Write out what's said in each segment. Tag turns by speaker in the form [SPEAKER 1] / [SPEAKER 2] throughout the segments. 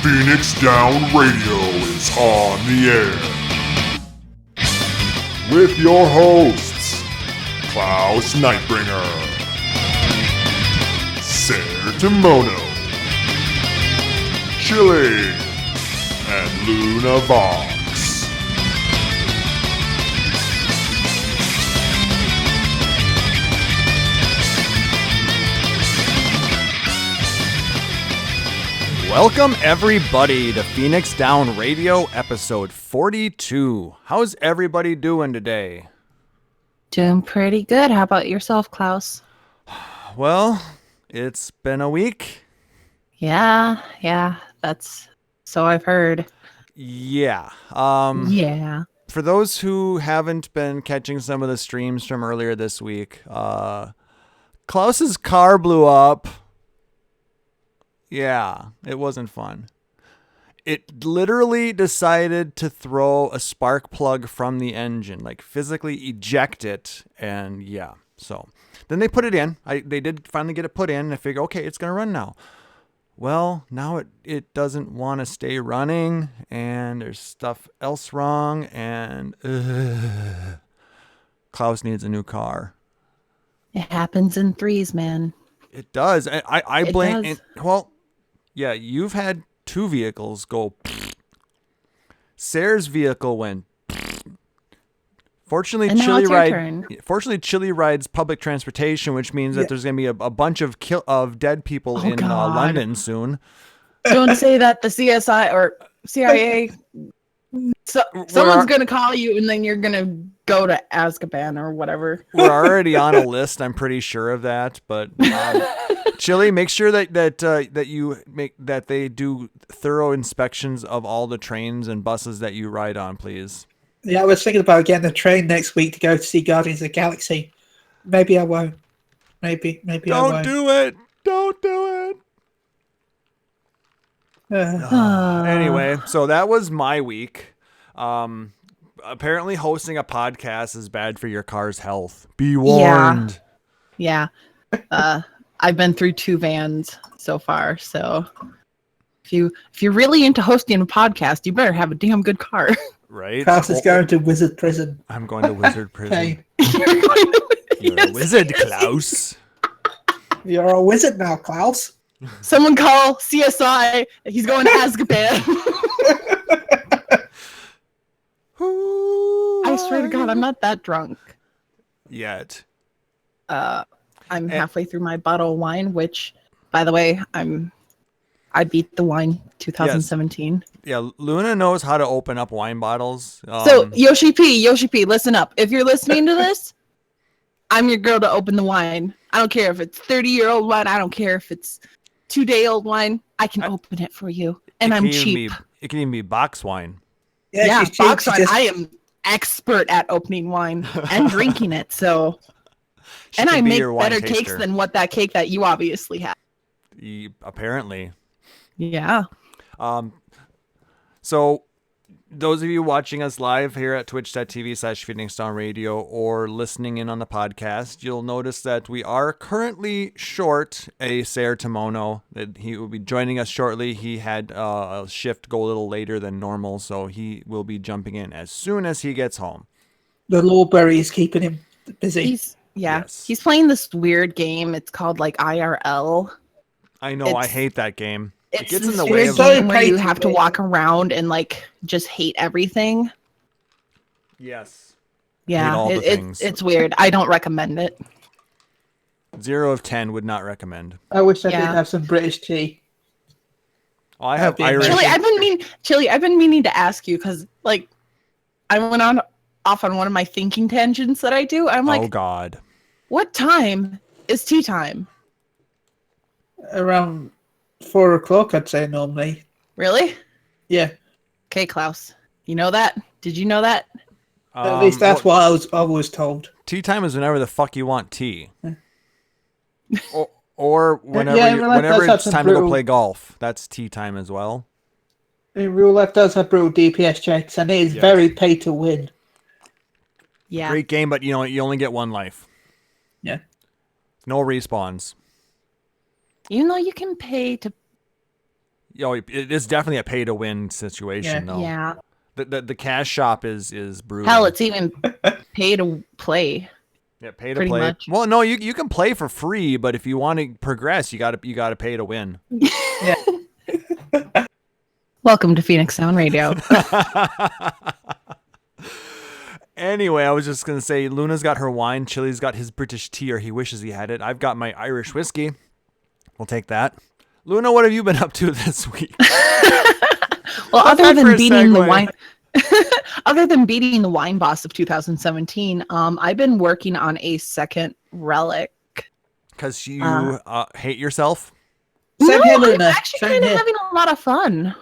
[SPEAKER 1] Phoenix Down Radio is on the air. With your hosts, Klaus Nightbringer, Sertimono, Chili, and Luna Vox.
[SPEAKER 2] Welcome everybody to Phoenix Down Radio episode 42. How's everybody doing today?
[SPEAKER 3] Doing pretty good. How about yourself, Klaus?
[SPEAKER 2] Well, it's been a week.
[SPEAKER 3] Yeah, that's so I've heard.
[SPEAKER 2] Yeah.
[SPEAKER 3] Yeah.
[SPEAKER 2] For those who haven't been catching some of the streams from earlier this week, Klaus's car blew up. Yeah, it wasn't fun. It literally decided to throw a spark plug from the engine, like physically eject it, and yeah. So then they put it in. They did finally get it put in. I figure, okay, it's going to run now. Well, now it doesn't want to stay running, and there's stuff else wrong, and Klaus needs a new car.
[SPEAKER 3] It happens in threes, man.
[SPEAKER 2] It does. I blame.
[SPEAKER 3] Does.
[SPEAKER 2] Well, yeah, you've had two vehicles go. Sarah's vehicle went. Fortunately,
[SPEAKER 3] And now it's your turn.
[SPEAKER 2] Fortunately, Chili rides public transportation, which means that there's going to be a bunch of dead people in London soon.
[SPEAKER 3] Don't say that. The CSI or CIA. Someone's going to call you, and then you're going to go to Azkaban or whatever.
[SPEAKER 2] We're already on a list. I'm pretty sure of that. But Chili, make sure that they do thorough inspections of all the trains and buses that you ride on, please.
[SPEAKER 4] Yeah, I was thinking about getting a train next week to go to see Guardians of the Galaxy. Maybe I won't. Maybe I won't.
[SPEAKER 2] Don't do it. Don't do it. Anyway, so that was my week. Apparently hosting a podcast is bad for your car's health. Be warned.
[SPEAKER 3] Yeah. I've been through 2 vans so far, so if you're really into hosting a podcast, you better have a damn good car.
[SPEAKER 2] Right?
[SPEAKER 4] Klaus is going to Wizard Prison.
[SPEAKER 2] I'm going to Wizard Prison.
[SPEAKER 4] Hey,
[SPEAKER 2] You're a wizard, Klaus.
[SPEAKER 4] you're a wizard now, Klaus.
[SPEAKER 3] Someone call CSI. He's going to Azkaban. I swear to God, I'm not that drunk.
[SPEAKER 2] Yet.
[SPEAKER 3] I'm halfway through my bottle of wine, which, by the way, I beat the wine 2017.
[SPEAKER 2] Yeah, Luna knows how to open up wine bottles.
[SPEAKER 3] So Yoshi P, listen up. If you're listening to this, I'm your girl to open the wine. I don't care if it's 30-year-old wine. I don't care if it's 2-day-old wine. I can open it for you, and I'm cheap.
[SPEAKER 2] It can even be box wine.
[SPEAKER 3] Yeah,
[SPEAKER 4] she's cheap.
[SPEAKER 3] box wine. I am expert at opening wine and drinking it. So, and I make better cakes than what that cake that you obviously have.
[SPEAKER 2] Apparently.
[SPEAKER 3] Yeah.
[SPEAKER 2] So those of you watching us live here at twitch.tv/PhoenixDownRadio or listening in on the podcast, you'll notice that we are currently short a Sertimono. That he will be joining us shortly. He had a shift go a little later than normal, so he will be jumping in as soon as he gets home.
[SPEAKER 4] The Lawberry is keeping him busy.
[SPEAKER 3] He's playing this weird game. It's called like IRL.
[SPEAKER 2] I know, I hate that game. It gets in
[SPEAKER 3] this
[SPEAKER 2] the way
[SPEAKER 3] weird
[SPEAKER 2] of
[SPEAKER 3] game where you have to walk around and like just hate everything.
[SPEAKER 2] Yes.
[SPEAKER 3] Yeah, it's weird. I don't recommend it.
[SPEAKER 2] 0 of 10 would not recommend.
[SPEAKER 4] I wish I did have some British tea.
[SPEAKER 2] Oh, I have Irish.
[SPEAKER 3] Chili, I've been meaning to ask you because like I went off on one of my thinking tangents that I do. I'm like,
[SPEAKER 2] oh God,
[SPEAKER 3] what time is tea time?
[SPEAKER 4] Around 4 o'clock, I'd say normally.
[SPEAKER 3] Really?
[SPEAKER 4] Yeah.
[SPEAKER 3] Okay, Klaus. You know that? Did you know that?
[SPEAKER 4] At least that's what I was told.
[SPEAKER 2] Tea time is whenever the fuck you want tea. or whenever it's time to go play golf. That's tea time as well.
[SPEAKER 4] In real life does have brutal DPS checks, and it is very pay to win.
[SPEAKER 3] Yeah.
[SPEAKER 2] Great game, but you only get one life.
[SPEAKER 4] Yeah.
[SPEAKER 2] No respawns.
[SPEAKER 3] Even though you can pay to
[SPEAKER 2] it is definitely a pay to win situation, though.
[SPEAKER 3] Yeah.
[SPEAKER 2] The cash shop is brutal.
[SPEAKER 3] Hell, it's even pay to play.
[SPEAKER 2] Yeah, pay to
[SPEAKER 3] pretty
[SPEAKER 2] play.
[SPEAKER 3] much.
[SPEAKER 2] Well, no, you can play for free, but if you want to progress, you got to pay to win.
[SPEAKER 3] Welcome to Phoenix Sound Radio.
[SPEAKER 2] Anyway, I was just gonna say, Luna's got her wine, Chili's got his British tea, or he wishes he had it. I've got my Irish whiskey. We'll take that. Luna, what have you been up to this week?
[SPEAKER 3] Well, other than beating the wine boss of 2017, I've been working on a second relic.
[SPEAKER 2] Because you hate yourself?
[SPEAKER 4] Same here,
[SPEAKER 3] I'm
[SPEAKER 4] Luna.
[SPEAKER 3] actually
[SPEAKER 4] Same
[SPEAKER 3] kind of
[SPEAKER 4] here.
[SPEAKER 3] having a lot of fun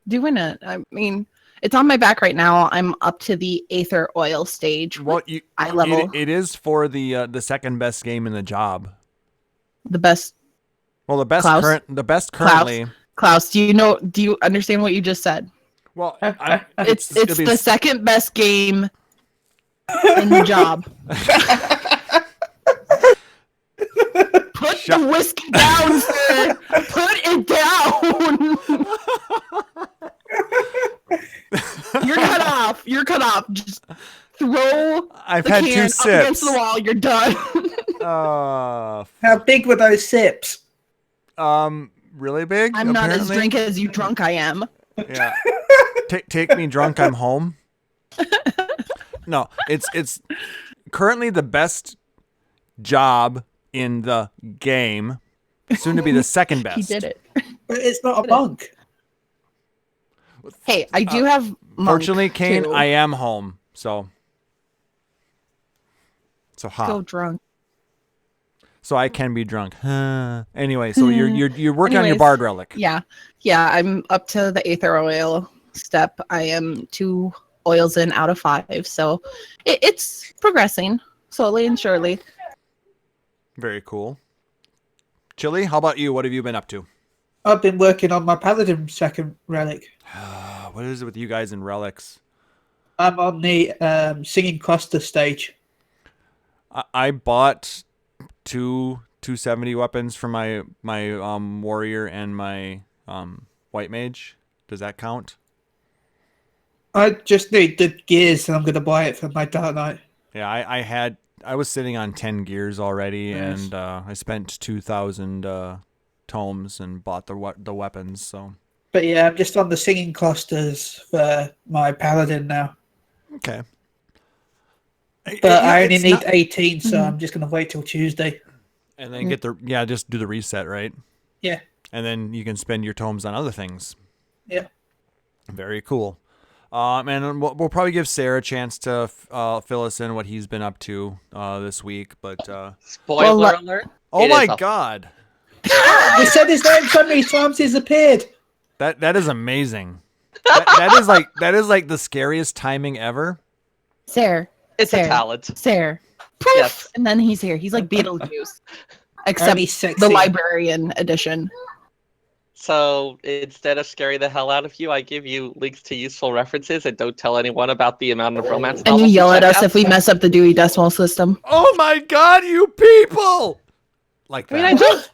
[SPEAKER 3] doing it. I mean, it's on my back right now. I'm up to the Aether Oil stage.
[SPEAKER 2] Well,
[SPEAKER 3] eye level.
[SPEAKER 2] it is for the second best game in the job.
[SPEAKER 3] The best.
[SPEAKER 2] Well, the best
[SPEAKER 3] Klaus?
[SPEAKER 2] currently.
[SPEAKER 3] Klaus, do you understand what you just said?
[SPEAKER 2] Well,
[SPEAKER 3] It's
[SPEAKER 2] it'll be
[SPEAKER 3] the second best game in the job. Put the whiskey down, sir. Put it down. You're cut off. Just throw
[SPEAKER 2] I've
[SPEAKER 3] the
[SPEAKER 2] had
[SPEAKER 3] can
[SPEAKER 2] two
[SPEAKER 3] up
[SPEAKER 2] sips.
[SPEAKER 3] against the wall. You're done.
[SPEAKER 4] How big were those sips?
[SPEAKER 2] Really big?
[SPEAKER 3] I'm not as
[SPEAKER 2] apparently.
[SPEAKER 3] drunk as you drunk I am.
[SPEAKER 2] Yeah. Take me drunk, I'm home. No, it's currently the best job in the game. Soon to be the second best.
[SPEAKER 3] He did it.
[SPEAKER 4] But it's not a monk.
[SPEAKER 3] Hey, I do have monk,
[SPEAKER 2] Fortunately, Kane,
[SPEAKER 3] too.
[SPEAKER 2] I am home, so
[SPEAKER 3] Go drunk.
[SPEAKER 2] So I can be drunk. Anyway, so you're working on your
[SPEAKER 3] Anyways,
[SPEAKER 2] bard relic.
[SPEAKER 3] Yeah, I'm up to the Aether Oil step. I am 2 oils in out of 5, so it's progressing slowly and surely.
[SPEAKER 2] Very cool. Chili, how about you? What have you been up to?
[SPEAKER 4] I've been working on my paladin second relic.
[SPEAKER 2] What is it with you guys and relics?
[SPEAKER 4] I'm on the singing cluster stage.
[SPEAKER 2] I bought 270 weapons for my warrior and my white mage. Does that count?
[SPEAKER 4] I just need the gears and I'm going to buy it for my Dark Knight.
[SPEAKER 2] Yeah, I was sitting on 10 gears already.
[SPEAKER 4] Nice.
[SPEAKER 2] And I spent 2,000 tomes and bought the weapons. So
[SPEAKER 4] But yeah, I'm just on the singing clusters for my paladin now.
[SPEAKER 2] okay.
[SPEAKER 4] But I only
[SPEAKER 2] It's
[SPEAKER 4] need
[SPEAKER 2] not-
[SPEAKER 4] 18, so I'm just going to wait till Tuesday.
[SPEAKER 2] and then just do the reset, right?
[SPEAKER 4] Yeah.
[SPEAKER 2] And then you can spend your tomes on other things.
[SPEAKER 4] Yeah.
[SPEAKER 2] Very cool. And we'll probably give Sarah a chance to fill us in what he's been up to this week. But
[SPEAKER 5] Spoiler alert.
[SPEAKER 2] oh
[SPEAKER 5] It
[SPEAKER 2] my
[SPEAKER 5] is a-
[SPEAKER 2] god,
[SPEAKER 4] We said his name so many times he's appeared.
[SPEAKER 2] that is amazing. that is like the scariest timing ever.
[SPEAKER 3] Sarah,
[SPEAKER 5] It's a talent.
[SPEAKER 3] Sarah. Poof!
[SPEAKER 5] Yes.
[SPEAKER 3] And then he's here. He's like Beetlejuice. Except
[SPEAKER 4] Only sexy.
[SPEAKER 3] the librarian edition.
[SPEAKER 5] So instead of scaring the hell out of you, I give you links to useful references and don't tell anyone about the amount of romance
[SPEAKER 3] And you
[SPEAKER 5] novels
[SPEAKER 3] yell at
[SPEAKER 5] check
[SPEAKER 3] us
[SPEAKER 5] out.
[SPEAKER 3] if we mess up the Dewey Decimal System.
[SPEAKER 2] Oh my god, you people! Like
[SPEAKER 5] I mean,
[SPEAKER 2] that.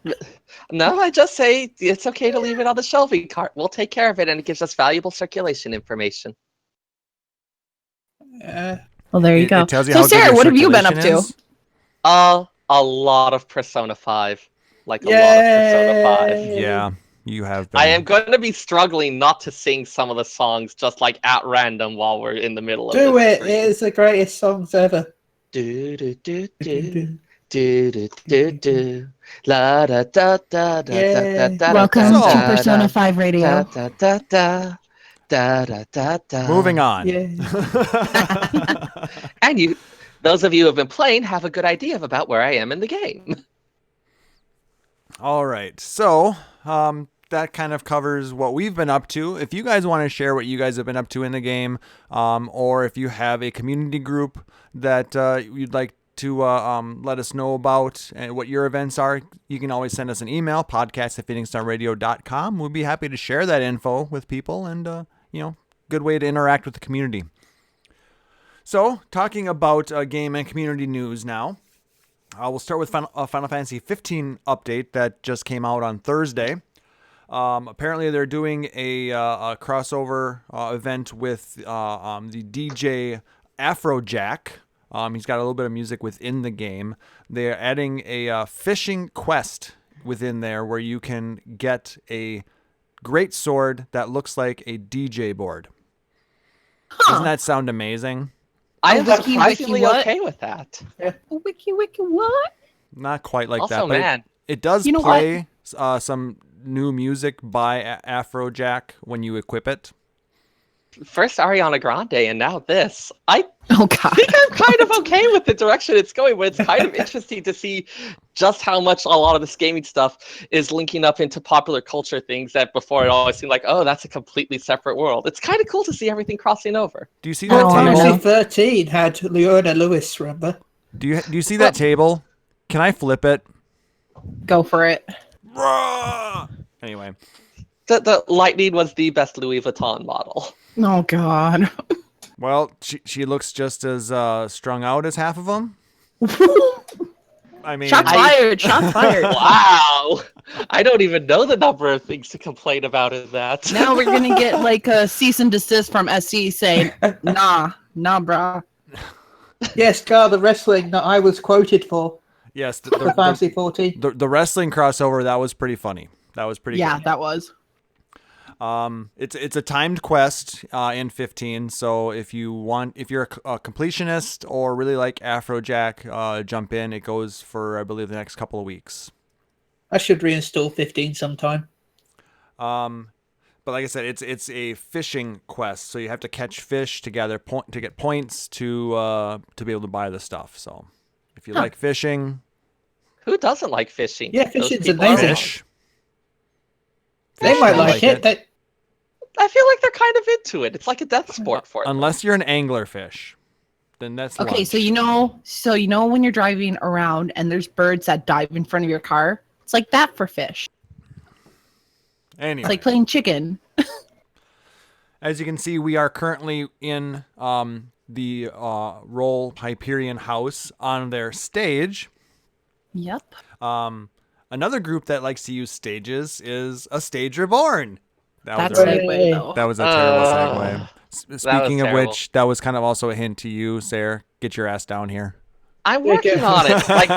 [SPEAKER 5] I just say it's okay to leave it on the shelving cart. We'll take care of it, and it gives us valuable circulation information.
[SPEAKER 3] Well, there you
[SPEAKER 2] It
[SPEAKER 3] go.
[SPEAKER 2] tells you
[SPEAKER 3] So,
[SPEAKER 2] how good
[SPEAKER 3] Sarah,
[SPEAKER 2] your
[SPEAKER 3] what have you been up to?
[SPEAKER 2] circulation is.
[SPEAKER 5] A lot of Persona 5. Like a lot of Persona 5.
[SPEAKER 4] Yay.
[SPEAKER 2] Yeah, you have been.
[SPEAKER 5] I am going to be struggling not to sing some of the songs just like at random while we're in the middle of
[SPEAKER 4] Do
[SPEAKER 5] this
[SPEAKER 4] it.
[SPEAKER 5] stream.
[SPEAKER 4] It is the greatest songs ever.
[SPEAKER 5] Do do do do do do do do la da da da da da da.
[SPEAKER 3] Welcome
[SPEAKER 2] So-
[SPEAKER 3] to Persona 5 Radio.
[SPEAKER 5] Da da da da da da da.
[SPEAKER 2] Moving on.
[SPEAKER 4] Yeah.
[SPEAKER 5] And you, those of you who have been playing, have a good idea about where I am in the game.
[SPEAKER 2] All right. So, that kind of covers what we've been up to. If you guys want to share what you guys have been up to in the game, or if you have a community group that you'd like to let us know about and what your events are, you can always send us an email, podcast@phoenixstarradio.com. We'll be happy to share that info with people and, good way to interact with the community. So, talking about game and community news now. We'll start with Final Fantasy 15 update that just came out on Thursday. Apparently, they're doing a crossover event with the DJ Afrojack. He's got a little bit of music within the game. They're adding a fishing quest within there where you can get a great sword that looks like a DJ board. Doesn't that sound amazing?
[SPEAKER 5] I am
[SPEAKER 3] wiki,
[SPEAKER 5] surprisingly
[SPEAKER 3] what?
[SPEAKER 5] okay with that.
[SPEAKER 3] Wiki what?
[SPEAKER 2] Not quite like
[SPEAKER 5] Also,
[SPEAKER 2] that, but
[SPEAKER 5] man,
[SPEAKER 2] it does
[SPEAKER 3] You know
[SPEAKER 2] play some new music by Afrojack when you equip it.
[SPEAKER 5] first Ariana Grande and now this. I
[SPEAKER 3] Oh God.
[SPEAKER 5] think I'm kind of okay with the direction it's going, but it's kind of interesting to see just how much a lot of this gaming stuff is linking up into popular culture things that before it always seemed like, oh, that's a completely separate world. It's kind of cool to see everything crossing over.
[SPEAKER 2] Do you see
[SPEAKER 3] Oh,
[SPEAKER 2] that
[SPEAKER 3] I
[SPEAKER 2] table?
[SPEAKER 3] know.
[SPEAKER 4] Fantasy 13 had Leona Lewis, remember?
[SPEAKER 2] Do you see that table? Can I flip it?
[SPEAKER 3] Go for it.
[SPEAKER 2] Anyway,
[SPEAKER 5] The Lightning was the best Louis Vuitton model.
[SPEAKER 3] Oh God.
[SPEAKER 2] well, she looks just as strung out as half of them. I mean,
[SPEAKER 3] Shots fired. Shots fired.
[SPEAKER 5] Wow! I don't even know the number of things to complain about in that.
[SPEAKER 3] Now we're gonna get like a cease and desist from SC saying, nah, brah.
[SPEAKER 4] Yes, Gar, the wrestling that I was quoted for
[SPEAKER 2] yes,
[SPEAKER 4] for Fantasy 14.
[SPEAKER 2] the wrestling crossover, that was pretty funny. That was pretty
[SPEAKER 3] Yeah,
[SPEAKER 2] good.
[SPEAKER 3] that was.
[SPEAKER 2] It's a timed quest in 15. So if you're a completionist or really like Afrojack, jump in. It goes for I believe the next couple of weeks.
[SPEAKER 4] I should reinstall 15 sometime.
[SPEAKER 2] But like I said, it's a fishing quest. So you have to catch fish to gather to get points to be able to buy the stuff. So if you like fishing,
[SPEAKER 5] Who doesn't like fishing?
[SPEAKER 4] Yeah,
[SPEAKER 5] Those
[SPEAKER 4] fishing's
[SPEAKER 5] people are
[SPEAKER 4] amazing.
[SPEAKER 5] wrong.
[SPEAKER 2] fish.
[SPEAKER 4] They
[SPEAKER 2] Fish
[SPEAKER 4] might
[SPEAKER 2] will
[SPEAKER 4] like it.
[SPEAKER 5] I feel like they're kind of into it. It's like a death sport for them.
[SPEAKER 2] Unless you're an anglerfish, then that's
[SPEAKER 3] Okay,
[SPEAKER 2] lunch.
[SPEAKER 3] so you know when you're driving around and there's birds that dive in front of your car, it's like that for fish.
[SPEAKER 2] Anyway,
[SPEAKER 3] It's like playing chicken.
[SPEAKER 2] as you can see, we are currently in the Roll Hyperion house on their stage.
[SPEAKER 3] Yep.
[SPEAKER 2] Another group that likes to use stages is A Stage Reborn.
[SPEAKER 3] That's
[SPEAKER 2] a,
[SPEAKER 3] a segue though.
[SPEAKER 2] that was a terrible segue. Speaking of
[SPEAKER 5] terrible.
[SPEAKER 2] which, that was kind of also a hint to you, Sarah. Get your ass down here.
[SPEAKER 5] I'm working on it. Like,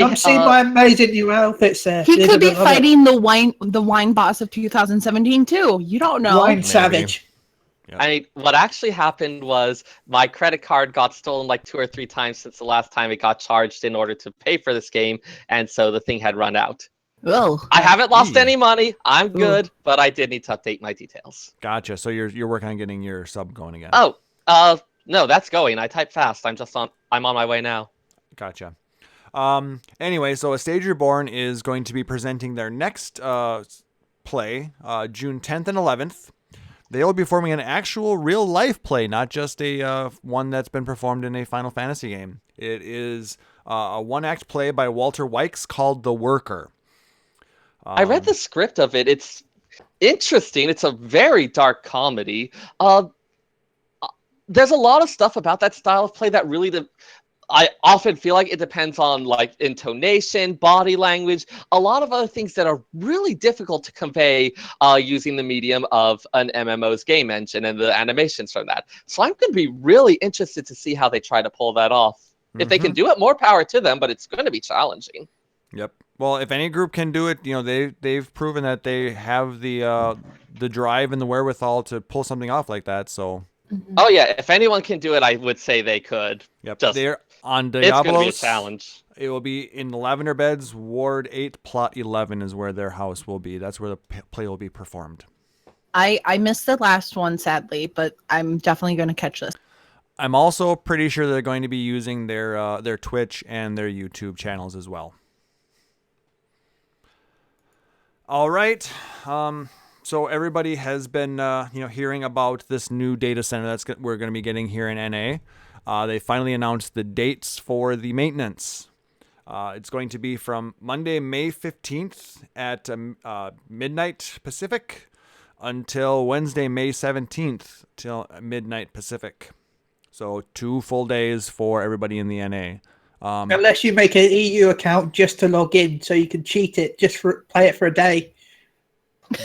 [SPEAKER 4] Come see my amazing new outfits there.
[SPEAKER 3] He
[SPEAKER 4] You're
[SPEAKER 3] could be
[SPEAKER 4] gonna love it.
[SPEAKER 3] fighting the wine boss of 2017 too. You don't know.
[SPEAKER 4] Wine
[SPEAKER 2] Maybe.
[SPEAKER 4] Savage.
[SPEAKER 5] I mean, what actually happened was my credit card got stolen like 2 or 3 times since the last time it got charged in order to pay for this game, and so the thing had run out.
[SPEAKER 3] Ugh.
[SPEAKER 5] I haven't lost
[SPEAKER 2] Eee.
[SPEAKER 5] any money. I'm good, but I did need to update my details.
[SPEAKER 2] Gotcha. So you're working on getting your sub going again.
[SPEAKER 5] Oh, no, that's going. I type fast. I'm on my way now.
[SPEAKER 2] Gotcha. Anyway, so A Stage Reborn is going to be presenting their next play June 10th and 11th. They will be performing an actual real life play, not just a one that's been performed in a Final Fantasy game. It is a one-act play by Walter Wykes called The Worker.
[SPEAKER 5] I read the script of it. It's interesting. It's a very dark comedy. There's a lot of stuff about that style of play that really I often feel like it depends on like intonation, body language, a lot of other things that are really difficult to convey using the medium of an MMO's game engine and the animations from that. So I'm going to be really interested to see how they try to pull that off. If they can do it, more power to them, but it's going to be challenging.
[SPEAKER 2] Yep. Well, if any group can do it, they've proven that they have the drive and the wherewithal to pull something off like that. So.
[SPEAKER 5] Oh yeah, if anyone can do it, I would say they could.
[SPEAKER 2] Yep.
[SPEAKER 5] Just,
[SPEAKER 2] They're on
[SPEAKER 5] it's going to be a
[SPEAKER 2] Diablos.
[SPEAKER 5] challenge.
[SPEAKER 2] It will be in the Lavender Beds, Ward 8, Plot 11 is where their house will be. That's where the play will be performed.
[SPEAKER 3] I missed the last one sadly, but I'm definitely going to catch this.
[SPEAKER 2] I'm also pretty sure they're going to be using their Twitch and their YouTube channels as well. All right. So everybody has been hearing about this new data center we're going to be getting here in NA. They finally announced the dates for the maintenance. It's going to be from Monday, May 15th at midnight Pacific until Wednesday, May 17th till midnight Pacific. So 2 full days for everybody in the NA.
[SPEAKER 4] Unless you make an EU account just to log in, so you can cheat it, just for play it for a day.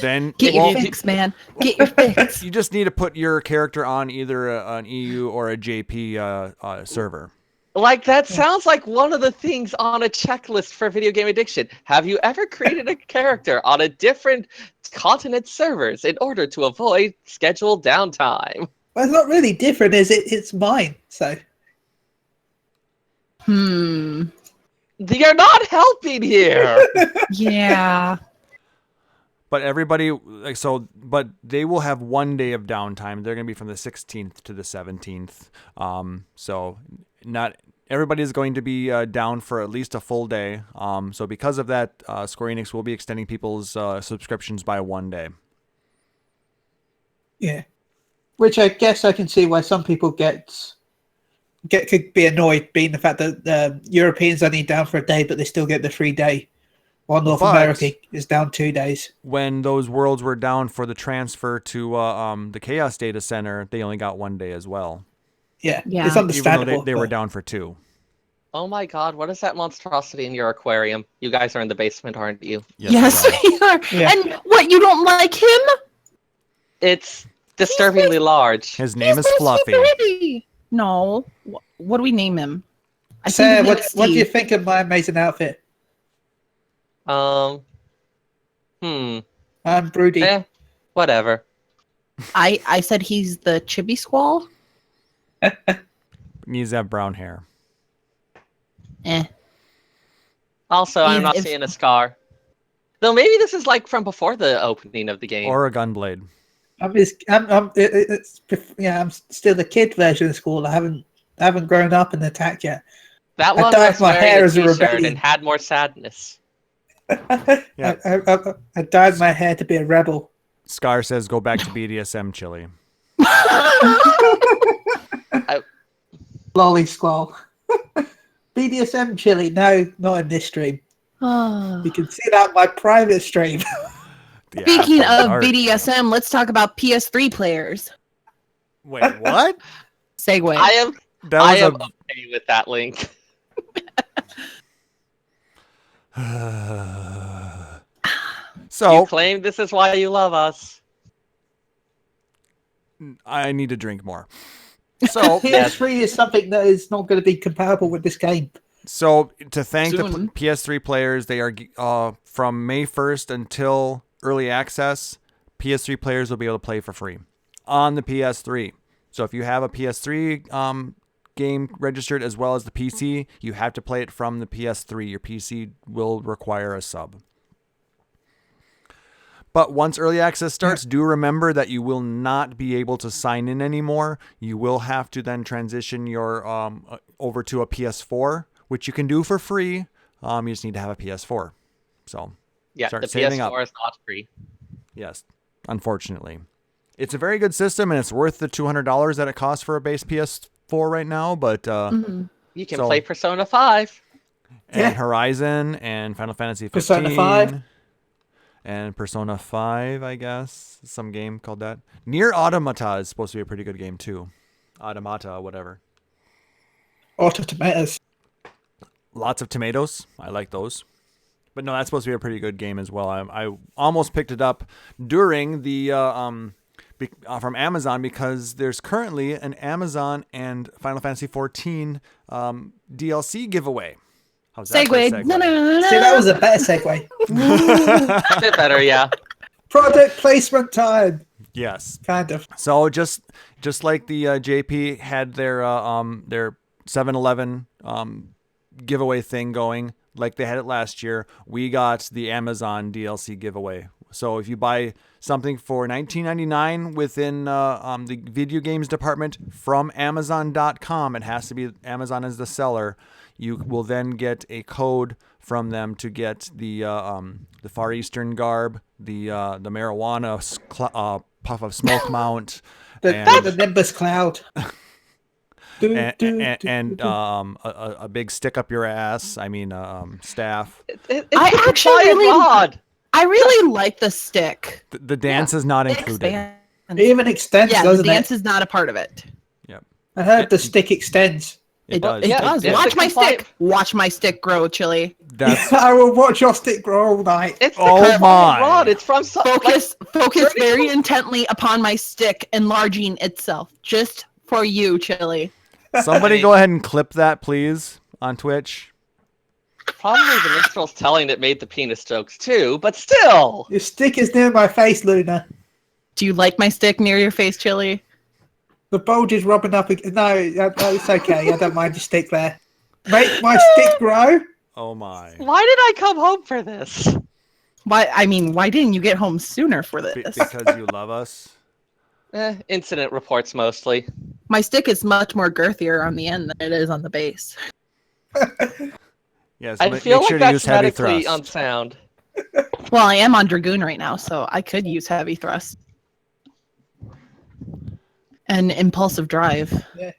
[SPEAKER 2] Then
[SPEAKER 3] Get your fix, man. Get your fix.
[SPEAKER 2] you just need to put your character on either an EU or a JP server.
[SPEAKER 5] Like, that sounds like one of the things on a checklist for video game addiction. Have you ever created a character on a different continent servers in order to avoid scheduled downtime?
[SPEAKER 4] Well, it's not really different, is it? It's mine, so.
[SPEAKER 3] Hmm.
[SPEAKER 5] You're not helping here.
[SPEAKER 3] Yeah.
[SPEAKER 2] But everybody, but they will have 1 day of downtime. They're going to be from the 16th to the 17th. So not everybody is going to be down for at least a full day. So because of that, Square Enix will be extending people's subscriptions by 1 day.
[SPEAKER 4] Yeah. Which I guess I can see why some people could be annoyed, being the fact that the Europeans only down for a day, but they still get the 3 day. While North America is down 2 days.
[SPEAKER 2] When those worlds were down for the transfer to the Chaos Data Center, they only got 1 day as well.
[SPEAKER 4] Yeah.
[SPEAKER 3] Yeah.
[SPEAKER 4] It's understandable.
[SPEAKER 2] Even though they were down for 2.
[SPEAKER 5] Oh my god, what is that monstrosity in your aquarium? You guys are in the basement, aren't you?
[SPEAKER 3] Yes, we are.
[SPEAKER 4] Yeah.
[SPEAKER 3] And what, you don't like him?
[SPEAKER 5] It's disturbingly large.
[SPEAKER 2] His name is
[SPEAKER 3] He's
[SPEAKER 2] Fluffy.
[SPEAKER 3] pretty. No. What do we name him? I think
[SPEAKER 4] Sarah,
[SPEAKER 3] his
[SPEAKER 4] what
[SPEAKER 3] name's
[SPEAKER 4] do you
[SPEAKER 3] Steve.
[SPEAKER 4] think of my amazing outfit?
[SPEAKER 5] Hmm.
[SPEAKER 4] I'm broody.
[SPEAKER 5] Whatever.
[SPEAKER 3] I said he's the chibi squall.
[SPEAKER 2] Needs to have brown hair.
[SPEAKER 5] Also, I'm not
[SPEAKER 3] If-
[SPEAKER 5] seeing a scar. Though maybe this is like from before the opening of the game.
[SPEAKER 2] Or a gunblade.
[SPEAKER 4] I'm still the kid version of school. I haven't grown up and attacked yet.
[SPEAKER 5] That
[SPEAKER 4] I
[SPEAKER 5] one
[SPEAKER 4] dyed
[SPEAKER 5] was
[SPEAKER 4] my
[SPEAKER 5] wearing
[SPEAKER 4] hair
[SPEAKER 5] a
[SPEAKER 4] as a
[SPEAKER 5] t-shirt
[SPEAKER 4] rebellion.
[SPEAKER 5] and had more sadness.
[SPEAKER 2] Yeah.
[SPEAKER 4] I dyed my hair to be a rebel.
[SPEAKER 2] Scar says go back to BDSM chili.
[SPEAKER 4] Lolly squall. BDSM chili. No, not in this stream. You can see that in my private stream.
[SPEAKER 2] The
[SPEAKER 3] Speaking
[SPEAKER 2] after
[SPEAKER 3] of
[SPEAKER 2] dark.
[SPEAKER 3] BDSM, let's talk about PS3 players.
[SPEAKER 2] Wait, what?
[SPEAKER 3] Segue.
[SPEAKER 5] I am
[SPEAKER 2] That was
[SPEAKER 5] okay with that link.
[SPEAKER 2] So
[SPEAKER 5] You claim this is why you love us.
[SPEAKER 2] I need to drink more. So
[SPEAKER 4] PS3 is something that is not going to be compatible with this game.
[SPEAKER 2] So to thank the
[SPEAKER 3] Soon.
[SPEAKER 2] PS3 players, they are from May 1st until early access. PS3 players will be able to play for free on the PS3. So if you have a PS3 game registered as well as the PC, you have to play it from the PS3. Your PC will require a sub. But once early access starts, do remember that you will not be able to sign in anymore. You will have to then transition your over to a PS4, which you can do for free. You just need to have a PS4. So
[SPEAKER 5] Yeah,
[SPEAKER 2] start
[SPEAKER 5] the
[SPEAKER 2] saving
[SPEAKER 5] PS4
[SPEAKER 2] up.
[SPEAKER 5] is not free.
[SPEAKER 2] Yes, unfortunately. It's a very good system, and it's worth the $200 that it costs for a base PS4 right now. But
[SPEAKER 5] You can
[SPEAKER 2] So-
[SPEAKER 5] play Persona 5.
[SPEAKER 2] and
[SPEAKER 4] Yeah.
[SPEAKER 2] Horizon and Final Fantasy 15.
[SPEAKER 4] Persona 5.
[SPEAKER 2] And Persona 5, I guess. Some game called that. Nier Automata is supposed to be a pretty good game, too. Automata, whatever.
[SPEAKER 4] Auto tomatoes.
[SPEAKER 2] Lots of tomatoes. I like those. But no, that's supposed to be a pretty good game as well. I almost picked it up during the from Amazon because there's currently an Amazon and Final Fantasy 14 DLC giveaway. How's that for a
[SPEAKER 3] Segue. No, no, no, no.
[SPEAKER 4] See, that was a better segue.
[SPEAKER 5] A bit better, yeah.
[SPEAKER 4] Product placement time.
[SPEAKER 2] Yes.
[SPEAKER 4] Kind of.
[SPEAKER 2] So just like the JP had their 7-Eleven giveaway thing going, like they had it last year, we got the Amazon DLC giveaway. So if you buy something for $19.99 within the video games department from Amazon.com, it has to be Amazon as the seller. You will then get a code from them to get the Far Eastern garb, the marijuana puff of smoke mount,
[SPEAKER 4] The Nimbus Cloud.
[SPEAKER 2] and a big stick up your ass. I mean, staff.
[SPEAKER 5] It's
[SPEAKER 3] I
[SPEAKER 5] a
[SPEAKER 3] actually
[SPEAKER 5] compliant
[SPEAKER 3] really-
[SPEAKER 5] mod.
[SPEAKER 3] I really like the stick.
[SPEAKER 2] The dance is not
[SPEAKER 3] It
[SPEAKER 2] included.
[SPEAKER 3] expands.
[SPEAKER 4] It even extends,
[SPEAKER 3] Yeah, the
[SPEAKER 4] doesn't
[SPEAKER 3] dance
[SPEAKER 4] it?
[SPEAKER 3] is not a part of it.
[SPEAKER 2] Yep.
[SPEAKER 4] I heard the stick extends.
[SPEAKER 2] It does.
[SPEAKER 3] It
[SPEAKER 5] Yeah,
[SPEAKER 3] does.
[SPEAKER 5] it's
[SPEAKER 3] Watch
[SPEAKER 5] a
[SPEAKER 3] my
[SPEAKER 5] compliant-
[SPEAKER 3] stick. Watch my stick grow, Chili.
[SPEAKER 2] That's
[SPEAKER 4] I will watch your stick grow all night.
[SPEAKER 5] It's the
[SPEAKER 2] Oh
[SPEAKER 5] compliant
[SPEAKER 2] my.
[SPEAKER 5] rod. It's from
[SPEAKER 3] Focus
[SPEAKER 5] dirty
[SPEAKER 3] very
[SPEAKER 5] little-
[SPEAKER 3] intently upon my stick, enlarging itself, just for you, Chili.
[SPEAKER 2] somebody go ahead and clip that, please, on Twitch.
[SPEAKER 5] Probably the minstrel's telling it made the penis jokes too, but still.
[SPEAKER 4] Your stick is near my face, Luna.
[SPEAKER 3] Do you like my stick near your face, Chili?
[SPEAKER 4] The bulge is rubbing up. No, it's okay. I don't mind your stick there. Make my stick grow.
[SPEAKER 2] Oh my.
[SPEAKER 5] Why did I come home for this?
[SPEAKER 3] Why? I mean, why didn't you get home sooner for this?
[SPEAKER 2] Because you love us.
[SPEAKER 5] Incident reports mostly.
[SPEAKER 3] My stick is much more girthier on the end than it is on the base.
[SPEAKER 2] Yes,
[SPEAKER 5] I
[SPEAKER 2] make
[SPEAKER 5] feel
[SPEAKER 2] sure
[SPEAKER 5] like
[SPEAKER 2] to use
[SPEAKER 5] that's
[SPEAKER 2] heavy
[SPEAKER 5] medically
[SPEAKER 2] thrust.
[SPEAKER 5] unsound.
[SPEAKER 3] Well, I am on Dragoon right now, so I could use heavy thrust. And impulsive drive.
[SPEAKER 4] Yeah.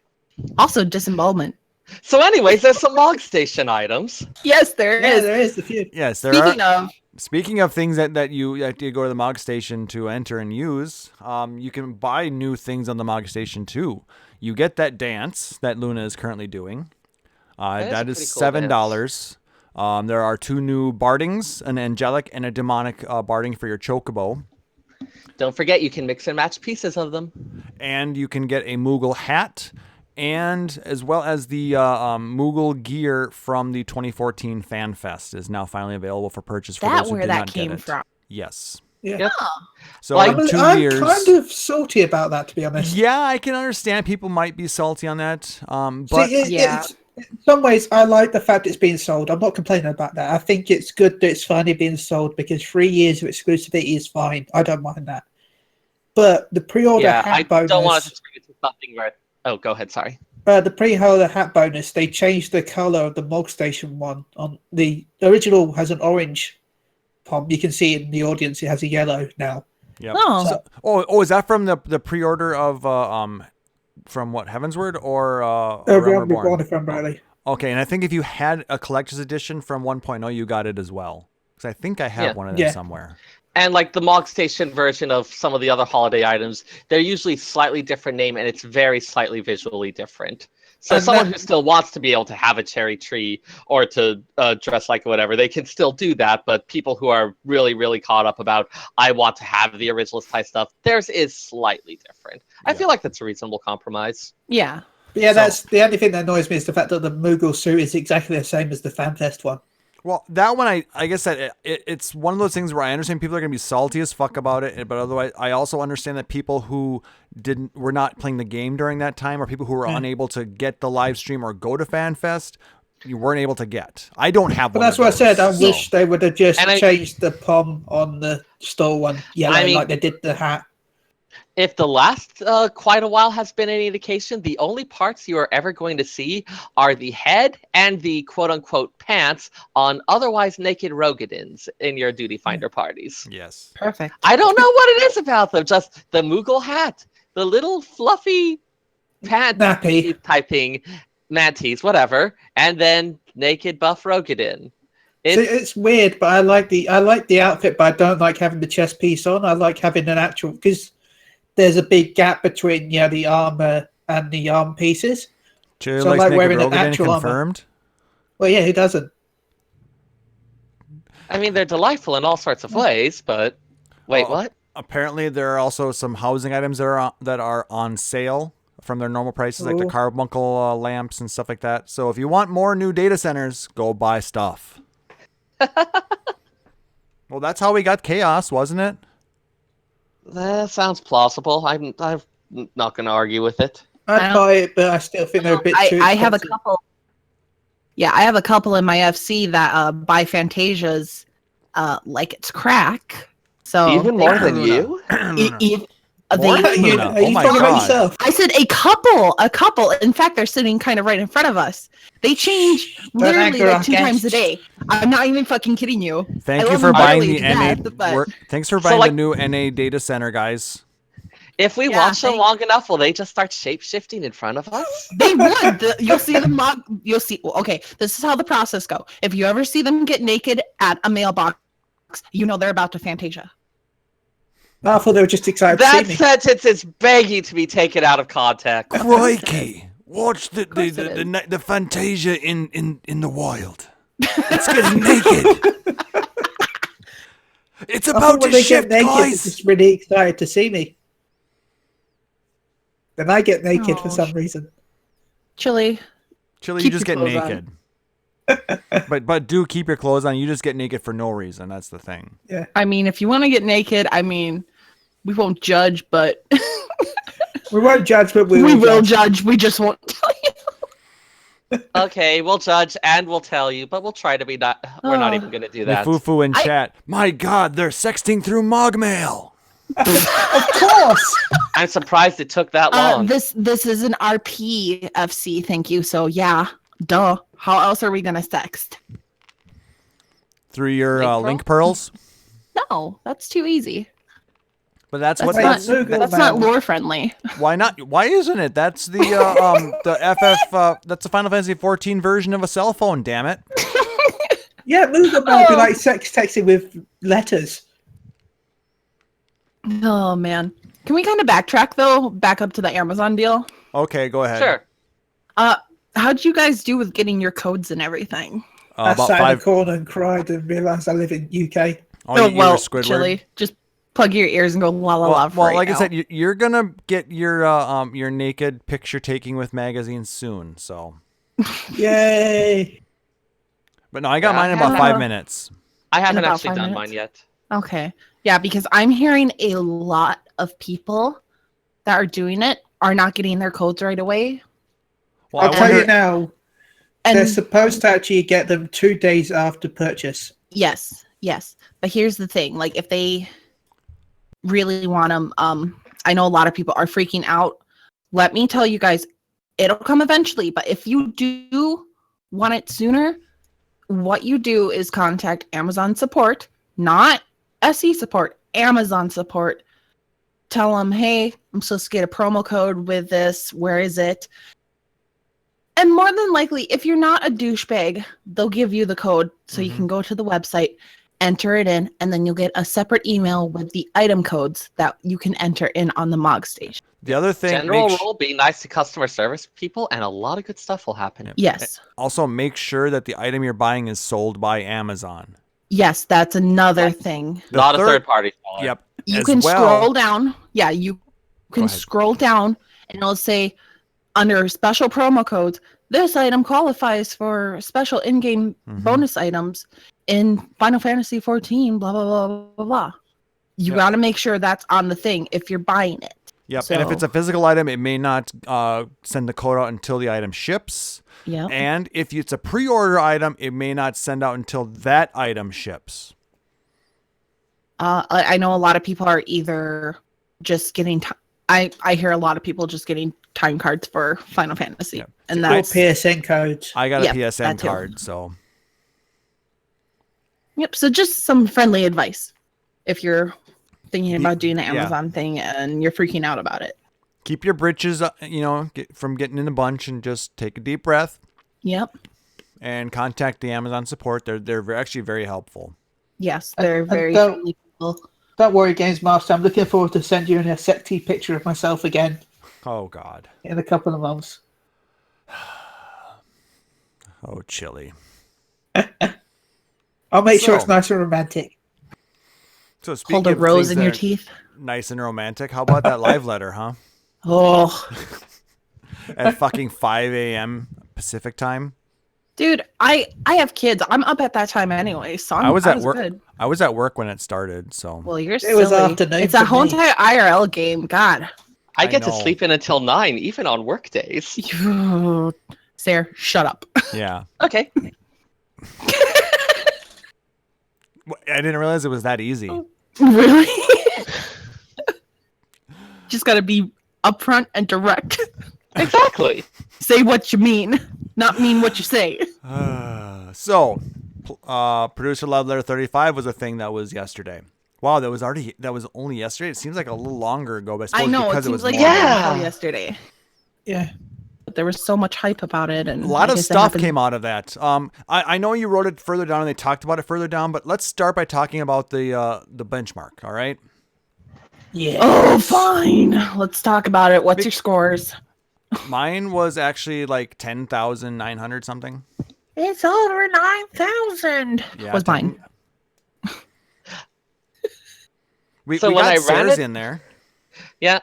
[SPEAKER 3] Also disembowelment.
[SPEAKER 5] So, anyways, there's some log station items.
[SPEAKER 3] Yes, there
[SPEAKER 4] Yeah,
[SPEAKER 3] is.
[SPEAKER 4] there is a few.
[SPEAKER 2] Yes, there
[SPEAKER 3] Speaking
[SPEAKER 2] are.
[SPEAKER 3] of,
[SPEAKER 2] Speaking of things that you have to go to the Mog Station to enter and use, you can buy new things on the Mog Station too. You get that dance that Luna is currently doing. That is
[SPEAKER 5] That is a pretty cool
[SPEAKER 2] $7. There are 2 new bardings, an angelic and a demonic barding for your chocobo.
[SPEAKER 5] Don't forget, you can mix and match pieces of them.
[SPEAKER 2] And you can get a Moogle hat, and as well as the Moogle gear from the 2014 Fan Fest is now finally available for purchase for
[SPEAKER 3] that
[SPEAKER 2] those who
[SPEAKER 3] where
[SPEAKER 2] did
[SPEAKER 3] that
[SPEAKER 2] not
[SPEAKER 3] came
[SPEAKER 2] get it.
[SPEAKER 3] from.
[SPEAKER 2] Yes.
[SPEAKER 4] Yeah.
[SPEAKER 5] Yep.
[SPEAKER 2] So
[SPEAKER 5] Like-
[SPEAKER 2] in 2
[SPEAKER 4] I'm
[SPEAKER 2] years.
[SPEAKER 4] kind of salty about that, to be honest.
[SPEAKER 2] Yeah, I can understand people might be salty on that. But
[SPEAKER 4] See,
[SPEAKER 3] Yeah.
[SPEAKER 4] in some ways, I like the fact it's being sold. I'm not complaining about that. I think it's good that it's finally being sold because 3 years of exclusivity is fine. I don't mind that. But the pre-order
[SPEAKER 5] Yeah,
[SPEAKER 4] hat
[SPEAKER 5] I
[SPEAKER 4] bonus,
[SPEAKER 5] don't want to turn it to something where. Oh, go ahead. Sorry.
[SPEAKER 4] the pre-order hat bonus, they changed the color of the Mog Station one. On the original has an orange pom. You can see in the audience it has a yellow now.
[SPEAKER 2] Yep.
[SPEAKER 3] Oh.
[SPEAKER 2] So, is that from the pre-order of from what, Heavensward or
[SPEAKER 4] Realm
[SPEAKER 2] Reborn?
[SPEAKER 4] Reborn, if I'm rightly.
[SPEAKER 2] Okay, and I think if you had a collector's edition from 1.0, you got it as well. Because I think I have
[SPEAKER 5] Yeah.
[SPEAKER 2] one of them
[SPEAKER 4] Yeah.
[SPEAKER 2] somewhere.
[SPEAKER 5] And like the Mog Station version of some of the other holiday items, they're usually slightly different name, and it's very slightly visually different. So
[SPEAKER 4] And
[SPEAKER 5] someone
[SPEAKER 4] that-
[SPEAKER 5] who still wants to be able to have a cherry tree or to dress like whatever, they can still do that. But people who are really, really caught up about, I want to have the originalist type stuff, theirs is slightly different. I
[SPEAKER 2] Yeah.
[SPEAKER 5] feel like that's a reasonable compromise.
[SPEAKER 3] Yeah.
[SPEAKER 4] But yeah,
[SPEAKER 2] So-
[SPEAKER 4] that's the only thing that annoys me is the fact that the Moogle suit is exactly the same as the FanFest one.
[SPEAKER 2] Well, that one, I guess that it's one of those things where I understand people are going to be salty as fuck about it, but otherwise, I also understand that people who were not playing the game during that time, or people who were unable to get the live stream or go to FanFest, you weren't able to get. I don't have
[SPEAKER 4] But
[SPEAKER 2] one.
[SPEAKER 4] that's
[SPEAKER 2] of
[SPEAKER 4] what I said. I
[SPEAKER 2] those,
[SPEAKER 4] wish
[SPEAKER 2] so-
[SPEAKER 4] they would have just
[SPEAKER 5] And I-
[SPEAKER 4] changed the pom on the store one yellow,
[SPEAKER 5] I mean-
[SPEAKER 4] like they did the hat.
[SPEAKER 5] If the last quite a while has been any indication, the only parts you are ever going to see are the head and the quote-unquote pants on otherwise naked Rogadins in your duty finder parties.
[SPEAKER 2] Yes.
[SPEAKER 3] Perfect.
[SPEAKER 5] I don't know what it is about them, just the Moogle hat, the little fluffy pant
[SPEAKER 4] Nappy.
[SPEAKER 5] type thing, mantis, whatever, and then naked buff Rogadin.
[SPEAKER 4] So it's weird, but I like the outfit, but I don't like having the chest piece on. I like having an actual, because there's a big gap between the armor and the arm pieces.
[SPEAKER 2] Chili
[SPEAKER 4] So,
[SPEAKER 2] likes
[SPEAKER 4] like,
[SPEAKER 2] naked
[SPEAKER 4] wearing an
[SPEAKER 2] Rogadin,
[SPEAKER 4] actual armor.
[SPEAKER 2] confirmed.
[SPEAKER 4] Well, yeah, who doesn't?
[SPEAKER 5] I mean, they're delightful in all sorts of ways, but wait,
[SPEAKER 2] Oh,
[SPEAKER 5] what?
[SPEAKER 2] Apparently, there are also some housing items that are on sale from their normal prices, like the
[SPEAKER 4] Ooh.
[SPEAKER 2] carbuncle lamps and stuff like that. So if you want more new data centers, go buy stuff. Well, that's how we got chaos, wasn't it?
[SPEAKER 5] That sounds plausible. I'm not going to argue with it.
[SPEAKER 3] I
[SPEAKER 4] I'd
[SPEAKER 3] don't-
[SPEAKER 4] buy it, but I still think they're a bit too
[SPEAKER 3] I have a
[SPEAKER 4] expensive.
[SPEAKER 3] couple. Yeah, I have a couple in my FC that buy Fantasia's like it's crack. So
[SPEAKER 5] Even more than
[SPEAKER 2] Luna.
[SPEAKER 5] you?
[SPEAKER 2] More than
[SPEAKER 3] they,
[SPEAKER 2] Luna.
[SPEAKER 4] Are you
[SPEAKER 2] Oh my
[SPEAKER 4] talking about
[SPEAKER 2] God.
[SPEAKER 4] yourself?
[SPEAKER 3] I said a couple. In fact, they're sitting kind of right in front of us. They change literally
[SPEAKER 4] anger our
[SPEAKER 3] like 2 times a
[SPEAKER 4] guests.
[SPEAKER 3] day. I'm not even fucking kidding you.
[SPEAKER 2] Thank
[SPEAKER 3] I
[SPEAKER 2] you
[SPEAKER 3] love
[SPEAKER 2] for
[SPEAKER 3] them
[SPEAKER 2] buying
[SPEAKER 3] dearly
[SPEAKER 2] the
[SPEAKER 3] to
[SPEAKER 2] NA.
[SPEAKER 3] death, but-
[SPEAKER 2] Thanks for
[SPEAKER 5] So,
[SPEAKER 2] buying
[SPEAKER 5] like-
[SPEAKER 2] the new NA data center, guys.
[SPEAKER 5] If we
[SPEAKER 3] Yeah,
[SPEAKER 5] watch them
[SPEAKER 3] thanks.
[SPEAKER 5] long enough, will they just start shape-shifting in front of us?
[SPEAKER 3] They would. You'll see them. You'll see. Well, okay, this is how the process go. If you ever see them get naked at a mailbox, you know they're about to Fantasia.
[SPEAKER 4] I thought they were just excited to
[SPEAKER 5] That
[SPEAKER 4] see me.
[SPEAKER 5] sentence is begging to be taken out of context.
[SPEAKER 2] Crikey. Watch the
[SPEAKER 3] course it is.
[SPEAKER 2] the Fantasia in the wild. It's getting naked. It's
[SPEAKER 4] I
[SPEAKER 2] about
[SPEAKER 4] thought when
[SPEAKER 2] to
[SPEAKER 4] they
[SPEAKER 2] shift,
[SPEAKER 4] get naked, they're
[SPEAKER 2] guys.
[SPEAKER 4] just really excited to see me. Then I get naked for
[SPEAKER 3] Oh,
[SPEAKER 4] some reason.
[SPEAKER 3] Chili.
[SPEAKER 2] Chili, you
[SPEAKER 3] Keep
[SPEAKER 2] just
[SPEAKER 3] your
[SPEAKER 2] get
[SPEAKER 3] clothes on.
[SPEAKER 2] naked. but do keep your clothes on. You just get naked for no reason. That's the thing.
[SPEAKER 4] Yeah.
[SPEAKER 3] I mean, if you want to get naked, I mean, we won't judge, but
[SPEAKER 4] We won't judge, but we
[SPEAKER 3] we
[SPEAKER 4] will
[SPEAKER 3] will
[SPEAKER 4] judge.
[SPEAKER 3] judge. We just won't tell you.
[SPEAKER 5] Okay, we'll judge and we'll tell you, but we'll try to be not. We're not even going to do
[SPEAKER 2] The
[SPEAKER 5] that.
[SPEAKER 2] foo-foo in
[SPEAKER 3] I-
[SPEAKER 2] chat. My God, they're sexting through Mogmail.
[SPEAKER 4] Of course.
[SPEAKER 5] I'm surprised it took that long.
[SPEAKER 3] This is an RPFC, thank you. So yeah, duh. How else are we gonna sext?
[SPEAKER 2] Through your
[SPEAKER 5] Link
[SPEAKER 2] link pearls.
[SPEAKER 3] No, that's too easy.
[SPEAKER 2] But that's what
[SPEAKER 3] That's
[SPEAKER 2] that's
[SPEAKER 3] not, that's not lore friendly.
[SPEAKER 2] why not? Why isn't it? That's the FF. That's the Final Fantasy 14 version of a cell phone. Damn it!
[SPEAKER 4] Yeah, Moogle might be like sex texting with letters.
[SPEAKER 3] Oh man, can we kind of backtrack though? Back up to the Amazon deal.
[SPEAKER 2] Okay, go ahead.
[SPEAKER 5] Sure.
[SPEAKER 3] How'd you guys do with getting your codes and everything?
[SPEAKER 4] I
[SPEAKER 2] About
[SPEAKER 4] sat in
[SPEAKER 2] five.
[SPEAKER 4] the corner and cried and realised I live in UK.
[SPEAKER 2] Oh, you were Squidward.
[SPEAKER 3] Chili, just plug your ears and go la la la.
[SPEAKER 2] Well,
[SPEAKER 3] right
[SPEAKER 2] like
[SPEAKER 3] now.
[SPEAKER 2] I said, you're gonna get your naked picture taking with magazines soon. So,
[SPEAKER 4] Yay!
[SPEAKER 2] but no, I got
[SPEAKER 5] Yeah,
[SPEAKER 2] mine in about
[SPEAKER 3] I
[SPEAKER 2] 5
[SPEAKER 3] have-
[SPEAKER 2] minutes.
[SPEAKER 5] I haven't
[SPEAKER 3] about
[SPEAKER 5] actually
[SPEAKER 3] 5
[SPEAKER 5] done
[SPEAKER 3] minutes?
[SPEAKER 5] mine yet.
[SPEAKER 3] Okay. Yeah, because I'm hearing a lot of people that are doing it are not getting their codes right away.
[SPEAKER 2] Well,
[SPEAKER 4] I'll
[SPEAKER 2] I
[SPEAKER 4] tell
[SPEAKER 2] wonder.
[SPEAKER 4] you now,
[SPEAKER 3] And
[SPEAKER 4] they're supposed to actually get them 2 days after purchase.
[SPEAKER 3] yes. But here's the thing, like if they really want them, I know a lot of people are freaking out. Let me tell you guys, it'll come eventually, but if you do want it sooner, what you do is contact Amazon support, not SE support, Amazon support. Tell them, hey, I'm supposed to get a promo code with this. Where is it? And more than likely, if you're not a douchebag, they'll give you the code so you can go to the website, enter it in, and then you'll get a separate email with the item codes that you can enter in on the Mog station.
[SPEAKER 2] The other thing,
[SPEAKER 5] General rule: be nice to customer service people, and a lot of good stuff will happen.
[SPEAKER 3] Yes.
[SPEAKER 2] also make sure that the item you're buying is sold by Amazon.
[SPEAKER 3] Yes, that's another thing.
[SPEAKER 2] The
[SPEAKER 5] Not a third party.
[SPEAKER 2] Yep.
[SPEAKER 3] You
[SPEAKER 2] as
[SPEAKER 3] can
[SPEAKER 2] well-
[SPEAKER 3] scroll down. Yeah, you can
[SPEAKER 2] ahead.
[SPEAKER 3] scroll down and it'll say under special promo codes, this item qualifies for special in-game
[SPEAKER 2] Mhm.
[SPEAKER 3] bonus items in Final Fantasy 14, blah, blah, blah, blah, blah. You
[SPEAKER 2] Yep.
[SPEAKER 3] got to make sure that's on the thing if you're buying it.
[SPEAKER 2] Yep. And if it's a
[SPEAKER 3] So-
[SPEAKER 2] physical item, it may not send the code out until the item ships.
[SPEAKER 3] Yeah.
[SPEAKER 2] And if it's a pre-order item, it may not send out until that item ships.
[SPEAKER 3] I know a lot of people are either just getting, I hear a lot of people just getting time cards for Final Fantasy.
[SPEAKER 2] Yep.
[SPEAKER 3] And
[SPEAKER 4] Or
[SPEAKER 3] that's,
[SPEAKER 4] PSN codes.
[SPEAKER 2] I got
[SPEAKER 3] Yeah,
[SPEAKER 2] a PSN
[SPEAKER 3] that too.
[SPEAKER 2] card, so
[SPEAKER 3] yep. So just some friendly advice if you're thinking
[SPEAKER 2] The-
[SPEAKER 3] about doing the
[SPEAKER 2] yeah.
[SPEAKER 3] Amazon thing and you're freaking out about it.
[SPEAKER 2] keep your britches, from getting in a bunch, and just take a deep breath
[SPEAKER 3] Yep.
[SPEAKER 2] and contact the Amazon support. They're actually very helpful.
[SPEAKER 3] Yes, they're
[SPEAKER 4] And
[SPEAKER 3] very
[SPEAKER 4] don't-
[SPEAKER 3] friendly people.
[SPEAKER 4] Don't worry, Games Master. I'm looking forward to send you a sexy picture of myself again
[SPEAKER 2] Oh God.
[SPEAKER 4] in a couple of months.
[SPEAKER 2] Oh, chili.
[SPEAKER 4] I'll make sure
[SPEAKER 2] So-
[SPEAKER 4] it's nice and romantic.
[SPEAKER 2] So speaking
[SPEAKER 3] Hold a
[SPEAKER 2] of
[SPEAKER 3] rose
[SPEAKER 2] things
[SPEAKER 3] in
[SPEAKER 2] that
[SPEAKER 3] your
[SPEAKER 2] are
[SPEAKER 3] teeth.
[SPEAKER 2] nice and romantic, how about that live letter, huh?
[SPEAKER 3] Oh,
[SPEAKER 2] At fucking 5 a.m. Pacific time.
[SPEAKER 3] dude, I have kids. I'm up at that time anyway, so
[SPEAKER 2] I was at work.
[SPEAKER 3] Good.
[SPEAKER 2] I was at work when it started, so
[SPEAKER 3] Well, you're
[SPEAKER 4] It was
[SPEAKER 3] silly.
[SPEAKER 4] afternoon
[SPEAKER 3] It's a
[SPEAKER 4] for
[SPEAKER 3] whole
[SPEAKER 4] me.
[SPEAKER 3] entire IRL game. God.
[SPEAKER 5] I get to
[SPEAKER 2] know.
[SPEAKER 5] sleep in until 9, even on work days.
[SPEAKER 3] Sarah, shut up.
[SPEAKER 2] yeah.
[SPEAKER 5] Okay.
[SPEAKER 2] I didn't realize it was that easy.
[SPEAKER 3] Really? Just gotta be upfront and direct.
[SPEAKER 5] Exactly.
[SPEAKER 3] Say what you mean, not mean what you say.
[SPEAKER 2] So, producer love letter 35 was a thing that was yesterday. Wow, that was only yesterday. It seems like a little longer ago, but I
[SPEAKER 3] I
[SPEAKER 2] suppose
[SPEAKER 3] know, it
[SPEAKER 2] because it
[SPEAKER 3] seems
[SPEAKER 2] was
[SPEAKER 3] like
[SPEAKER 2] morning.
[SPEAKER 5] Yeah.
[SPEAKER 3] until yesterday.
[SPEAKER 4] Yeah.
[SPEAKER 3] But there was so much hype about it, and
[SPEAKER 2] A lot
[SPEAKER 3] I
[SPEAKER 2] of
[SPEAKER 3] guess it
[SPEAKER 2] stuff
[SPEAKER 3] happened-
[SPEAKER 2] came out of that. I know you wrote it further down and they talked about it further down, but let's start by talking about the benchmark. All right.
[SPEAKER 4] Yeah.
[SPEAKER 3] Oh, fine. Let's talk about it. What's your scores?
[SPEAKER 2] Mine was actually like 10,900 something.
[SPEAKER 3] It's over 9,000.
[SPEAKER 2] Yeah,
[SPEAKER 3] Was mine.
[SPEAKER 2] We
[SPEAKER 5] So when
[SPEAKER 2] got
[SPEAKER 5] I ran
[SPEAKER 2] Sarah's
[SPEAKER 5] it-
[SPEAKER 2] in there.
[SPEAKER 5] Yeah,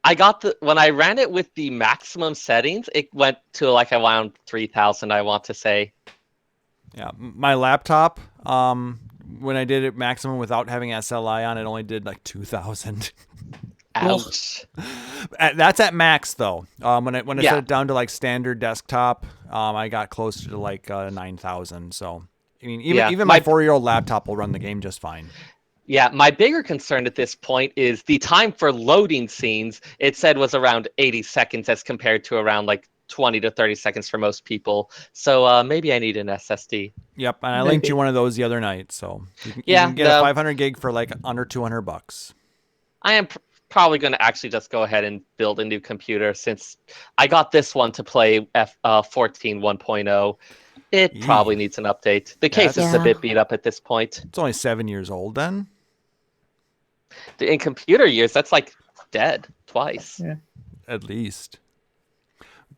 [SPEAKER 5] I got when I ran it with the maximum settings, it went to like around 3,000. I want to say.
[SPEAKER 2] Yeah, my laptop. When I did it maximum without having SLI on, it only did like 2,000.
[SPEAKER 5] Ouch.
[SPEAKER 2] That's at max though. When I
[SPEAKER 5] Yeah.
[SPEAKER 2] set it down to like standard desktop, I got closer to like 9,000. So I mean, even my 4-year-old laptop will run the game just fine.
[SPEAKER 5] Yeah, my bigger concern at this point is the time for loading scenes. It said was around 80 seconds as compared to around like 20 to 30 seconds for most people. So maybe I need an SSD.
[SPEAKER 2] Yep, and I linked you one of those the other night, so you can get a 500 gig for like under $200.
[SPEAKER 5] I am probably going to actually just go ahead and build a new computer since I got this one to play 14 1.0. It probably needs an update. The case is a bit beat up at this point.
[SPEAKER 2] It's only 7 years old then.
[SPEAKER 5] In computer years, that's like dead twice.
[SPEAKER 4] Yeah.
[SPEAKER 2] At least.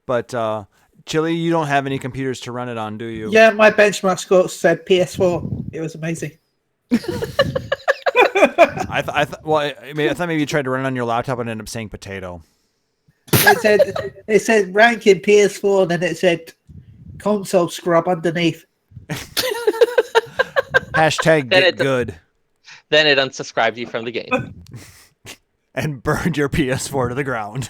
[SPEAKER 2] But Chili, you don't have any computers to run it on, do you?
[SPEAKER 4] Yeah, my benchmark score said PS4. It was amazing.
[SPEAKER 2] I thought maybe you tried to run it on your laptop and ended up saying potato.
[SPEAKER 4] It said ranking PS4, and then it said console scrub underneath.
[SPEAKER 2] Hashtag get good.
[SPEAKER 5] Then it unsubscribed you from the game.
[SPEAKER 2] And burned your PS4 to the ground.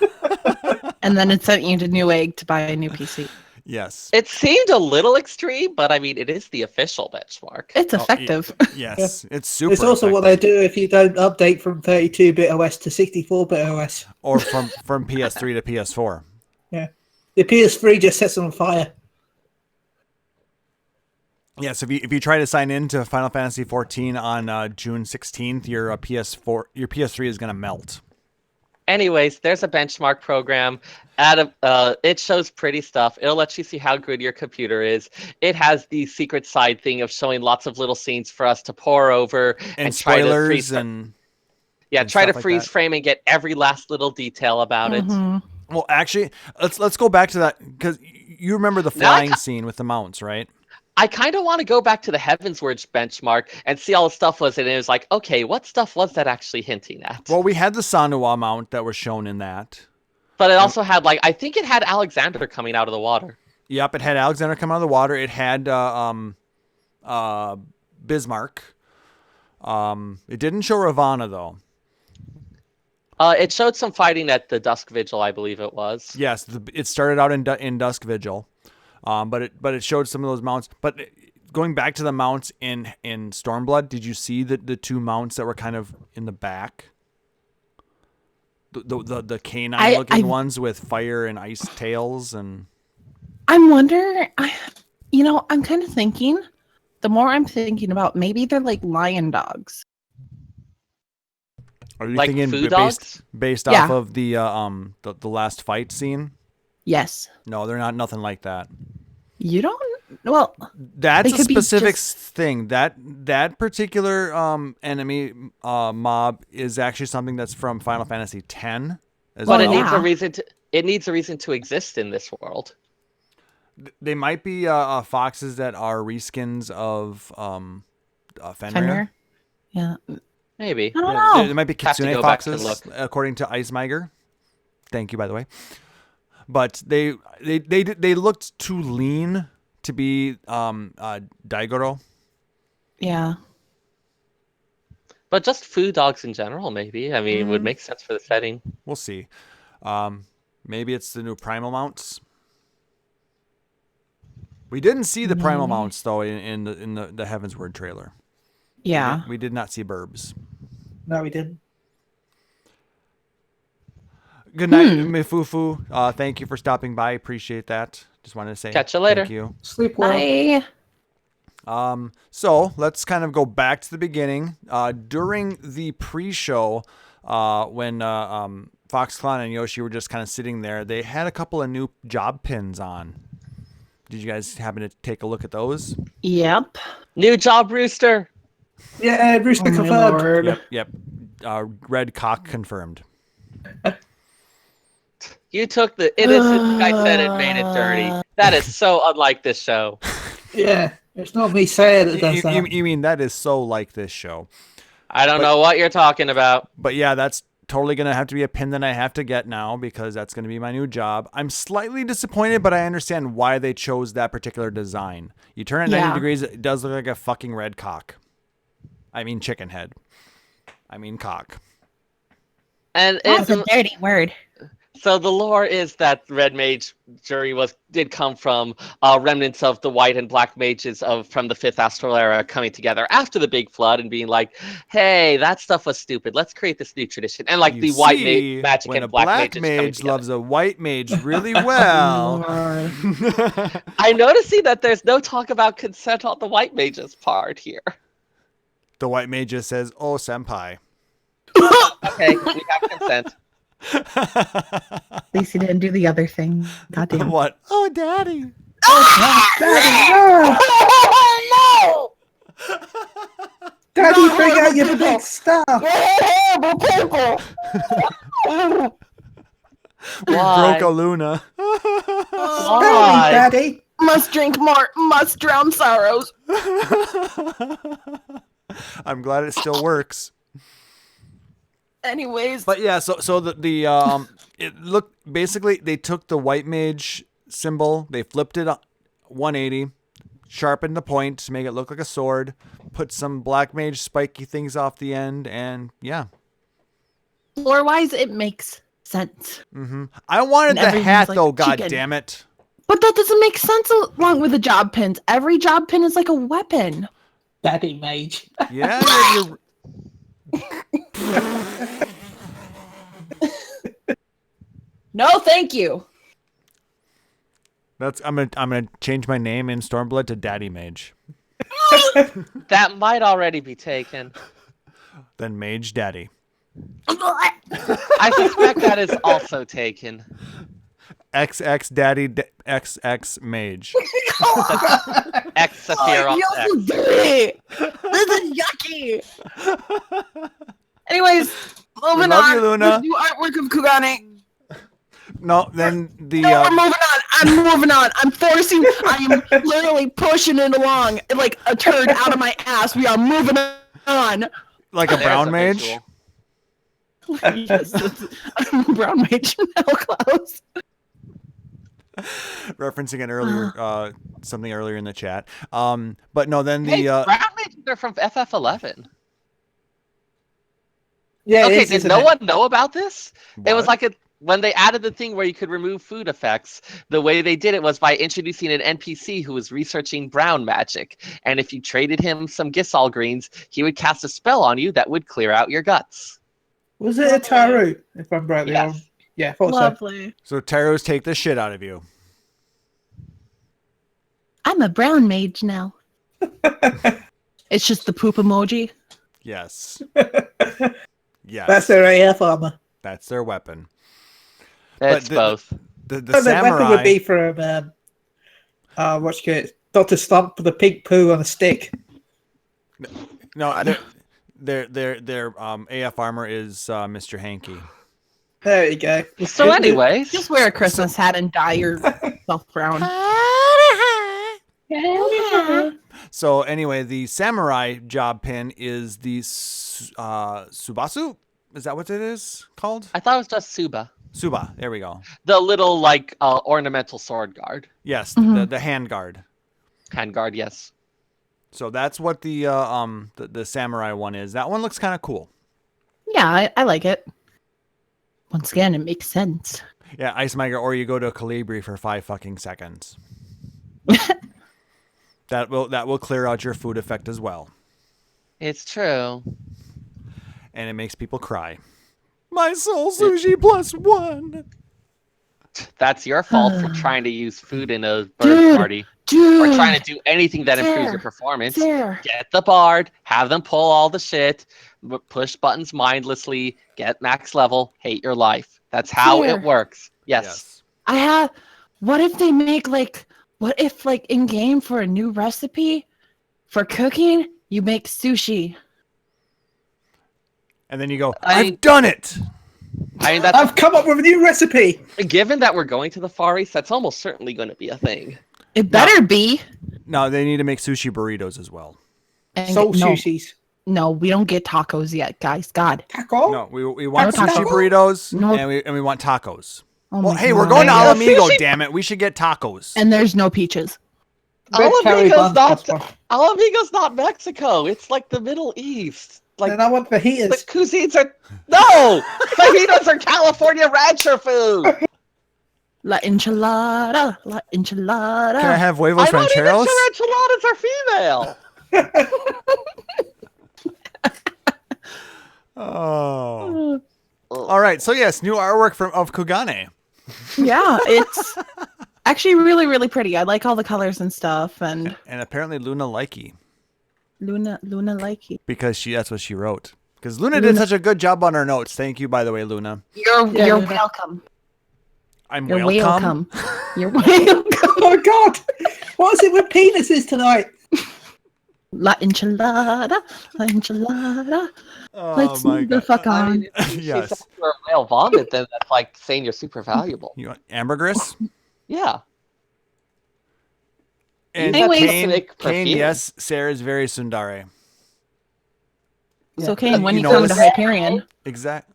[SPEAKER 3] And then it sent you to Newegg to buy a new PC.
[SPEAKER 2] Yes.
[SPEAKER 5] It seemed a little extreme, but I mean, it is the official benchmark.
[SPEAKER 3] It's effective.
[SPEAKER 2] Yes, it's super.
[SPEAKER 4] It's also
[SPEAKER 2] effective.
[SPEAKER 4] what they do if you don't update from 32-bit OS to 64-bit OS.
[SPEAKER 2] Or from PS3 to PS4.
[SPEAKER 4] Yeah, the PS3 just sets on fire.
[SPEAKER 2] Yes, if you try to sign in to Final Fantasy 14 on June 16th, your PS3 is going to melt.
[SPEAKER 5] Anyways, there's a benchmark program. It shows pretty stuff. It'll let you see how good your computer is. It has the secret side thing of showing lots of little scenes for us to pour over
[SPEAKER 2] And
[SPEAKER 5] try to
[SPEAKER 2] spoilers
[SPEAKER 5] freeze
[SPEAKER 2] and
[SPEAKER 5] try to
[SPEAKER 2] stuff like
[SPEAKER 5] freeze
[SPEAKER 2] that.
[SPEAKER 5] frame and get every last little detail about it.
[SPEAKER 2] Well, actually, let's go back to that because you remember the flying scene with the mounts, right?
[SPEAKER 5] I kind of want to go back to the Heavensward benchmark and see all the stuff was it. And it was like, okay, what stuff was that actually hinting at?
[SPEAKER 2] Well, we had the Sandowa mount that was shown in that.
[SPEAKER 5] But it also had I think it had Alexander coming out of the water.
[SPEAKER 2] Yep, it had Alexander come out of the water. It had Bismarck. It didn't show Ravana though.
[SPEAKER 5] It showed some fighting at the Dusk Vigil, I believe it was.
[SPEAKER 2] Yes, it started out in Dusk Vigil, but it showed some of those mounts. But going back to the mounts in Stormblood, did you see the two mounts that were kind of in the back? The canine looking ones with fire and ice tails and.
[SPEAKER 3] I'm wondering. I'm kind of thinking. The more I'm thinking about, maybe they're like lion dogs.
[SPEAKER 2] Are you
[SPEAKER 5] like
[SPEAKER 2] thinking
[SPEAKER 5] food dogs?
[SPEAKER 2] based off of the last fight scene?
[SPEAKER 3] Yes.
[SPEAKER 2] No, they're not. Nothing like that.
[SPEAKER 3] You don't. Well,
[SPEAKER 2] that's
[SPEAKER 3] they
[SPEAKER 2] a
[SPEAKER 3] could be
[SPEAKER 2] specific
[SPEAKER 3] just-
[SPEAKER 2] thing. That particular enemy mob is actually something that's from Final Fantasy X. As
[SPEAKER 5] But
[SPEAKER 2] well.
[SPEAKER 5] it needs
[SPEAKER 3] yeah.
[SPEAKER 5] a reason to. It needs a reason to exist in this world.
[SPEAKER 2] They might be foxes that are reskins of Fenrir.
[SPEAKER 3] Fenrir. Yeah.
[SPEAKER 5] Maybe.
[SPEAKER 3] I don't know.
[SPEAKER 2] There might be
[SPEAKER 5] Have to
[SPEAKER 2] Kitsune
[SPEAKER 5] go back and
[SPEAKER 2] foxes,
[SPEAKER 5] look.
[SPEAKER 2] according to Ice Miger. Thank you, by the way. But they looked too lean to be Daigoro.
[SPEAKER 3] Yeah.
[SPEAKER 5] But just food dogs in general, maybe. I mean, it would make sense for the setting.
[SPEAKER 2] We'll see. Maybe it's the new primal mounts. We didn't see the primal mounts though in the Heavensward trailer.
[SPEAKER 3] Yeah.
[SPEAKER 2] We did not see Burbs.
[SPEAKER 4] No, we didn't.
[SPEAKER 2] Good night, Mifufu. Thank you for stopping by. Appreciate that. Just wanted to say
[SPEAKER 5] Catch you later.
[SPEAKER 2] Thank you.
[SPEAKER 4] Sleep well.
[SPEAKER 3] Bye.
[SPEAKER 2] So let's kind of go back to the beginning. During the pre-show, when Foxconn and Yoshi were just kind of sitting there, they had a couple of new job pins on. Did you guys happen to take a look at those?
[SPEAKER 3] Yep.
[SPEAKER 5] New job, Rooster.
[SPEAKER 4] Yeah, Rooster
[SPEAKER 3] Oh my
[SPEAKER 4] confirmed.
[SPEAKER 3] lord.
[SPEAKER 2] Yep. Red cock confirmed.
[SPEAKER 5] You took the innocent I said and made it dirty. That is so unlike this show.
[SPEAKER 4] Yeah, it's not me saying it does
[SPEAKER 2] You,
[SPEAKER 4] that.
[SPEAKER 2] you mean that is so like this show?
[SPEAKER 5] I don't know what you're talking about.
[SPEAKER 2] But yeah, that's totally going to have to be a pin that I have to get now because that's going to be my new job. I'm slightly disappointed, but I understand why they chose that particular design. You turn it 90 degrees, it does look like a fucking red cock. I mean chicken head. I mean cock.
[SPEAKER 5] And
[SPEAKER 3] That's
[SPEAKER 5] it's
[SPEAKER 3] a dirty word.
[SPEAKER 5] so the lore is that Red Mage jury did come from remnants of the white and black mages from the 5th Astral Era coming together after the Big Flood and being like, "Hey, that stuff was stupid. Let's create this new tradition." And like
[SPEAKER 2] You
[SPEAKER 5] the white
[SPEAKER 2] see,
[SPEAKER 5] magic
[SPEAKER 2] when
[SPEAKER 5] and
[SPEAKER 2] a
[SPEAKER 5] black
[SPEAKER 2] black
[SPEAKER 5] mages coming
[SPEAKER 2] mage
[SPEAKER 5] together.
[SPEAKER 2] loves a white mage really well.
[SPEAKER 5] I'm noticing that there's no talk about consent on the white mages part here.
[SPEAKER 2] The white mage just says, "Oh, senpai."
[SPEAKER 5] Okay, we have consent.
[SPEAKER 3] At least he didn't do the other thing. Goddamn.
[SPEAKER 2] What? Oh, daddy.
[SPEAKER 4] Daddy, bring out your big stuff.
[SPEAKER 2] We
[SPEAKER 5] Why?
[SPEAKER 2] broke a Luna.
[SPEAKER 5] Why?
[SPEAKER 4] Daddy.
[SPEAKER 3] Must drink more. Must drown sorrows.
[SPEAKER 2] I'm glad it still works.
[SPEAKER 3] Anyways,
[SPEAKER 2] But yeah, so the it looked basically they took the white mage symbol, they flipped it 180, sharpened the point to make it look like a sword, put some black mage spiky things off the end, and yeah.
[SPEAKER 3] lore-wise, it makes sense.
[SPEAKER 2] I wanted
[SPEAKER 3] And
[SPEAKER 2] the
[SPEAKER 3] everything's
[SPEAKER 2] hat
[SPEAKER 3] like
[SPEAKER 2] though, god
[SPEAKER 3] chicken.
[SPEAKER 2] damn it.
[SPEAKER 3] But that doesn't make sense along with the job pins. Every job pin is like a weapon.
[SPEAKER 4] Daddy mage.
[SPEAKER 2] Yeah, you're
[SPEAKER 3] No, thank you.
[SPEAKER 2] that's I'm gonna change my name in Stormblood to Daddy Mage.
[SPEAKER 5] That might already be taken.
[SPEAKER 2] Then Mage Daddy.
[SPEAKER 5] I suspect that is also taken.
[SPEAKER 2] XX Daddy XX Mage.
[SPEAKER 5] X Sephiroth
[SPEAKER 3] You're
[SPEAKER 5] X.
[SPEAKER 3] so dirty. This is yucky. Anyways, moving
[SPEAKER 2] love
[SPEAKER 3] on.
[SPEAKER 2] you, Luna.
[SPEAKER 3] This new artwork of Kugane.
[SPEAKER 2] No, then the
[SPEAKER 3] No, we're moving on. I'm moving on. I'm forcing. I am literally pushing it along like a turd out of my ass. We are moving on.
[SPEAKER 2] like a
[SPEAKER 5] There's
[SPEAKER 2] brown
[SPEAKER 5] a
[SPEAKER 2] mage.
[SPEAKER 5] visual.
[SPEAKER 3] Yes, I'm a brown mage now, Klaus.
[SPEAKER 2] Referencing an earlier something earlier in the chat. But no, then the
[SPEAKER 5] Hey, brown mages are from FF11.
[SPEAKER 4] Yeah,
[SPEAKER 5] Okay,
[SPEAKER 4] it is,
[SPEAKER 5] did
[SPEAKER 4] isn't
[SPEAKER 5] no
[SPEAKER 4] it?
[SPEAKER 5] one know about this? It was
[SPEAKER 2] What?
[SPEAKER 5] like when they added the thing where you could remove food effects, the way they did it was by introducing an NPC who was researching brown magic. And if you traded him some Gisal greens, he would cast a spell on you that would clear out your guts.
[SPEAKER 4] Was it a Taru? If I'm rightly
[SPEAKER 5] Yes.
[SPEAKER 4] wrong. Yeah, I thought so.
[SPEAKER 3] Lovely.
[SPEAKER 2] So tarots take the shit out of you.
[SPEAKER 3] I'm a brown mage now. It's just the poop emoji.
[SPEAKER 2] Yes. Yes.
[SPEAKER 4] That's their AF armor.
[SPEAKER 2] That's their weapon.
[SPEAKER 5] It's
[SPEAKER 2] the-
[SPEAKER 5] both.
[SPEAKER 2] The
[SPEAKER 4] The weapon
[SPEAKER 2] samurai.
[SPEAKER 4] would be from what's it? Dr. Slump with the pig poo on a stick.
[SPEAKER 2] No, their AF armor is Mr. Hanky.
[SPEAKER 4] There you go.
[SPEAKER 5] So anyways,
[SPEAKER 3] Just wear a Christmas hat and dye yourself brown.
[SPEAKER 2] So anyway, the samurai job pin is the Subasu. Is that what it is called?
[SPEAKER 5] I thought it was just Suba.
[SPEAKER 2] Suba. There we go.
[SPEAKER 5] The little like ornamental sword guard.
[SPEAKER 2] Yes,
[SPEAKER 3] Mhm.
[SPEAKER 2] the hand guard.
[SPEAKER 5] Hand guard, yes.
[SPEAKER 2] So that's what the samurai one is. That one looks kind of cool.
[SPEAKER 3] Yeah, I like it. Once again, it makes sense.
[SPEAKER 2] Yeah, Ice Miger, or you go to Calibri for 5 fucking seconds. That will clear out your food effect as well,
[SPEAKER 5] It's true.
[SPEAKER 2] and it makes people cry. My soul sushi +1.
[SPEAKER 5] That's your fault for trying to use food in a bird
[SPEAKER 3] Dude,
[SPEAKER 5] party.
[SPEAKER 3] Dude,
[SPEAKER 5] Or trying to do anything that improves your
[SPEAKER 3] Fair.
[SPEAKER 5] performance.
[SPEAKER 3] there.
[SPEAKER 5] Get the bard, have them pull all the shit, push buttons mindlessly, get max level, hate your life. That's how
[SPEAKER 3] Fair.
[SPEAKER 5] it works. Yes.
[SPEAKER 3] I have. What if they make what if in game for a new recipe for cooking, you make sushi?
[SPEAKER 2] And then you go,
[SPEAKER 5] I-
[SPEAKER 2] I've done it.
[SPEAKER 5] I mean, that's
[SPEAKER 4] I've come up with a new recipe.
[SPEAKER 5] given that we're going to the Far East. That's almost certainly going to be a thing.
[SPEAKER 3] It better be.
[SPEAKER 2] No, they need to make sushi burritos as well.
[SPEAKER 3] And
[SPEAKER 4] Soul
[SPEAKER 3] no,
[SPEAKER 4] sushis.
[SPEAKER 3] no, we don't get tacos yet, guys. God.
[SPEAKER 4] Taco?
[SPEAKER 2] No, we want
[SPEAKER 3] No
[SPEAKER 2] sushi
[SPEAKER 3] taco.
[SPEAKER 2] burritos
[SPEAKER 3] No.
[SPEAKER 2] and we want tacos.
[SPEAKER 3] Oh
[SPEAKER 2] Well,
[SPEAKER 3] my
[SPEAKER 2] hey, we're
[SPEAKER 3] God.
[SPEAKER 2] going to
[SPEAKER 5] Yeah,
[SPEAKER 2] Alamigo,
[SPEAKER 5] sushi-
[SPEAKER 2] damn it. We should get tacos.
[SPEAKER 3] And there's no peaches.
[SPEAKER 4] Red curry
[SPEAKER 5] Alamigo's
[SPEAKER 4] buns,
[SPEAKER 5] not Alamigo's not Mexico. It's like the Middle East. Like
[SPEAKER 4] Then I want
[SPEAKER 5] the
[SPEAKER 4] fajitas.
[SPEAKER 5] cuisines are no fajitas are California rancher food.
[SPEAKER 3] La enchilada. La enchilada.
[SPEAKER 2] Can I have huevos
[SPEAKER 5] I'm not even
[SPEAKER 2] rancheros?
[SPEAKER 5] sure enchiladas are female.
[SPEAKER 2] Oh. All right. So yes, new artwork of Kugane.
[SPEAKER 3] Yeah, it's actually really, really pretty. I like all the colors and stuff. And
[SPEAKER 2] And apparently Luna likey
[SPEAKER 3] Luna likey.
[SPEAKER 2] because that's what she wrote. Because Luna did such a good job on her notes. Thank you, by the way, Luna.
[SPEAKER 3] You're
[SPEAKER 4] Luna.
[SPEAKER 3] welcome.
[SPEAKER 2] I'm
[SPEAKER 3] You're
[SPEAKER 2] welcome.
[SPEAKER 3] welcome. You're welcome.
[SPEAKER 4] Oh God! What is it with penises tonight?
[SPEAKER 3] La enchilada. La enchilada.
[SPEAKER 2] Oh
[SPEAKER 3] Let's
[SPEAKER 2] my
[SPEAKER 3] move the
[SPEAKER 2] god.
[SPEAKER 3] fuck
[SPEAKER 5] I
[SPEAKER 3] on.
[SPEAKER 5] mean, if
[SPEAKER 2] Yes.
[SPEAKER 5] she's a whale vomit, then that's like saying you're super valuable.
[SPEAKER 2] You want ambergris?
[SPEAKER 5] Yeah.
[SPEAKER 2] And
[SPEAKER 3] Anyways.
[SPEAKER 2] Kane,
[SPEAKER 5] Make perfume.
[SPEAKER 2] yes, Sarah is very sundare.
[SPEAKER 3] So, Kane, when
[SPEAKER 2] You
[SPEAKER 3] you
[SPEAKER 2] know
[SPEAKER 3] come to
[SPEAKER 2] this-
[SPEAKER 3] Hyperion,
[SPEAKER 2] Exact.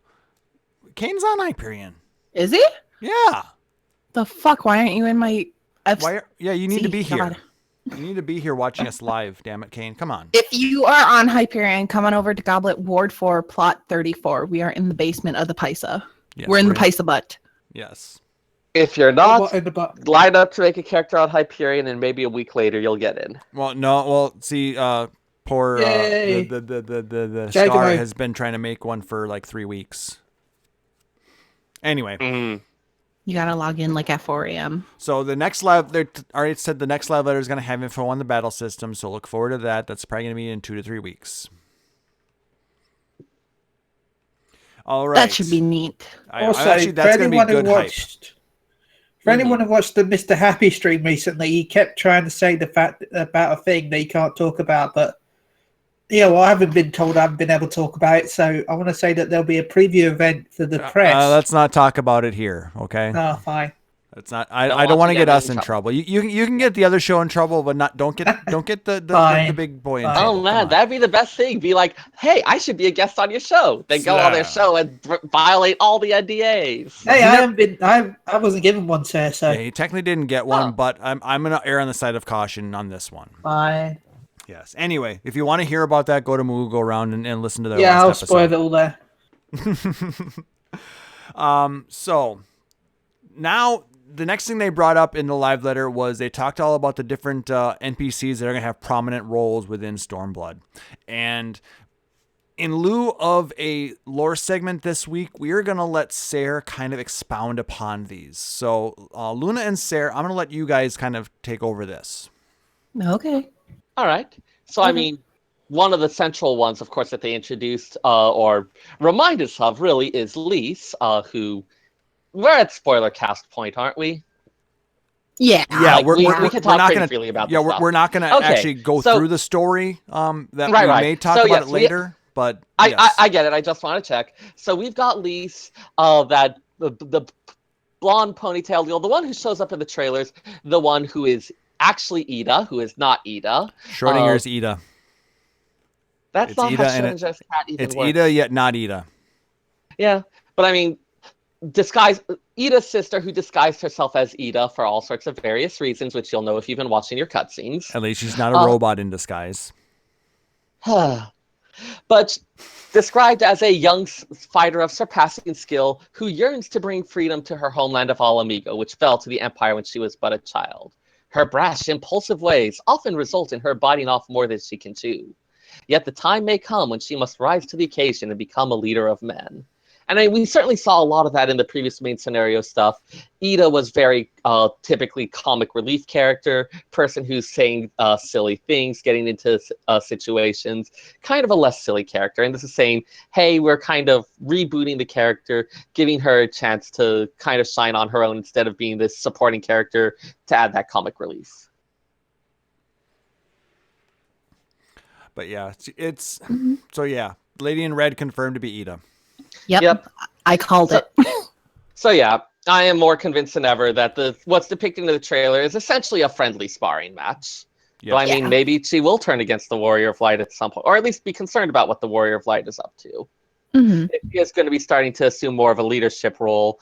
[SPEAKER 2] Kane's on Hyperion.
[SPEAKER 3] is he?
[SPEAKER 2] Yeah.
[SPEAKER 3] The fuck? Why aren't you in my FC?
[SPEAKER 2] Why? Yeah, you need to be here.
[SPEAKER 3] God.
[SPEAKER 2] You need to be here watching us live. Damn it, Kane. Come on.
[SPEAKER 3] If you are on Hyperion, come on over to Goblet Ward 4, Plot 34. We are in the basement of the Paisa.
[SPEAKER 2] Yes,
[SPEAKER 3] We're in the Paisa butt.
[SPEAKER 2] Yes.
[SPEAKER 5] If you're not,
[SPEAKER 4] What in the butt?
[SPEAKER 5] line up to make a character on Hyperion, and maybe a week later you'll get in.
[SPEAKER 2] Well, no. Well, see, poor
[SPEAKER 4] Yay.
[SPEAKER 2] the
[SPEAKER 4] Jaguar.
[SPEAKER 2] star has been trying to make one for like 3 weeks. Anyway,
[SPEAKER 3] You gotta log in like at 4 a.m.
[SPEAKER 2] so the next live, they already said the next live letter is going to have info on the battle system. So look forward to that. That's probably going to be in 2 to 3 weeks. All right.
[SPEAKER 3] That should be neat.
[SPEAKER 4] Also,
[SPEAKER 2] actually,
[SPEAKER 4] for
[SPEAKER 2] that's going to be
[SPEAKER 4] anyone who
[SPEAKER 2] good hype.
[SPEAKER 4] watched, for anyone who watched the Mr. Happy stream recently, he kept trying to say the fact about a thing that he can't talk about, but yeah, well, I haven't been told I haven't been able to talk about it, so I want to say that there'll be a preview event for the press.
[SPEAKER 2] Let's not talk about it here, okay?
[SPEAKER 4] Oh, fine.
[SPEAKER 2] It's not. I don't want to
[SPEAKER 5] get
[SPEAKER 2] get us
[SPEAKER 5] in
[SPEAKER 2] in trouble. You can get the other show in trouble, but don't get the
[SPEAKER 4] Fine.
[SPEAKER 2] big boy in
[SPEAKER 4] Fine.
[SPEAKER 2] trouble.
[SPEAKER 5] Oh
[SPEAKER 2] Come
[SPEAKER 5] man,
[SPEAKER 2] on.
[SPEAKER 5] that'd be the best thing. Be like, hey, I should be a guest on your show. Then go on their show and violate all the NDAs.
[SPEAKER 4] Hey, I haven't been. I wasn't given one, sir. So
[SPEAKER 2] Yeah, he technically didn't get one,
[SPEAKER 5] Oh.
[SPEAKER 2] but I'm gonna err on the side of caution on this one.
[SPEAKER 4] fine.
[SPEAKER 2] Yes. Anyway, if you want to hear about that, go to Moo, go around and listen to their
[SPEAKER 4] Yeah, I'll
[SPEAKER 2] last
[SPEAKER 4] spoil it
[SPEAKER 2] episode.
[SPEAKER 4] all there.
[SPEAKER 2] So now the next thing they brought up in the live letter was they talked all about the different NPCs that are going to have prominent roles within Stormblood. And in lieu of a lore segment this week, we are going to let Sarah kind of expound upon these. So Luna and Sarah, I'm going to let you guys kind of take over this.
[SPEAKER 3] Okay.
[SPEAKER 5] All right. So I mean, one of the central ones, of course, that they introduced or remind us of really is Lise, who we're at spoiler cast point, aren't we?
[SPEAKER 3] Yeah.
[SPEAKER 2] Yeah,
[SPEAKER 5] Like, we can talk
[SPEAKER 2] not
[SPEAKER 5] pretty
[SPEAKER 2] gonna,
[SPEAKER 5] freely about
[SPEAKER 2] yeah,
[SPEAKER 5] this stuff.
[SPEAKER 2] we're not going to
[SPEAKER 5] Okay,
[SPEAKER 2] actually go
[SPEAKER 5] so-
[SPEAKER 2] through the story that
[SPEAKER 5] Right,
[SPEAKER 2] we
[SPEAKER 5] right.
[SPEAKER 2] may talk
[SPEAKER 5] So,
[SPEAKER 2] about
[SPEAKER 5] yes,
[SPEAKER 2] it later, but
[SPEAKER 5] I
[SPEAKER 2] yes.
[SPEAKER 5] get it. I just want to check. So we've got Lise, that the blonde ponytail deal, the one who shows up in the trailers, the one who is actually Ida, who is not Ida.
[SPEAKER 2] Schrodinger's Ida.
[SPEAKER 5] That's
[SPEAKER 2] It's
[SPEAKER 5] not
[SPEAKER 2] Ida
[SPEAKER 5] how
[SPEAKER 2] and
[SPEAKER 5] Schrodinger's cat even
[SPEAKER 2] It's
[SPEAKER 5] works.
[SPEAKER 2] Ida, yet not Ida.
[SPEAKER 5] Yeah, but I mean, Ida's sister, who disguised herself as Ida for all sorts of various reasons, which you'll know if you've been watching your cutscenes.
[SPEAKER 2] At least she's not a robot in disguise.
[SPEAKER 5] But described as a young fighter of surpassing skill who yearns to bring freedom to her homeland of Alamigo, which fell to the Empire when she was but a child. Her brash, impulsive ways often result in her biting off more than she can chew. Yet the time may come when she must rise to the occasion and become a leader of men. And we certainly saw a lot of that in the previous main scenario stuff. Ida was very typically comic relief character, person who's saying silly things, getting into situations, kind of a less silly character. And this is saying, hey, we're kind of rebooting the character, giving her a chance to kind of shine on her own instead of being this supporting character to add that comic relief.
[SPEAKER 2] But yeah, it's so yeah. Lady in Red confirmed to be Ida.
[SPEAKER 3] Yep.
[SPEAKER 5] Yep.
[SPEAKER 3] I called it.
[SPEAKER 5] So yeah, I am more convinced than ever that what's depicted in the trailer is essentially a friendly sparring match.
[SPEAKER 2] Yep.
[SPEAKER 5] But I mean,
[SPEAKER 3] Yeah.
[SPEAKER 5] maybe she will turn against the Warrior of Light at some point, or at least be concerned about what the Warrior of Light is up to.
[SPEAKER 3] Hmm.
[SPEAKER 5] If he is going to be starting to assume more of a leadership role.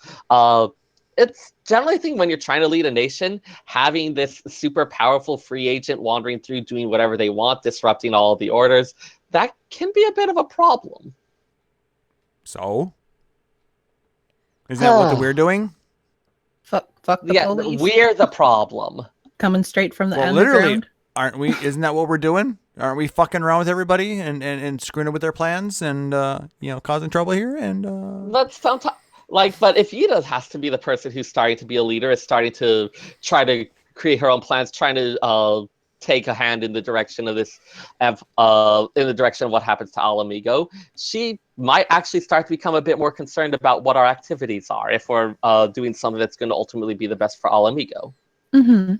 [SPEAKER 5] It's generally a thing when you're trying to lead a nation, having this super powerful free agent wandering through, doing whatever they want, disrupting all of the orders, that can be a bit of a problem.
[SPEAKER 2] So, is that what we're doing?
[SPEAKER 3] Fuck the
[SPEAKER 5] Yeah,
[SPEAKER 3] police.
[SPEAKER 5] we're the problem.
[SPEAKER 3] Coming straight from the
[SPEAKER 2] Well,
[SPEAKER 3] underground.
[SPEAKER 2] literally, aren't we? Isn't that what we're doing? Aren't we fucking around with everybody and screwing up with their plans and causing trouble here? And
[SPEAKER 5] That's sometimes but if Ida has to be the person who's starting to be a leader, is starting to try to create her own plans, trying to take a hand in the direction of this, in the direction of what happens to Alamigo, she might actually start to become a bit more concerned about what our activities are if we're doing something that's going to ultimately be the best for Alamigo.
[SPEAKER 3] Mm-hmm.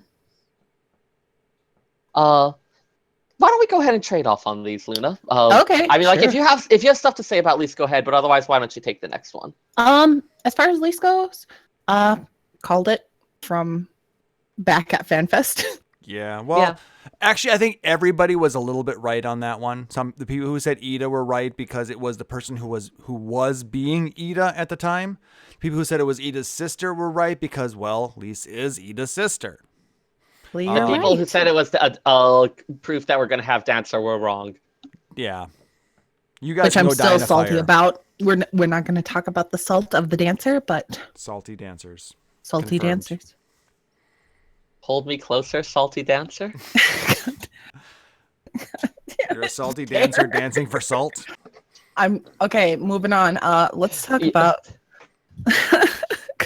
[SPEAKER 5] Why don't we go ahead and trade off on these, Luna?
[SPEAKER 3] Okay.
[SPEAKER 5] I mean, like,
[SPEAKER 3] sure.
[SPEAKER 5] if you have stuff to say about Lise, go ahead. But otherwise, why don't you take the next one?
[SPEAKER 3] As far as Lise goes, called it from back at FanFest.
[SPEAKER 2] yeah, well,
[SPEAKER 5] Yeah.
[SPEAKER 2] actually, I think everybody was a little bit right on that one. The people who said Ida were right because it was the person who was being Ida at the time. People who said it was Ida's sister were right because, well, Lise is Ida's sister.
[SPEAKER 3] Well,
[SPEAKER 5] The
[SPEAKER 3] you're
[SPEAKER 5] people who
[SPEAKER 3] right.
[SPEAKER 5] said it was proof that we're going to have Dancer were wrong.
[SPEAKER 2] Yeah, you guys
[SPEAKER 3] Which
[SPEAKER 2] can
[SPEAKER 3] I'm
[SPEAKER 2] go die
[SPEAKER 3] still
[SPEAKER 2] in a
[SPEAKER 3] salty
[SPEAKER 2] fire.
[SPEAKER 3] about. We're not going to talk about the salt of the dancer, but
[SPEAKER 2] Salty dancers.
[SPEAKER 3] salty
[SPEAKER 2] Confirmed.
[SPEAKER 3] dancers.
[SPEAKER 5] Hold me closer, salty dancer.
[SPEAKER 2] You're a salty dancer dancing for salt.
[SPEAKER 3] I'm okay. Moving on. Let's talk about.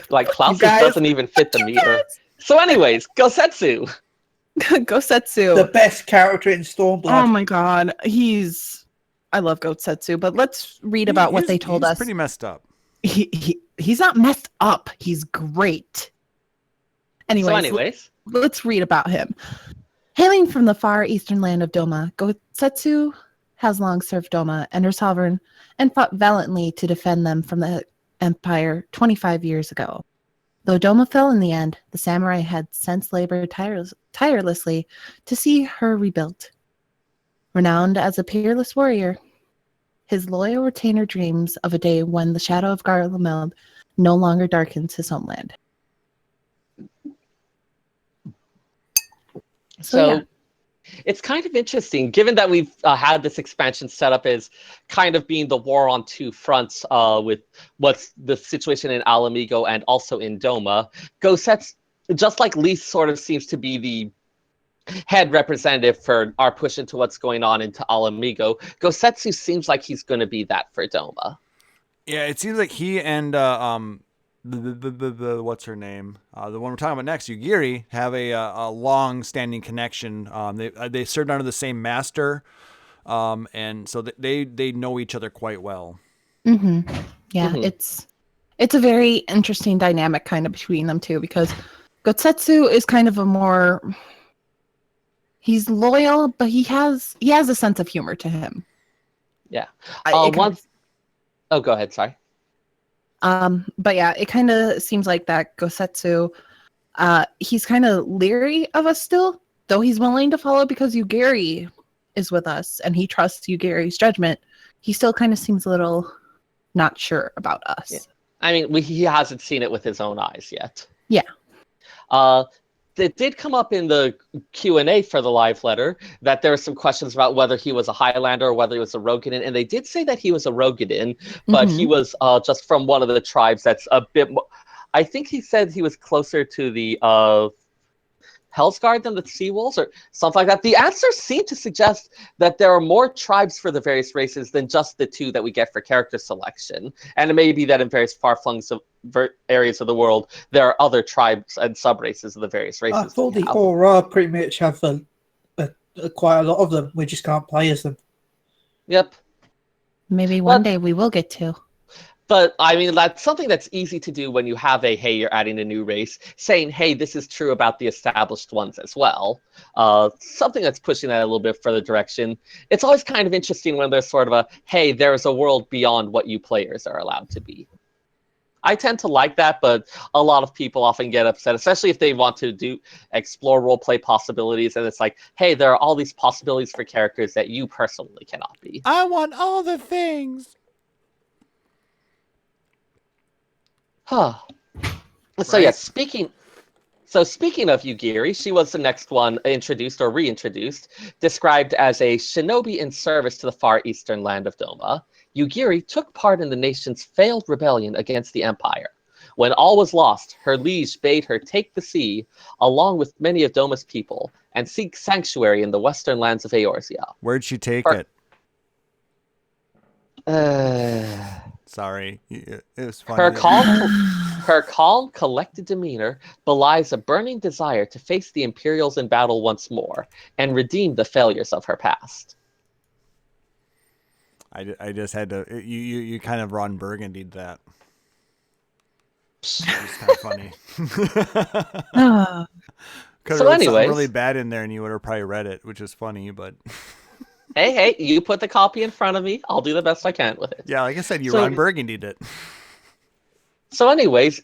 [SPEAKER 5] Like,
[SPEAKER 3] You
[SPEAKER 5] Klaus
[SPEAKER 3] guys.
[SPEAKER 5] doesn't even fit the meter. So anyways, Gosetsu.
[SPEAKER 3] Gosetsu.
[SPEAKER 4] The best character in Stormblood.
[SPEAKER 3] Oh my god, I love Gosetsu, but let's read about what they told
[SPEAKER 2] he's
[SPEAKER 3] us.
[SPEAKER 2] pretty messed up.
[SPEAKER 3] He's not messed up. He's great. Anyways, let's read about him. Hailing from the far eastern land of Doma, Gosetsu has long served Doma and her sovereign and fought valiantly to defend them from the Empire 25 years ago. Though Doma fell in the end, the samurai had since labored tirelessly to see her rebuilt. Renowned as a peerless warrior, his loyal retainer dreams of a day when the shadow of Garlemald no longer darkens his homeland.
[SPEAKER 5] So it's kind of interesting, given that we've had this expansion set up as kind of being the war on two fronts with what's the situation in Alamigo and also in Doma. Gosetsu, just like Lise sort of seems to be the head representative for our push into what's going on into Alamigo, Gosetsu seems like he's going to be that for Doma.
[SPEAKER 2] Yeah, it seems like he and what's her name? The one we're talking about next, Yugiri, have a long-standing connection. They served under the same master, and so they know each other quite well.
[SPEAKER 3] Mm-hmm. Yeah,
[SPEAKER 5] Mhm.
[SPEAKER 3] it's a very interesting dynamic kind of between them two because Gosetsu is kind of he's loyal, but he has a sense of humor to him.
[SPEAKER 5] Yeah.
[SPEAKER 3] Oh,
[SPEAKER 5] go ahead. Sorry.
[SPEAKER 3] but yeah, it kind of seems like that Gosetsu, he's kind of leery of us still, though he's willing to follow because Yugiri is with us and he trusts Yugiri's judgment. He still kind of seems a little not sure about us.
[SPEAKER 5] Yeah. I mean, he hasn't seen it with his own eyes yet.
[SPEAKER 3] Yeah.
[SPEAKER 5] It did come up in the Q&A for the live letter that there were some questions about whether he was a Highlander or whether he was a Rogadin, and they did say that he was a Rogadin, but he was just from one of the tribes that's a bit more... I think he said he was closer to the Hellsguard than the Seawolves or something like that. The answers seem to suggest that there are more tribes for the various races than just the two that we get for character selection. And it may be that in various far-flung areas of the world, there are other tribes and sub-races of the various races.
[SPEAKER 4] I thought the Aura pretty much have quite a lot of them. We just can't play as them.
[SPEAKER 5] Yep.
[SPEAKER 3] Maybe one day we will get to.
[SPEAKER 5] But, I mean, that's something that's easy to do when you have hey, you're adding a new race, saying, hey, this is true about the established ones as well. Something that's pushing that a little bit further direction. It's always kind of interesting when there's sort of hey, there's a world beyond what you players are allowed to be. I tend to like that, but a lot of people often get upset, especially if they want to explore roleplay possibilities, and it's like, hey, there are all these possibilities for characters that you personally cannot be.
[SPEAKER 2] I want all the things.
[SPEAKER 5] Huh. So
[SPEAKER 2] Right?
[SPEAKER 5] yeah, speaking of Yugiri, she was the next one introduced or reintroduced, described as a shinobi in service to the far eastern land of Doma. Yugiri took part in the nation's failed rebellion against the Empire. When all was lost, her liege bade her take the sea, along with many of Doma's people, and seek sanctuary in the western lands of Eorzea.
[SPEAKER 2] Where'd she take
[SPEAKER 5] Her-
[SPEAKER 2] it?
[SPEAKER 5] Uh,
[SPEAKER 2] Sorry. It was funny.
[SPEAKER 5] her calm, collected demeanor belies a burning desire to face the Imperials in battle once more and redeem the failures of her past.
[SPEAKER 2] I just had to. You kind of Ron Burgundied that. It's kind of funny.
[SPEAKER 3] Ah.
[SPEAKER 2] Could have
[SPEAKER 5] So
[SPEAKER 2] wrote something
[SPEAKER 5] anyways-
[SPEAKER 2] really bad in there, and you would have probably read it, which is funny. But
[SPEAKER 5] Hey, you put the copy in front of me. I'll do the best I can with it.
[SPEAKER 2] yeah, like I said, you
[SPEAKER 5] So-
[SPEAKER 2] Ron Burgundied it.
[SPEAKER 5] So anyways,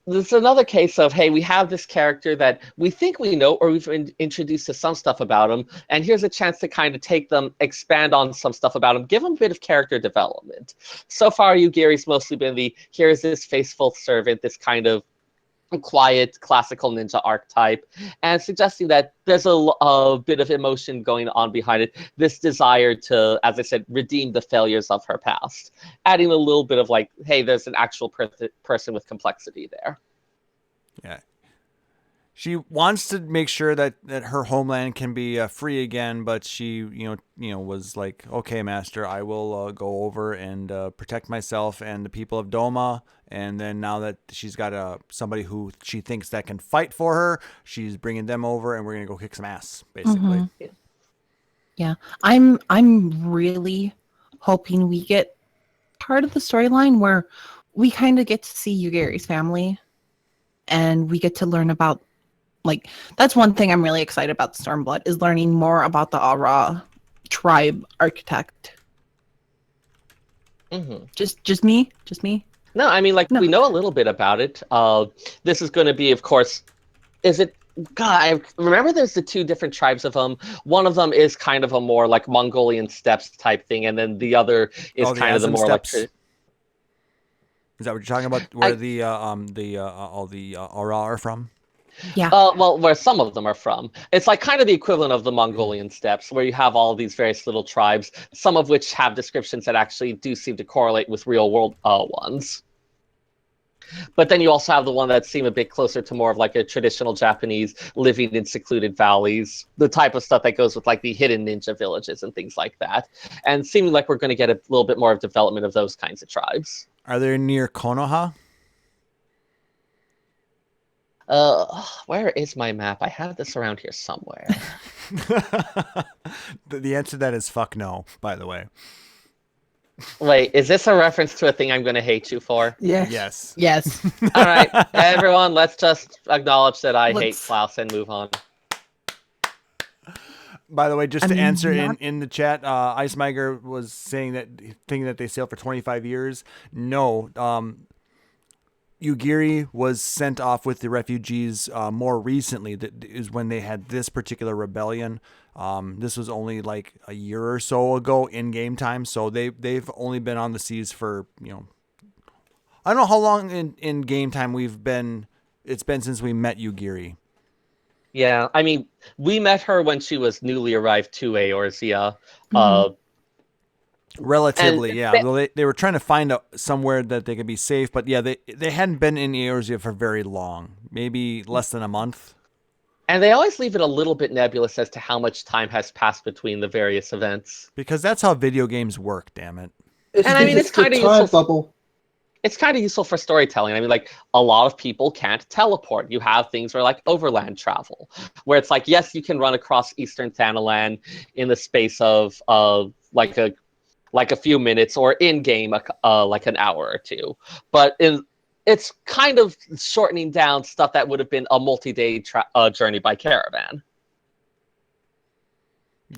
[SPEAKER 5] there's another case of, hey, we have this character that we think we know, or we've been introduced to some stuff about him, and here's a chance to kind of take them, expand on some stuff about him, give him a bit of character development. So far, Yugiri's mostly been here's this faithful servant, this kind of quiet classical ninja archetype, and suggesting that there's a bit of emotion going on behind it, this desire to, as I said, redeem the failures of her past, adding a little bit of like, hey, there's an actual person with complexity there.
[SPEAKER 2] Yeah. She wants to make sure that her homeland can be free again, but she, was like, okay, master, I will go over and protect myself and the people of Doma. And then now that she's got somebody who she thinks that can fight for her, she's bringing them over, and we're gonna go kick some ass, basically.
[SPEAKER 3] Mhm. Yeah, I'm really hoping we get part of the storyline where we kind of get to see Yugiri's family, and we get to learn about, like, that's one thing I'm really excited about Stormblood, is learning more about the Aura tribe architect.
[SPEAKER 5] Mm-hmm.
[SPEAKER 3] Just me.
[SPEAKER 5] No, I mean, like,
[SPEAKER 3] No.
[SPEAKER 5] we know a little bit about it. This is going to be, of course, is it... God, I remember there's the two different tribes of them. One of them is kind of a more, like, Mongolian steppes type thing, and then the other is
[SPEAKER 2] The
[SPEAKER 5] kind of the
[SPEAKER 2] Azim
[SPEAKER 5] more,
[SPEAKER 2] steppes?
[SPEAKER 5] like...
[SPEAKER 2] Is that what you're talking about? Where all the Aura are from?
[SPEAKER 3] Yeah.
[SPEAKER 5] Well, where some of them are from. It's like kind of the equivalent of the Mongolian steppes, where you have all these various little tribes, some of which have descriptions that actually do seem to correlate with real world ones. But then you also have the one that seem a bit closer to more of like a traditional Japanese living in secluded valleys, the type of stuff that goes with like the hidden ninja villages and things like that. And seeming like we're going to get a little bit more of development of those kinds of tribes.
[SPEAKER 2] Are they near Konoha?
[SPEAKER 5] Where is my map? I have this around here somewhere.
[SPEAKER 2] The answer to that is fuck no, by the way.
[SPEAKER 5] Wait, is this a reference to a thing I'm going to hate you for?
[SPEAKER 4] Yes.
[SPEAKER 2] Yes.
[SPEAKER 3] Yes.
[SPEAKER 5] All right, everyone, let's just acknowledge that I hate
[SPEAKER 3] Let's-
[SPEAKER 5] Klaus and move on.
[SPEAKER 2] By the way, just to
[SPEAKER 3] I'm
[SPEAKER 2] answer
[SPEAKER 3] not-
[SPEAKER 2] in the chat, Icemaker was saying thinking that they sailed for 25 years. No, Yugiri was sent off with the refugees more recently. That is when they had this particular rebellion. This was only like a year or so ago in game time. So they've only been on the seas for, I don't know how long in game time it's been since we met Yugiri.
[SPEAKER 5] Yeah, I mean, we met her when she was newly arrived to Eorzea.
[SPEAKER 2] Relatively,
[SPEAKER 5] And
[SPEAKER 2] yeah.
[SPEAKER 5] they-
[SPEAKER 2] Well, they were trying to find somewhere that they could be safe, but yeah, they hadn't been in Eorzea for very long, maybe less than a month.
[SPEAKER 5] And they always leave it a little bit nebulous as to how much time has passed between the various events.
[SPEAKER 2] Because that's how video games work, damn it.
[SPEAKER 4] It's
[SPEAKER 5] And I mean,
[SPEAKER 4] because
[SPEAKER 5] it's
[SPEAKER 4] the
[SPEAKER 5] kinda
[SPEAKER 4] time
[SPEAKER 5] useful-
[SPEAKER 4] bubble.
[SPEAKER 5] It's kind of useful for storytelling. I mean, like, a lot of people can't teleport. You have things where, like, overland travel, where it's like, yes, you can run across Eastern Thanalan in the space of like a few minutes, or in game like an hour or two. But it's kind of shortening down stuff that would have been a multi-day journey by caravan.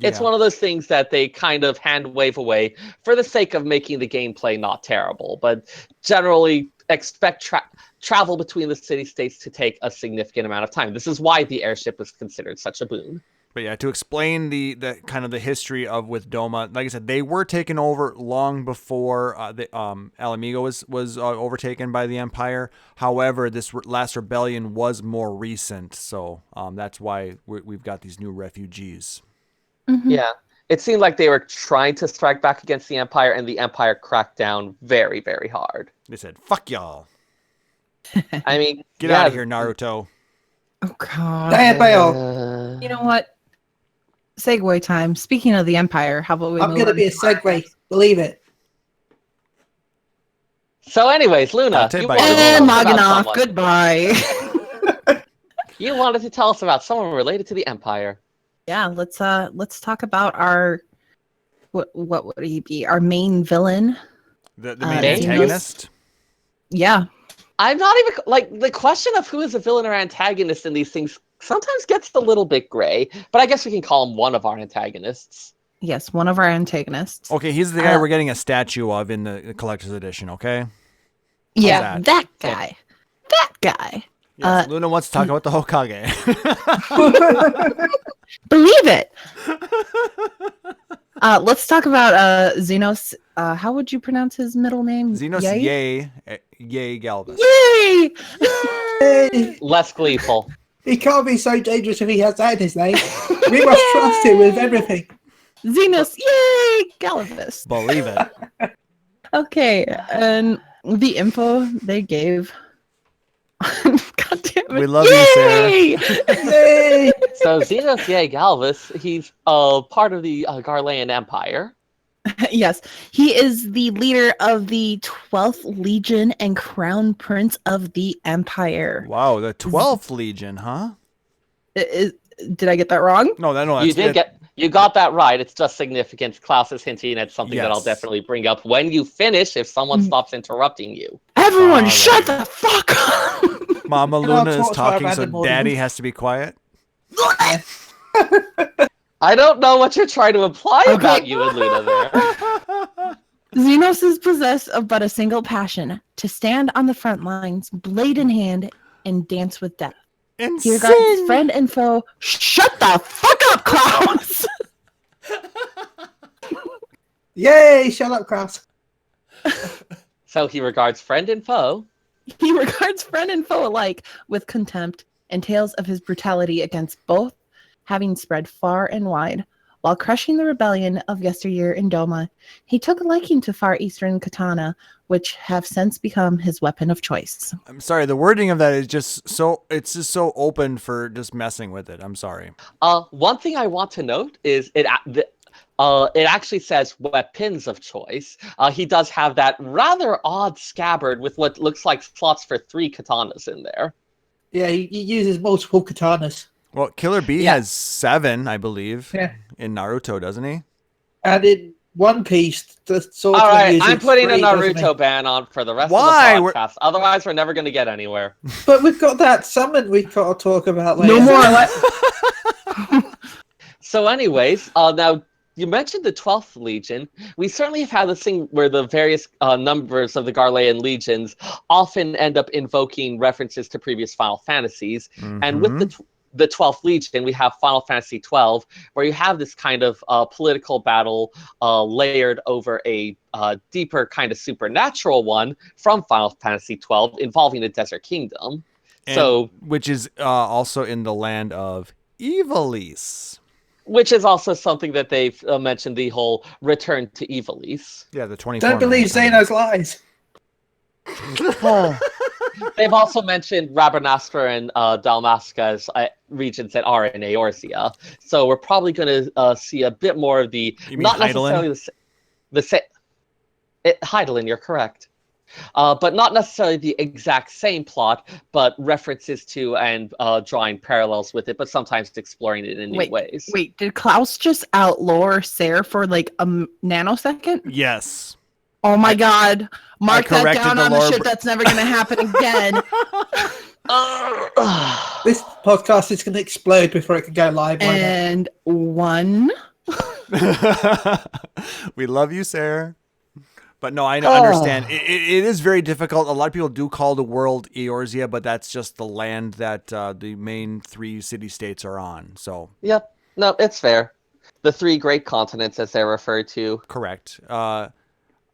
[SPEAKER 5] It's
[SPEAKER 2] Yeah.
[SPEAKER 5] one of those things that they kind of hand wave away for the sake of making the gameplay not terrible. But generally, expect travel between the city-states to take a significant amount of time. This is why the airship was considered such a boon.
[SPEAKER 2] But yeah, to explain the kind of the history of with Doma, like I said, they were taken over long before the Alamigo was overtaken by the Empire. However, this last rebellion was more recent, so that's why we've got these new refugees.
[SPEAKER 3] Mhm.
[SPEAKER 5] Yeah. It seemed like they were trying to strike back against the Empire, and the Empire cracked down very, very hard.
[SPEAKER 2] They said, "Fuck y'all,
[SPEAKER 5] I mean,
[SPEAKER 2] get out of here, Naruto."
[SPEAKER 3] Oh god.
[SPEAKER 4] Damn, Bale.
[SPEAKER 3] You know what? Segue time. Speaking of the Empire, how about we
[SPEAKER 4] I'm
[SPEAKER 3] move
[SPEAKER 4] going to
[SPEAKER 3] on
[SPEAKER 4] be a segue. Believe it.
[SPEAKER 5] So, anyways, Luna,
[SPEAKER 2] Tate
[SPEAKER 5] you
[SPEAKER 2] by
[SPEAKER 5] wanted, to
[SPEAKER 2] Doma.
[SPEAKER 5] tell
[SPEAKER 3] And
[SPEAKER 5] us
[SPEAKER 3] logging
[SPEAKER 5] about
[SPEAKER 3] off.
[SPEAKER 5] someone.
[SPEAKER 3] Goodbye.
[SPEAKER 5] You wanted to tell us about someone related to the Empire.
[SPEAKER 3] Yeah, let's talk about our what would he be? Our main villain.
[SPEAKER 2] The main
[SPEAKER 5] Xenos?
[SPEAKER 2] antagonist.
[SPEAKER 3] Yeah.
[SPEAKER 5] I'm not even like the question of who is a villain or antagonist in these things sometimes gets a little bit gray, but I guess we can call him one of our antagonists.
[SPEAKER 3] Yes, one of our antagonists.
[SPEAKER 2] Okay, he's the guy we're getting a statue of in the collector's edition. Okay.
[SPEAKER 3] Yeah,
[SPEAKER 2] that?
[SPEAKER 3] that guy. That guy.
[SPEAKER 2] Yes, Luna wants to talk about the Hokage.
[SPEAKER 3] Believe it. Let's talk about Xenos. How would you pronounce his middle name?
[SPEAKER 2] Xenos Yay Galvus.
[SPEAKER 3] Yay!
[SPEAKER 4] Hey,
[SPEAKER 5] Less gleeful.
[SPEAKER 4] he can't be so dangerous if he has that in his name. We must trust him with everything.
[SPEAKER 3] Xenos, yay! Galvus.
[SPEAKER 2] Believe it.
[SPEAKER 3] Okay, and the info they gave. God damn it.
[SPEAKER 2] We love you, Sarah.
[SPEAKER 3] Yay!
[SPEAKER 4] Yay!
[SPEAKER 5] So Xenos Ye Galvus, he's part of the Garlean Empire.
[SPEAKER 3] Yes, he is the leader of the 12th Legion and Crown Prince of the Empire.
[SPEAKER 2] Wow, the 12th Legion, huh?
[SPEAKER 3] Did I get that wrong?
[SPEAKER 2] No,
[SPEAKER 5] You got that right. It's just significant. Klaus is hinting at something that I'll
[SPEAKER 2] Yes.
[SPEAKER 5] definitely bring up when you finish if someone stops interrupting you.
[SPEAKER 3] Everyone,
[SPEAKER 2] Alright.
[SPEAKER 3] shut the fuck up!
[SPEAKER 2] Mama
[SPEAKER 4] And I'll
[SPEAKER 2] Luna is
[SPEAKER 4] talk to our
[SPEAKER 2] talking, so
[SPEAKER 4] random audience.
[SPEAKER 2] Daddy has to be quiet.
[SPEAKER 5] I don't know what you're trying to imply
[SPEAKER 3] Okay.
[SPEAKER 5] about you and Luna there.
[SPEAKER 3] Xenos is possessed of but a single passion: to stand on the front lines, blade in hand, and dance with death.
[SPEAKER 2] And
[SPEAKER 3] He regards
[SPEAKER 2] sing.
[SPEAKER 3] friend and foe. Shut the fuck up, Klaus!
[SPEAKER 4] Yay! Shut up, Kraus.
[SPEAKER 5] So he regards friend and foe.
[SPEAKER 3] He regards friend and foe alike with contempt, and tales of his brutality against both having spread far and wide. While crushing the rebellion of yesteryear in Doma, he took a liking to Far Eastern katana, which have since become his weapon of choice.
[SPEAKER 2] I'm sorry, the wording of that is just so open for just messing with it. I'm sorry.
[SPEAKER 5] One thing I want to note is it actually says weapons of choice. He does have that rather odd scabbard with what looks like slots for 3 katanas in there.
[SPEAKER 4] Yeah, he uses multiple katanas.
[SPEAKER 2] Well, Killer Bee
[SPEAKER 5] Yeah.
[SPEAKER 2] has 7, I believe,
[SPEAKER 4] Yeah.
[SPEAKER 2] in Naruto, doesn't he?
[SPEAKER 4] And in One Piece, the sword
[SPEAKER 5] All right,
[SPEAKER 4] uses
[SPEAKER 5] I'm putting a
[SPEAKER 4] 3, doesn't
[SPEAKER 5] Naruto
[SPEAKER 4] he?
[SPEAKER 5] ban on for the rest
[SPEAKER 2] Why?
[SPEAKER 5] of the podcast. Otherwise, we're never going to get anywhere.
[SPEAKER 4] But we've got that summon we've got to talk about later.
[SPEAKER 3] No more.
[SPEAKER 5] So anyways, now you mentioned the 12th Legion. We certainly have had this thing where the various numbers of the Garlean legions often end up invoking references to previous Final Fantasies. And with the 12th Legion, we have Final Fantasy 12, where you have this kind of political battle layered over a deeper kind of supernatural one from Final Fantasy 12 involving the Desert Kingdom.
[SPEAKER 2] Which is also in the land of Ivalice.
[SPEAKER 5] Which is also something that they've mentioned, the whole return to Ivalice.
[SPEAKER 2] Yeah, the 24.
[SPEAKER 4] Don't believe Xeno's lies.
[SPEAKER 5] They've also mentioned Rabanastra and Dalmasca's regions that are in Eorzea. So we're probably going to see a bit more of the...
[SPEAKER 2] You mean
[SPEAKER 5] not
[SPEAKER 2] Hydaelyn?
[SPEAKER 5] necessarily Hydaelyn, you're correct. But not necessarily the exact same plot, but references to and drawing parallels with it, but sometimes exploring it in new ways.
[SPEAKER 3] Wait, did Klaus just outlaw Sarah for like a nanosecond?
[SPEAKER 2] Yes.
[SPEAKER 3] Oh my god. Mark that
[SPEAKER 2] corrected
[SPEAKER 3] down
[SPEAKER 2] the
[SPEAKER 3] on the
[SPEAKER 2] lore
[SPEAKER 3] shit that's never gonna happen again.
[SPEAKER 4] This podcast is going to explode before it can go live. won't it?
[SPEAKER 3] And 1.
[SPEAKER 2] We love you, Sarah. But no, I understand. It is very difficult. A lot of people do call the world Eorzea, but that's just the land that the main 3 city-states are on. So
[SPEAKER 5] Yep. No, it's fair. The 3 great continents, as they're referred to,
[SPEAKER 2] correct.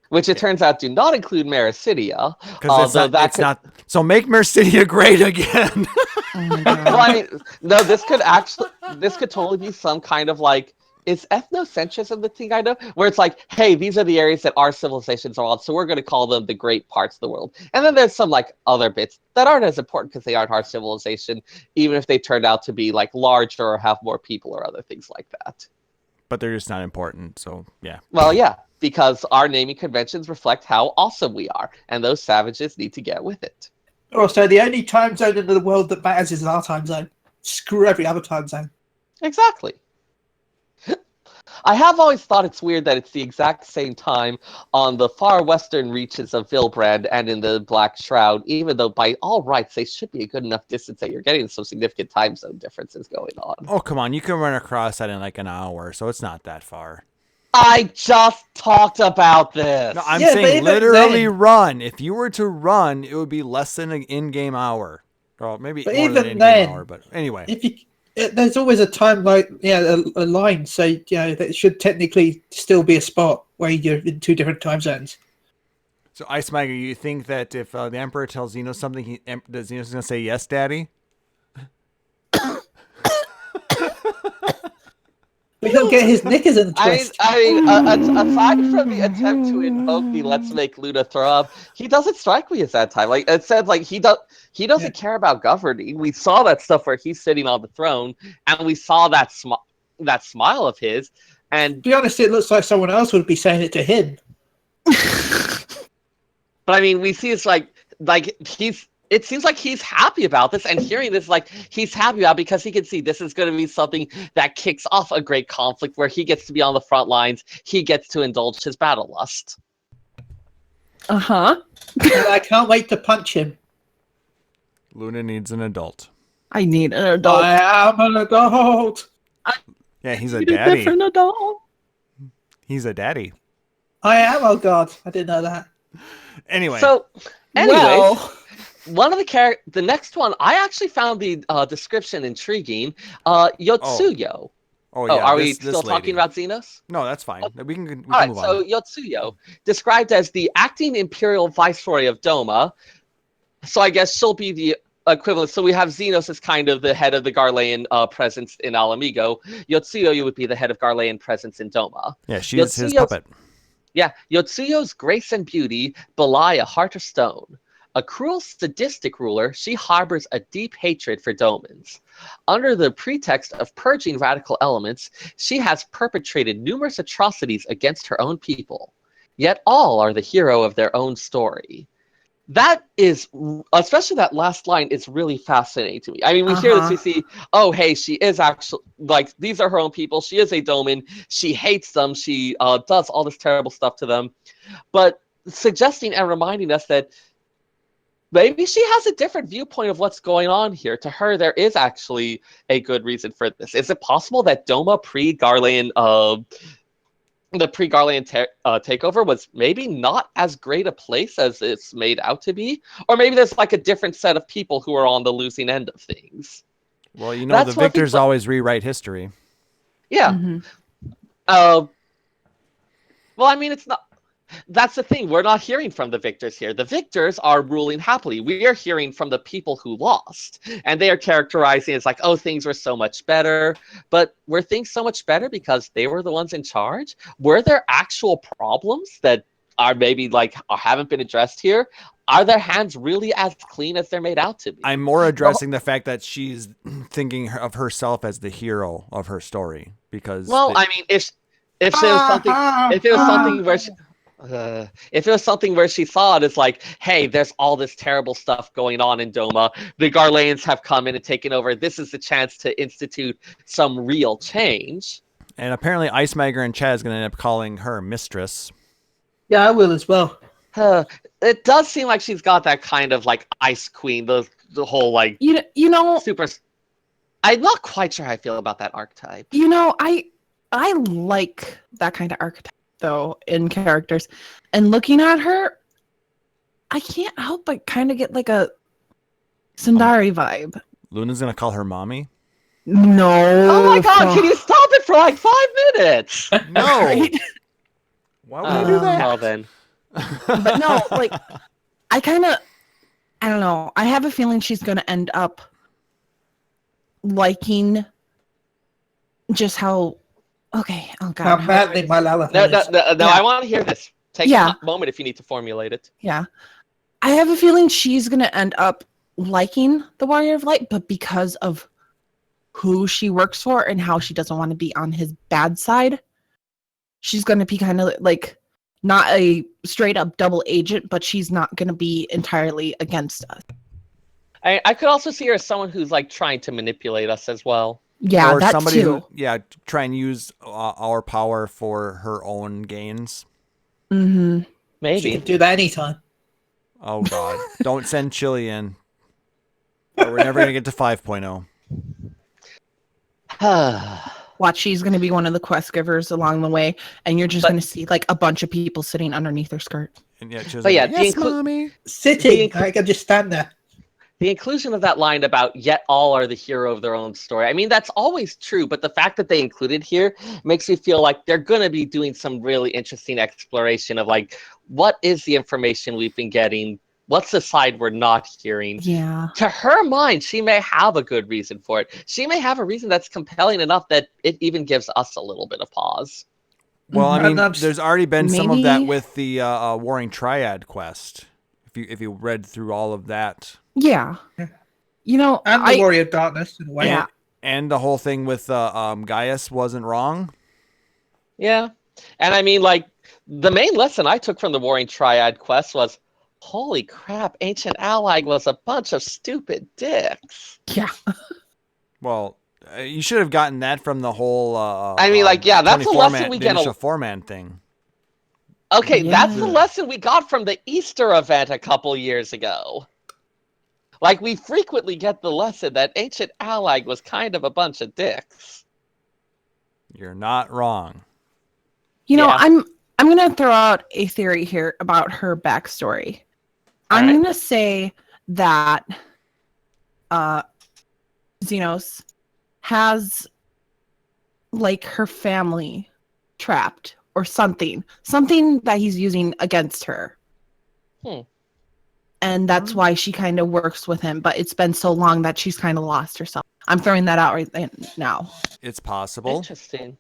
[SPEAKER 5] which it turns out do not include Mericidia.
[SPEAKER 2] Because it's not. So make Mercidia great again.
[SPEAKER 3] Oh my
[SPEAKER 5] Well,
[SPEAKER 3] god.
[SPEAKER 5] I mean, no, this could totally be some kind of like, is ethnocentrism the thing, kind of, where it's like, hey, these are the areas that our civilizations are on, so we're going to call them the great parts of the world. And then there's some like other bits that aren't as important because they aren't our civilization, even if they turned out to be like larger or have more people or other things like that.
[SPEAKER 2] But they're just not important. So yeah.
[SPEAKER 5] Well, yeah, because our naming conventions reflect how awesome we are, and those savages need to get with it.
[SPEAKER 4] Also, the only time zone in the world that matters is our time zone. Screw every other time zone.
[SPEAKER 5] Exactly. I have always thought it's weird that it's the exact same time on the far western reaches of Vilbrand and in the Black Shroud, even though by all rights they should be a good enough distance that you're getting some significant time zone differences going on.
[SPEAKER 2] Oh, come on. You can run across that in like an hour, so it's not that far.
[SPEAKER 5] I just talked about this!
[SPEAKER 2] No, I'm
[SPEAKER 4] Yeah, but
[SPEAKER 2] saying
[SPEAKER 4] even
[SPEAKER 2] literally
[SPEAKER 4] then-
[SPEAKER 2] run. If you were to run, it would be less than an in-game hour. Or maybe
[SPEAKER 4] But
[SPEAKER 2] more than an
[SPEAKER 4] even
[SPEAKER 2] in-game
[SPEAKER 4] then-
[SPEAKER 2] hour, but anyway.
[SPEAKER 4] If you, there's always a time like a line, so that should technically still be a spot where you're in 2 different time zones.
[SPEAKER 2] So, Ice Miger, you think that if the Emperor tells Xenos something, that Xenos is going to say, yes, Daddy?
[SPEAKER 4] But he'll get his knickers in a twist.
[SPEAKER 5] Aside from the attempt to invoke the "Let's make Luna throw up," he doesn't strike me as that type. Like it said, like he doesn't care about governing. We saw that stuff where he's sitting on the throne, and we saw that smile of his. And
[SPEAKER 4] To be honest, it looks like someone else would be saying it to him.
[SPEAKER 5] but I mean, we see it's like he's. It seems like he's happy about this, and hearing this, like he's happy about it because he can see this is going to be something that kicks off a great conflict where he gets to be on the front lines. He gets to indulge his battle lust.
[SPEAKER 3] Uh-huh.
[SPEAKER 4] And I can't wait to punch him.
[SPEAKER 2] Luna needs an adult.
[SPEAKER 3] I need an adult.
[SPEAKER 4] I am an adult.
[SPEAKER 2] Yeah, he's a
[SPEAKER 3] Need a
[SPEAKER 2] daddy.
[SPEAKER 3] different adult.
[SPEAKER 2] He's a daddy.
[SPEAKER 4] I am. Oh God, I didn't know that.
[SPEAKER 2] Anyway.
[SPEAKER 5] So, anyways.
[SPEAKER 3] Well,
[SPEAKER 5] One of the next one, I actually found the description intriguing. Yotsuyo.
[SPEAKER 2] Oh, yeah.
[SPEAKER 5] Are we
[SPEAKER 2] this
[SPEAKER 5] still talking
[SPEAKER 2] lady.
[SPEAKER 5] about Xenos?
[SPEAKER 2] No, that's fine. We can move
[SPEAKER 5] All right,
[SPEAKER 2] on.
[SPEAKER 5] so Yotsuyo, described as the acting imperial viceroy of Doma. So I guess she'll be the equivalent. So we have Xenos as kind of the head of the Garlean presence in Alamigo. Yotsuyo would be the head of Garlean presence in Doma.
[SPEAKER 2] Yeah, she's his
[SPEAKER 5] Yotsuyo's-
[SPEAKER 2] puppet.
[SPEAKER 5] Yeah, Yotsuyo's grace and beauty belie a heart of stone. A cruel, sadistic ruler, she harbors a deep hatred for Domans. Under the pretext of purging radical elements, she has perpetrated numerous atrocities against her own people. Yet all are the hero of their own story. That is, especially that last line, is really fascinating to me. I mean, we hear this, we see, oh, hey, she is actually, like, these are her own people. She is a Doman. She hates them. She does all this terrible stuff to them. But suggesting and reminding us that maybe she has a different viewpoint of what's going on here. To her, there is actually a good reason for this. Is it possible that Doma pre-Garlean, the pre-Garlean takeover was maybe not as great a place as it's made out to be? Or maybe there's like a different set of people who are on the losing end of things.
[SPEAKER 2] Well, you know,
[SPEAKER 5] That's
[SPEAKER 2] the
[SPEAKER 5] one thing,
[SPEAKER 2] victors
[SPEAKER 5] but-
[SPEAKER 2] always rewrite history.
[SPEAKER 5] Yeah.
[SPEAKER 3] mhm.
[SPEAKER 5] Well, I mean, it's not. That's the thing. We're not hearing from the victors here. The victors are ruling happily. We are hearing from the people who lost. And they are characterizing it as like, oh, things were so much better. But were things so much better because they were the ones in charge? Were there actual problems that are maybe like haven't been addressed here? Are their hands really as clean as they're made out to be?
[SPEAKER 2] I'm more addressing the fact that she's thinking of herself as the hero of her story because
[SPEAKER 5] Well, I mean, if it was something, if it was something where she, if it was something where she saw it as like, hey, there's all this terrible stuff going on in Doma. The Garleans have come in and taken over. This is the chance to institute some real change.
[SPEAKER 2] and apparently Ice Miger and Chad is going to end up calling her mistress.
[SPEAKER 4] Yeah, I will as well.
[SPEAKER 5] It does seem like she's got that kind of like Ice Queen, the whole like
[SPEAKER 3] You know,
[SPEAKER 5] super. I'm not quite sure how I feel about that archetype.
[SPEAKER 3] I like that kind of archetype. though, in characters. And looking at her, I can't help but kind of get like a Sundari vibe.
[SPEAKER 2] Luna's gonna call her mommy.
[SPEAKER 3] No.
[SPEAKER 5] Oh my god, can you stop it for like 5 minutes?
[SPEAKER 2] No.
[SPEAKER 3] Right?
[SPEAKER 2] Why would you do that?
[SPEAKER 5] Well then.
[SPEAKER 3] But no, like, I don't know. I have a feeling she's going to end up liking just how, okay, oh God.
[SPEAKER 4] How badly my Lala
[SPEAKER 5] No,
[SPEAKER 4] is.
[SPEAKER 5] no, I want to hear this. Take
[SPEAKER 3] Yeah.
[SPEAKER 5] a moment if you need to formulate it.
[SPEAKER 3] Yeah. I have a feeling she's going to end up liking the Warrior of Light, but because of who she works for and how she doesn't want to be on his bad side, she's going to be kind of like not a straight up double agent, but she's not going to be entirely against us.
[SPEAKER 5] I could also see her as someone who's like trying to manipulate us as well.
[SPEAKER 3] Yeah,
[SPEAKER 2] or
[SPEAKER 3] that
[SPEAKER 2] somebody
[SPEAKER 3] too.
[SPEAKER 2] who, try and use our power for her own gains.
[SPEAKER 3] Mm-hmm.
[SPEAKER 4] She
[SPEAKER 5] Maybe.
[SPEAKER 4] can do that anytime.
[SPEAKER 2] Oh God! Don't send Chili in. Or we're never gonna get to 5.0.
[SPEAKER 3] Watch, she's going to be one of the quest givers along the way, and you're just
[SPEAKER 5] But-
[SPEAKER 3] going to see like a bunch of people sitting underneath her skirt.
[SPEAKER 2] And yeah, she was
[SPEAKER 5] But
[SPEAKER 2] like,
[SPEAKER 5] yeah, the
[SPEAKER 2] yes,
[SPEAKER 5] inclu-
[SPEAKER 2] mommy.
[SPEAKER 4] Sitting, I can just stand there.
[SPEAKER 5] The inclusion of that line about yet all are the hero of their own story. I mean, that's always true, but the fact that they included here makes me feel like they're going to be doing some really interesting exploration of like, what is the information we've been getting? What's the side we're not hearing?
[SPEAKER 3] Yeah.
[SPEAKER 5] To her mind, she may have a good reason for it. She may have a reason that's compelling enough that it even gives us a little bit of pause.
[SPEAKER 2] Well, I
[SPEAKER 4] Mhm.
[SPEAKER 2] mean,
[SPEAKER 4] And I'm
[SPEAKER 2] there's already been some of that
[SPEAKER 3] maybe-
[SPEAKER 2] with the Warring Triad quest. If you read through all of that,
[SPEAKER 3] Yeah. You know,
[SPEAKER 4] And the Warrior of Darkness, in a way.
[SPEAKER 3] Yeah.
[SPEAKER 2] and the whole thing with Gaius wasn't wrong.
[SPEAKER 5] Yeah. And I mean, like, the main lesson I took from the Warring Triad quest was, holy crap, Ancient Ally was a bunch of stupid dicks.
[SPEAKER 3] Yeah.
[SPEAKER 2] Well, you should have gotten that from the whole.
[SPEAKER 5] I mean, like, yeah, that's a
[SPEAKER 2] 24
[SPEAKER 5] lesson
[SPEAKER 2] man,
[SPEAKER 5] we
[SPEAKER 2] the
[SPEAKER 5] get
[SPEAKER 2] initial 4-man thing.
[SPEAKER 5] Okay, that's the
[SPEAKER 3] Yeah.
[SPEAKER 5] lesson we got from the Easter event a couple years ago. Like, we frequently get the lesson that Ancient Ally was kind of a bunch of dicks.
[SPEAKER 2] You're not wrong.
[SPEAKER 3] You know,
[SPEAKER 5] Yeah.
[SPEAKER 3] I'm going to throw out a theory here about her backstory. I'm
[SPEAKER 5] Alright.
[SPEAKER 3] going to say that Xenos has like her family trapped or something that he's using against her.
[SPEAKER 5] Hmm.
[SPEAKER 3] And that's why she kind of works with him, but it's been so long that she's kind of lost herself. I'm throwing that out right now.
[SPEAKER 2] It's possible.
[SPEAKER 5] Interesting.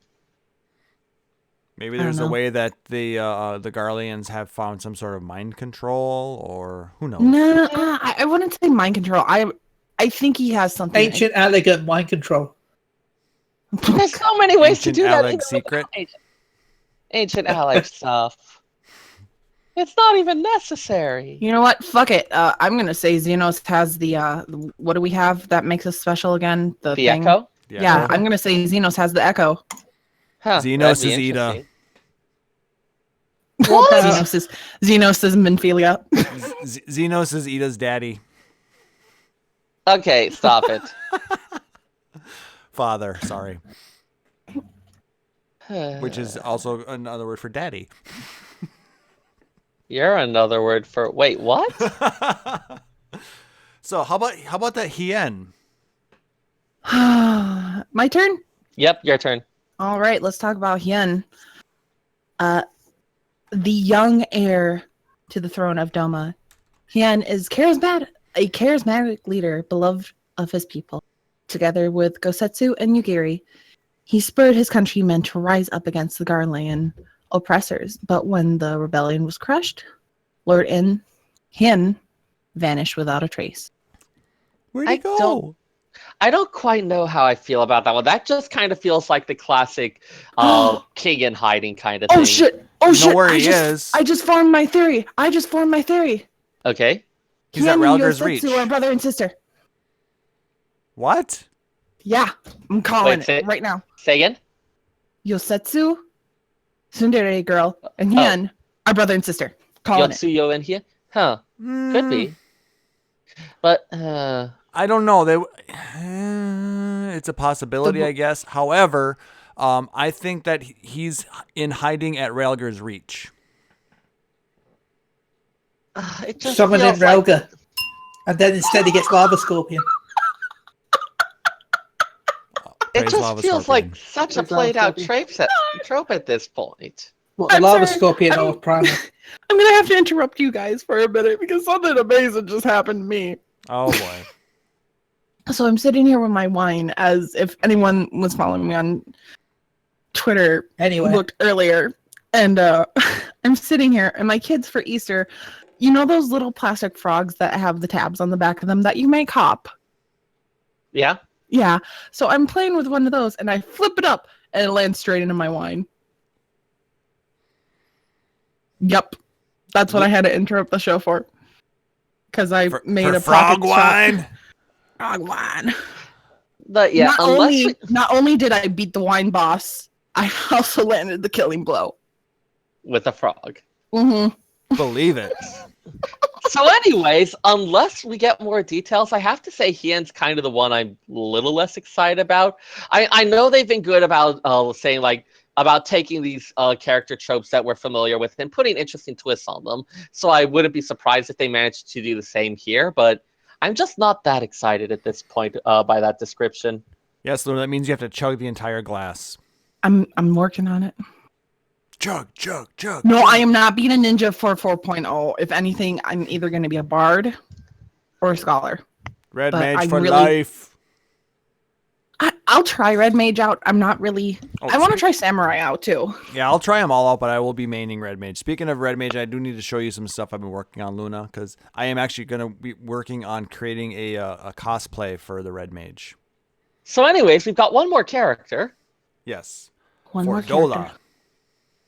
[SPEAKER 2] Maybe
[SPEAKER 3] I don't
[SPEAKER 2] there's a
[SPEAKER 3] know.
[SPEAKER 2] way that the Garleans have found some sort of mind control, or who knows.
[SPEAKER 3] No, I wouldn't say mind control. I think he has something.
[SPEAKER 4] Ancient, elegant mind control.
[SPEAKER 5] There's so many ways to
[SPEAKER 2] Ancient
[SPEAKER 5] do that.
[SPEAKER 2] Alec
[SPEAKER 5] even
[SPEAKER 2] secret.
[SPEAKER 5] without Ancient Ally stuff. It's not even necessary.
[SPEAKER 3] You know what? Fuck it. I'm gonna say Xenos has the what do we have that makes us special again? The
[SPEAKER 5] The
[SPEAKER 3] thing.
[SPEAKER 5] Echo?
[SPEAKER 3] Yeah, I'm gonna say Xenos has the echo.
[SPEAKER 5] Huh,
[SPEAKER 2] Xenos
[SPEAKER 5] that'd be
[SPEAKER 2] is Ida.
[SPEAKER 5] interesting.
[SPEAKER 4] What about
[SPEAKER 3] Xenos is Minfilia.
[SPEAKER 2] Xenos is Ida's daddy.
[SPEAKER 5] Okay, stop it.
[SPEAKER 2] Father, sorry. Which is also another word for daddy.
[SPEAKER 5] You're another word for wait, what?
[SPEAKER 2] So how about that Hien?
[SPEAKER 3] My turn.
[SPEAKER 5] Yep, your turn.
[SPEAKER 3] All right, let's talk about Hien. The young heir to the throne of Doma. Hien is a charismatic leader, beloved of his people. Together with Gosetsu and Yugiri, he spurred his countrymen to rise up against the Garlean oppressors. But when the rebellion was crushed, Lord Hien vanished without a trace.
[SPEAKER 2] Where'd he
[SPEAKER 5] I
[SPEAKER 2] go?
[SPEAKER 5] don't- I don't quite know how I feel about that one. That just kind of feels like the classic king in hiding kind of thing.
[SPEAKER 3] Oh shit! Oh
[SPEAKER 2] You know
[SPEAKER 3] shit!
[SPEAKER 2] where he is.
[SPEAKER 3] I just formed my theory.
[SPEAKER 5] Okay.
[SPEAKER 2] He's at
[SPEAKER 3] Hien and
[SPEAKER 2] Ralger's
[SPEAKER 3] Yosetsu
[SPEAKER 2] reach.
[SPEAKER 3] are brother and sister.
[SPEAKER 2] What?
[SPEAKER 3] Yeah, I'm calling
[SPEAKER 5] Wait, say-
[SPEAKER 3] it right now.
[SPEAKER 5] Say again?
[SPEAKER 3] Yosetsu, Tsundere girl, and Hien are brother and sister. Calling it.
[SPEAKER 5] Yotsuyo in here? Huh. Could be. But
[SPEAKER 2] I don't know. It's a possibility, I guess. However, I think that he's in hiding at Railger's reach.
[SPEAKER 5] It just
[SPEAKER 4] Someone in
[SPEAKER 5] feels like
[SPEAKER 4] Relga. And then instead he gets Lava Scorpion.
[SPEAKER 5] it
[SPEAKER 2] Praise
[SPEAKER 5] just
[SPEAKER 2] Lava
[SPEAKER 5] feels
[SPEAKER 2] Scorpion.
[SPEAKER 5] like such a
[SPEAKER 4] Praise Lava
[SPEAKER 5] played out
[SPEAKER 4] Scorpion.
[SPEAKER 5] trope at this point.
[SPEAKER 4] What, the
[SPEAKER 3] I'm
[SPEAKER 4] Lava
[SPEAKER 3] sorry,
[SPEAKER 4] Scorpion
[SPEAKER 3] I'm-
[SPEAKER 4] or Primal?
[SPEAKER 3] I'm gonna have to interrupt you guys for a minute because something amazing just happened to me.
[SPEAKER 2] Oh boy.
[SPEAKER 3] So I'm sitting here with my wine, as if anyone was following me on Twitter
[SPEAKER 4] Anyway.
[SPEAKER 3] looked earlier, and I'm sitting here, and my kids for Easter, you know those little plastic frogs that have the tabs on the back of them that you make hop?
[SPEAKER 5] Yeah.
[SPEAKER 3] Yeah. So I'm playing with one of those, and I flip it up, and it lands straight into my wine. Yep. That's what I had to interrupt the show for. Because I made
[SPEAKER 2] for
[SPEAKER 3] a
[SPEAKER 2] frog
[SPEAKER 3] pocket shot.
[SPEAKER 2] wine.
[SPEAKER 3] Frog wine.
[SPEAKER 5] But yeah,
[SPEAKER 3] Not only did I beat the wine boss, I also landed the killing blow.
[SPEAKER 5] with a frog.
[SPEAKER 3] Mm-hmm.
[SPEAKER 2] Believe it.
[SPEAKER 5] So anyways, unless we get more details, I have to say Hien's kind of the one I'm a little less excited about. I know they've been good about saying like about taking these character tropes that we're familiar with and putting interesting twists on them. So I wouldn't be surprised if they managed to do the same here, but I'm just not that excited at this point by that description.
[SPEAKER 2] Yes, Luna, that means you have to chug the entire glass.
[SPEAKER 3] I'm working on it.
[SPEAKER 2] Chug, chug, chug.
[SPEAKER 3] No,
[SPEAKER 2] chug.
[SPEAKER 3] I am not being a ninja for 4.0. If anything, I'm either going to be a bard or a scholar.
[SPEAKER 2] Red
[SPEAKER 3] but
[SPEAKER 2] mage
[SPEAKER 3] I
[SPEAKER 2] for
[SPEAKER 3] really-
[SPEAKER 2] life.
[SPEAKER 3] I'll try red mage out. I'm not really.
[SPEAKER 2] Oh,
[SPEAKER 3] I want to try samurai out too.
[SPEAKER 2] Yeah, I'll try them all out, but I will be maining red mage. Speaking of red mage, I do need to show you some stuff I've been working on, Luna, because I am actually going to be working on creating a cosplay for the red mage.
[SPEAKER 5] So anyways, we've got one more character.
[SPEAKER 2] Yes.
[SPEAKER 3] One more
[SPEAKER 2] Fordola.
[SPEAKER 3] character.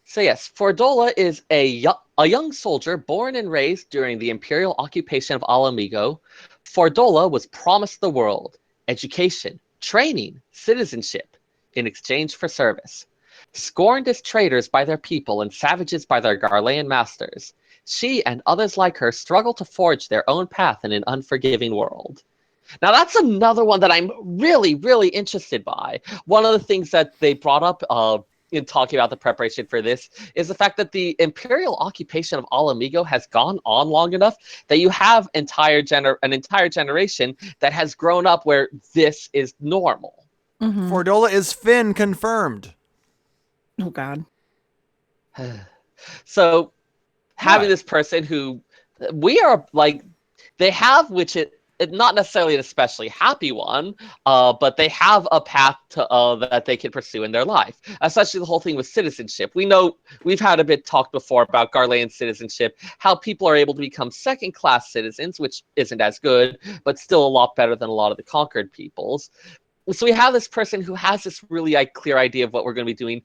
[SPEAKER 5] So yes, Fordola is a young soldier born and raised during the imperial occupation of Alamigo. Fordola was promised the world, education, training, citizenship, in exchange for service. Scorned as traitors by their people and savages by their Garlean masters, she and others like her struggle to forge their own path in an unforgiving world. Now that's another one that I'm really, really interested by. One of the things that they brought up in talking about the preparation for this is the fact that the imperial occupation of Alamigo has gone on long enough that you have an entire generation that has grown up where this is normal.
[SPEAKER 3] Mhm.
[SPEAKER 2] Fordola is Finn confirmed.
[SPEAKER 3] Oh God.
[SPEAKER 5] So having
[SPEAKER 2] What?
[SPEAKER 5] this person who we are like, they have, which it not necessarily an especially happy one, but they have a path to that they can pursue in their life. Especially the whole thing with citizenship. We know we've had a bit talked before about Garlean citizenship, how people are able to become second-class citizens, which isn't as good, but still a lot better than a lot of the conquered peoples. So we have this person who has this really clear idea of what we're going to be doing,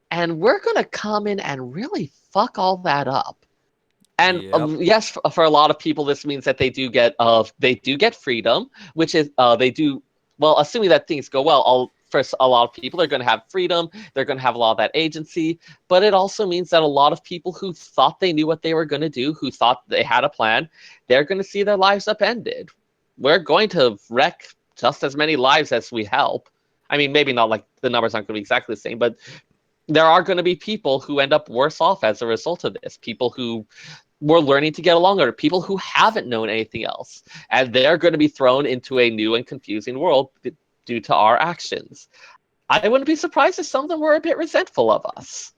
[SPEAKER 5] and we're going to come in and really fuck all that up. And
[SPEAKER 2] Yep.
[SPEAKER 5] yes, for a lot of people, this means that they do get freedom, which is they do well. Assuming that things go well, for a lot of people, they're going to have freedom. They're going to have a lot of that agency. But it also means that a lot of people who thought they knew what they were going to do, who thought they had a plan, they're going to see their lives upended. We're going to wreck just as many lives as we help. I mean, maybe not like the numbers aren't going to be exactly the same, but there are going to be people who end up worse off as a result of this. People who were learning to get along, or people who haven't known anything else, and they're going to be thrown into a new and confusing world due to our actions. I wouldn't be surprised if some of them were a bit resentful of us.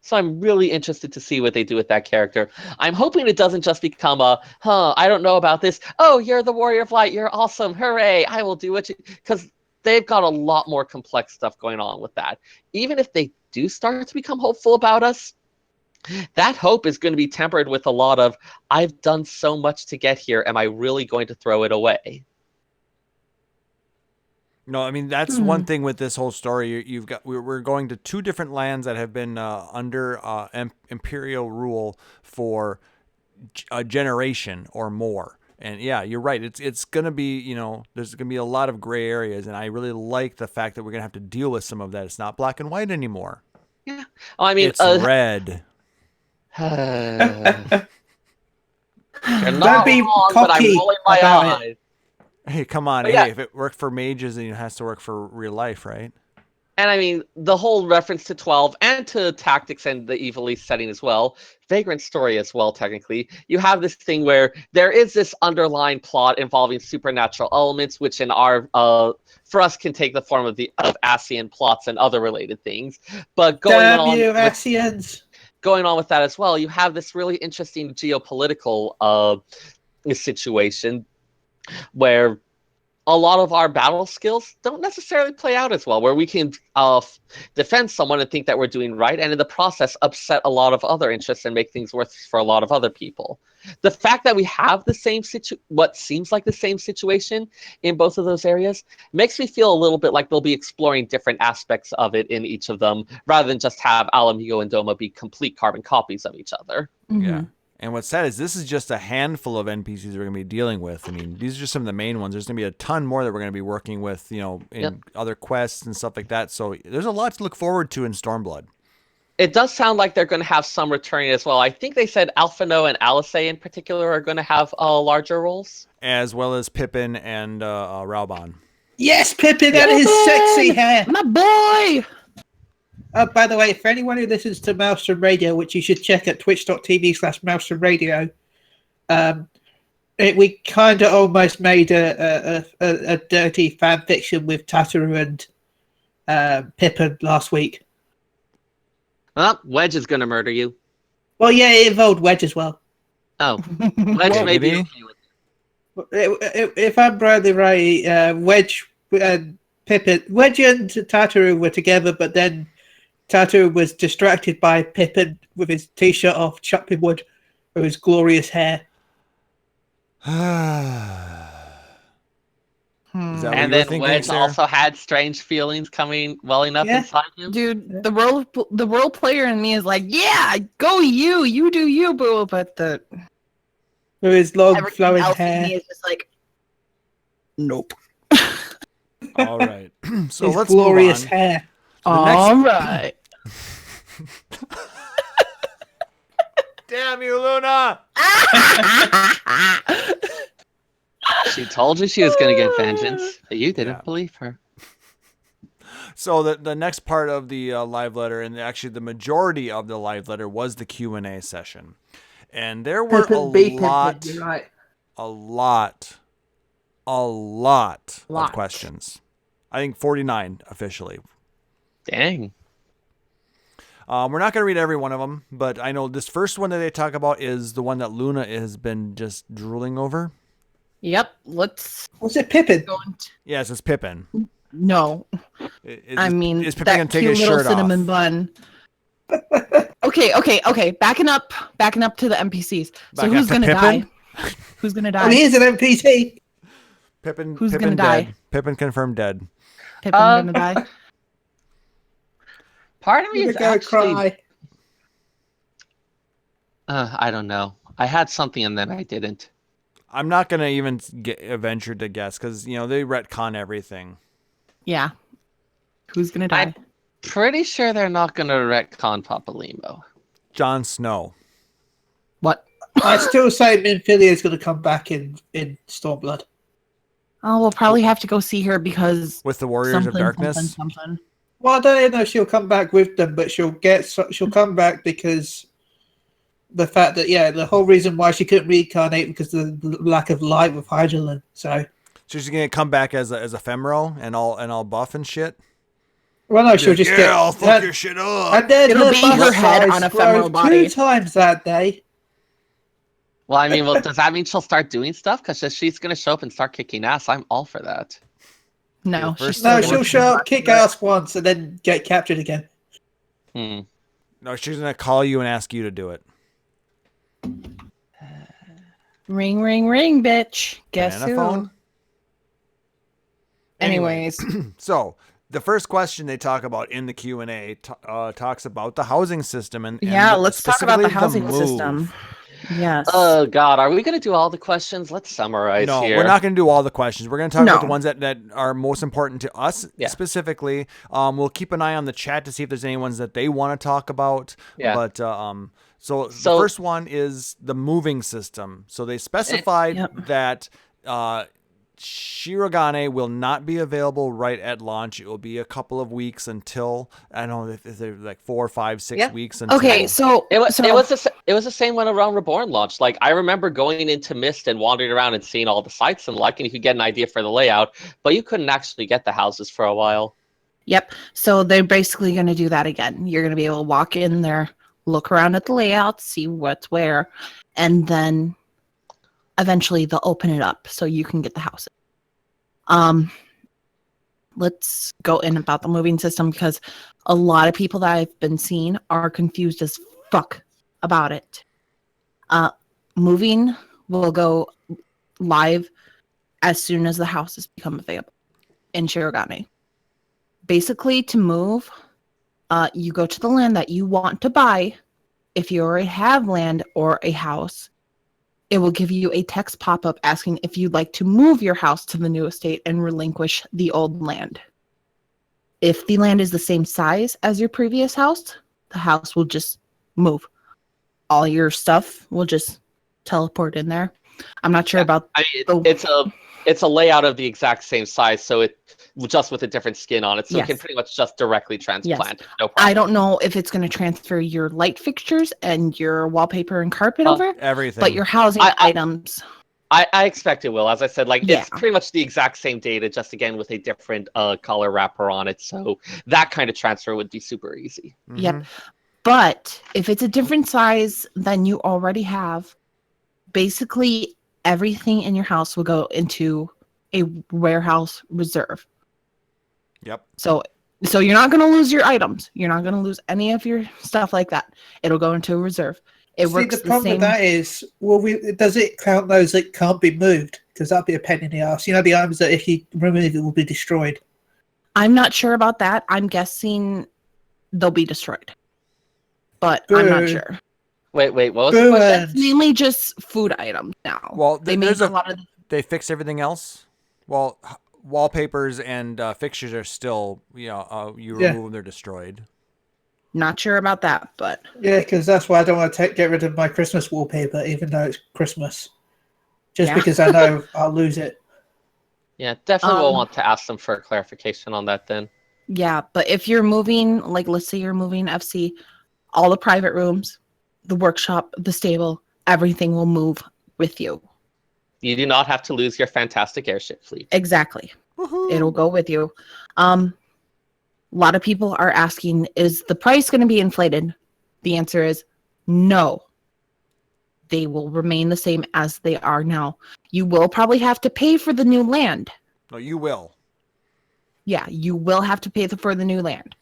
[SPEAKER 5] So I'm really interested to see what they do with that character. I'm hoping it doesn't just become I don't know about this. Oh, you're the Warrior of Light. You're awesome. Hooray. I will do what you... Because they've got a lot more complex stuff going on with that. Even if they do start to become hopeful about us, that hope is going to be tempered with a lot of, I've done so much to get here. Am I really going to throw it away?
[SPEAKER 2] No, I mean, that's one thing with this whole story. You've got we're going to two different lands that have been under imperial rule for a generation or more. And yeah, you're right. It's going to be, there's going to be a lot of gray areas. And I really like the fact that we're going to have to deal with some of that. It's not black and white anymore.
[SPEAKER 5] Yeah. I mean,
[SPEAKER 2] It's red.
[SPEAKER 5] You're not
[SPEAKER 4] Don't be
[SPEAKER 5] wrong, but I'm
[SPEAKER 4] cocky
[SPEAKER 5] rolling my
[SPEAKER 4] about it.
[SPEAKER 5] eyes.
[SPEAKER 2] Hey, come on.
[SPEAKER 5] But
[SPEAKER 2] Hey,
[SPEAKER 5] yeah.
[SPEAKER 2] if it worked for mages, then it has to work for real life, right?
[SPEAKER 5] And I mean, the whole reference to 12 and to tactics and the Evil East setting as well, Vagrant Story as well, technically, you have this thing where there is this underlying plot involving supernatural elements, which in our, for us can take the form of Ascian plots and other related things. But
[SPEAKER 4] Damn you, Ascians!
[SPEAKER 5] going on with that as well, you have this really interesting geopolitical situation where a lot of our battle skills don't necessarily play out as well, where we can defend someone and think that we're doing right, and in the process upset a lot of other interests and make things worse for a lot of other people. The fact that we have the same what seems like the same situation in both of those areas makes me feel a little bit like they'll be exploring different aspects of it in each of them, rather than just have Alamigo and Doma be complete carbon copies of each other.
[SPEAKER 2] Yeah. And what's sad is this is just a handful of NPCs we're going to be dealing with. I mean, these are just some of the main ones. There's going to be a ton more that we're going to be working with, in other quests and stuff like that. So there's a lot to look forward to in Stormblood.
[SPEAKER 5] It does sound like they're going to have some returning as well. I think they said Alphino and Alice in particular are going to have larger roles.
[SPEAKER 2] As well as Pippin and Raubon.
[SPEAKER 4] Yes, Pippin and his sexy hair!
[SPEAKER 3] My boy!
[SPEAKER 4] By the way, for anyone who listens to Maelstrom Radio, which you should check at twitch.tv/Maelstrom Radio, we kind of almost made a dirty fan fiction with Tataru and Pippin last week.
[SPEAKER 5] Well, Wedge is going to murder you.
[SPEAKER 4] Well, yeah, it involved Wedge as well.
[SPEAKER 5] Oh, Wedge may be okay with it.
[SPEAKER 4] If I'm rightly right, Wedge and Pippin, Wedge and Tataru were together, but then Tataru was distracted by Pippin with his t-shirt off, chopping wood with his glorious hair.
[SPEAKER 5] And then Wedge also had strange feelings welling up inside him.
[SPEAKER 3] Dude, the role player in me is like, yeah, go you do you, boo. But
[SPEAKER 4] with his long flowing hair,
[SPEAKER 3] me is just like, nope.
[SPEAKER 2] All right, so
[SPEAKER 4] his
[SPEAKER 2] let's
[SPEAKER 4] glorious
[SPEAKER 2] move on.
[SPEAKER 4] hair.
[SPEAKER 3] All right.
[SPEAKER 2] Damn you, Luna!
[SPEAKER 5] She told you she was going to get vengeance, but you didn't believe her.
[SPEAKER 2] So the next part of the live letter, and actually the majority of the live letter, was the Q&A session. And there were a lot of questions. I think 49 officially.
[SPEAKER 5] Dang.
[SPEAKER 2] We're not going to read every one of them, but I know this first one that they talk about is the one that Luna has been just drooling over.
[SPEAKER 3] Yep. Was
[SPEAKER 4] it Pippin?
[SPEAKER 2] Yes, it's Pippin.
[SPEAKER 3] No.
[SPEAKER 2] Is
[SPEAKER 3] Pippin
[SPEAKER 2] that
[SPEAKER 3] gonna take his shirt cinnamon off? Bun. Okay. Backing up to the NPCs. So who's gonna die? Who's gonna die?
[SPEAKER 4] Oh, he is an NPC.
[SPEAKER 2] Pippin.
[SPEAKER 3] Who's
[SPEAKER 2] Pippin
[SPEAKER 3] gonna
[SPEAKER 2] dead.
[SPEAKER 3] die?
[SPEAKER 2] Pippin confirmed dead.
[SPEAKER 3] Pippin gonna die.
[SPEAKER 5] Part of me is actually
[SPEAKER 4] cry.
[SPEAKER 5] I don't know. I had something and then I didn't.
[SPEAKER 2] I'm not gonna even venture to guess because they retcon everything.
[SPEAKER 3] Yeah. Who's gonna die?
[SPEAKER 5] I'm pretty sure they're not gonna retcon Papalimo.
[SPEAKER 2] Jon Snow.
[SPEAKER 3] What?
[SPEAKER 4] I still say Minfilia is going to come back in Stormblood.
[SPEAKER 3] Oh, we'll probably have to go see her because
[SPEAKER 2] with the Warriors of Darkness.
[SPEAKER 3] Something.
[SPEAKER 4] Well, I don't know if she'll come back with them, but she'll come back because the fact that the whole reason why she couldn't reincarnate because of the lack of light with Hydralin. So
[SPEAKER 2] she's gonna come back as a Femro and all buff and shit.
[SPEAKER 4] Well, no, she'll just get.
[SPEAKER 2] I'll fuck your shit up.
[SPEAKER 4] And then
[SPEAKER 3] it'll be her head on a femoral body
[SPEAKER 4] 2 times that day.
[SPEAKER 5] Well, I mean, does that mean she'll start doing stuff? Because if she's going to show up and start kicking ass, I'm all for that.
[SPEAKER 3] No,
[SPEAKER 4] she'll show up, kick ass once, and then get captured again.
[SPEAKER 2] No, she's going to call you and ask you to do it.
[SPEAKER 3] Ring, ring, ring, bitch. Guess who?
[SPEAKER 2] Phone?
[SPEAKER 3] Anyways.
[SPEAKER 2] So, the first question they talk about in the Q&A talks about the housing system. And
[SPEAKER 3] let's talk about the housing system. Yes.
[SPEAKER 5] Oh, God. Are we going to do all the questions? Let's summarize here.
[SPEAKER 2] No, we're not going to do all the questions. We're going to talk about the ones that are most important to us specifically. We'll keep an eye on the chat to see if there's any ones that they want to talk about.
[SPEAKER 5] Yeah.
[SPEAKER 2] But so the first one is the moving system. So they specified that Shirogane will not be available right at launch. It will be a couple of weeks until, I don't know, if they're like 4, 5, 6
[SPEAKER 5] Yeah.
[SPEAKER 2] weeks until.
[SPEAKER 3] Okay, so
[SPEAKER 5] It was the same when Around Reborn launched. Like I remember going into Mist and wandering around and seeing all the sites and and you could get an idea for the layout, but you couldn't actually get the houses for a while.
[SPEAKER 3] Yep. So they're basically going to do that again. You're going to be able to walk in there, look around at the layout, see what's where, and then eventually they'll open it up so you can get the houses. Let's go in about the moving system because a lot of people that I've been seeing are confused as fuck about it. Moving will go live as soon as the houses become available in Shirogane. Basically, to move, you go to the land that you want to buy. If you already have land or a house, it will give you a text pop-up asking if you'd like to move your house to the new estate and relinquish the old land. If the land is the same size as your previous house, the house will just move. All your stuff will just teleport in there. I'm not sure about
[SPEAKER 5] it's a layout of the exact same size, so it just with a different skin on it, so
[SPEAKER 3] Yes.
[SPEAKER 5] it can pretty much just directly transplant.
[SPEAKER 3] Yes.
[SPEAKER 5] No problem.
[SPEAKER 3] I don't know if it's going to transfer your light fixtures and your wallpaper and carpet over,
[SPEAKER 2] Everything.
[SPEAKER 3] but your housing items.
[SPEAKER 5] I expect it will. As I said, like
[SPEAKER 3] Yeah.
[SPEAKER 5] it's pretty much the exact same data, just again with a different color wrapper on it. So that kind of transfer would be super easy.
[SPEAKER 2] Mhm.
[SPEAKER 3] Yep. But if it's a different size than you already have, basically everything in your house will go into a warehouse reserve.
[SPEAKER 2] Yep.
[SPEAKER 3] So you're not going to lose your items. You're not going to lose any of your stuff like that. It'll go into a reserve. It works
[SPEAKER 4] the problem
[SPEAKER 3] same.
[SPEAKER 4] with that is, does it count those that can't be moved? Because that'd be a pain in the ass. You know, the items that if you remove it will be destroyed.
[SPEAKER 3] I'm not sure about that. I'm guessing they'll be destroyed, but I'm not sure.
[SPEAKER 5] Wait, what was the question?
[SPEAKER 3] It's mainly just food items now.
[SPEAKER 2] Well,
[SPEAKER 3] they made a lot of.
[SPEAKER 2] They fixed everything else. Well, wallpapers and fixtures are still, you remove them, they're destroyed.
[SPEAKER 3] Not sure about that, but
[SPEAKER 4] yeah, because that's why I don't want to get rid of my Christmas wallpaper, even though it's Christmas, just because I know I'll lose it.
[SPEAKER 5] Yeah, definitely will want to ask them for clarification on that then.
[SPEAKER 3] Yeah, but if you're moving, like let's say you're moving FC, all the private rooms, the workshop, the stable, everything will move with you.
[SPEAKER 5] You do not have to lose your fantastic airship fleet.
[SPEAKER 3] Exactly. Woohoo. It'll go with you. A lot of people are asking, is the price going to be inflated? The answer is no. They will remain the same as they are now. You will probably have to pay for the new land.
[SPEAKER 2] No, you will.
[SPEAKER 3] Yeah, you will have to pay for the new land.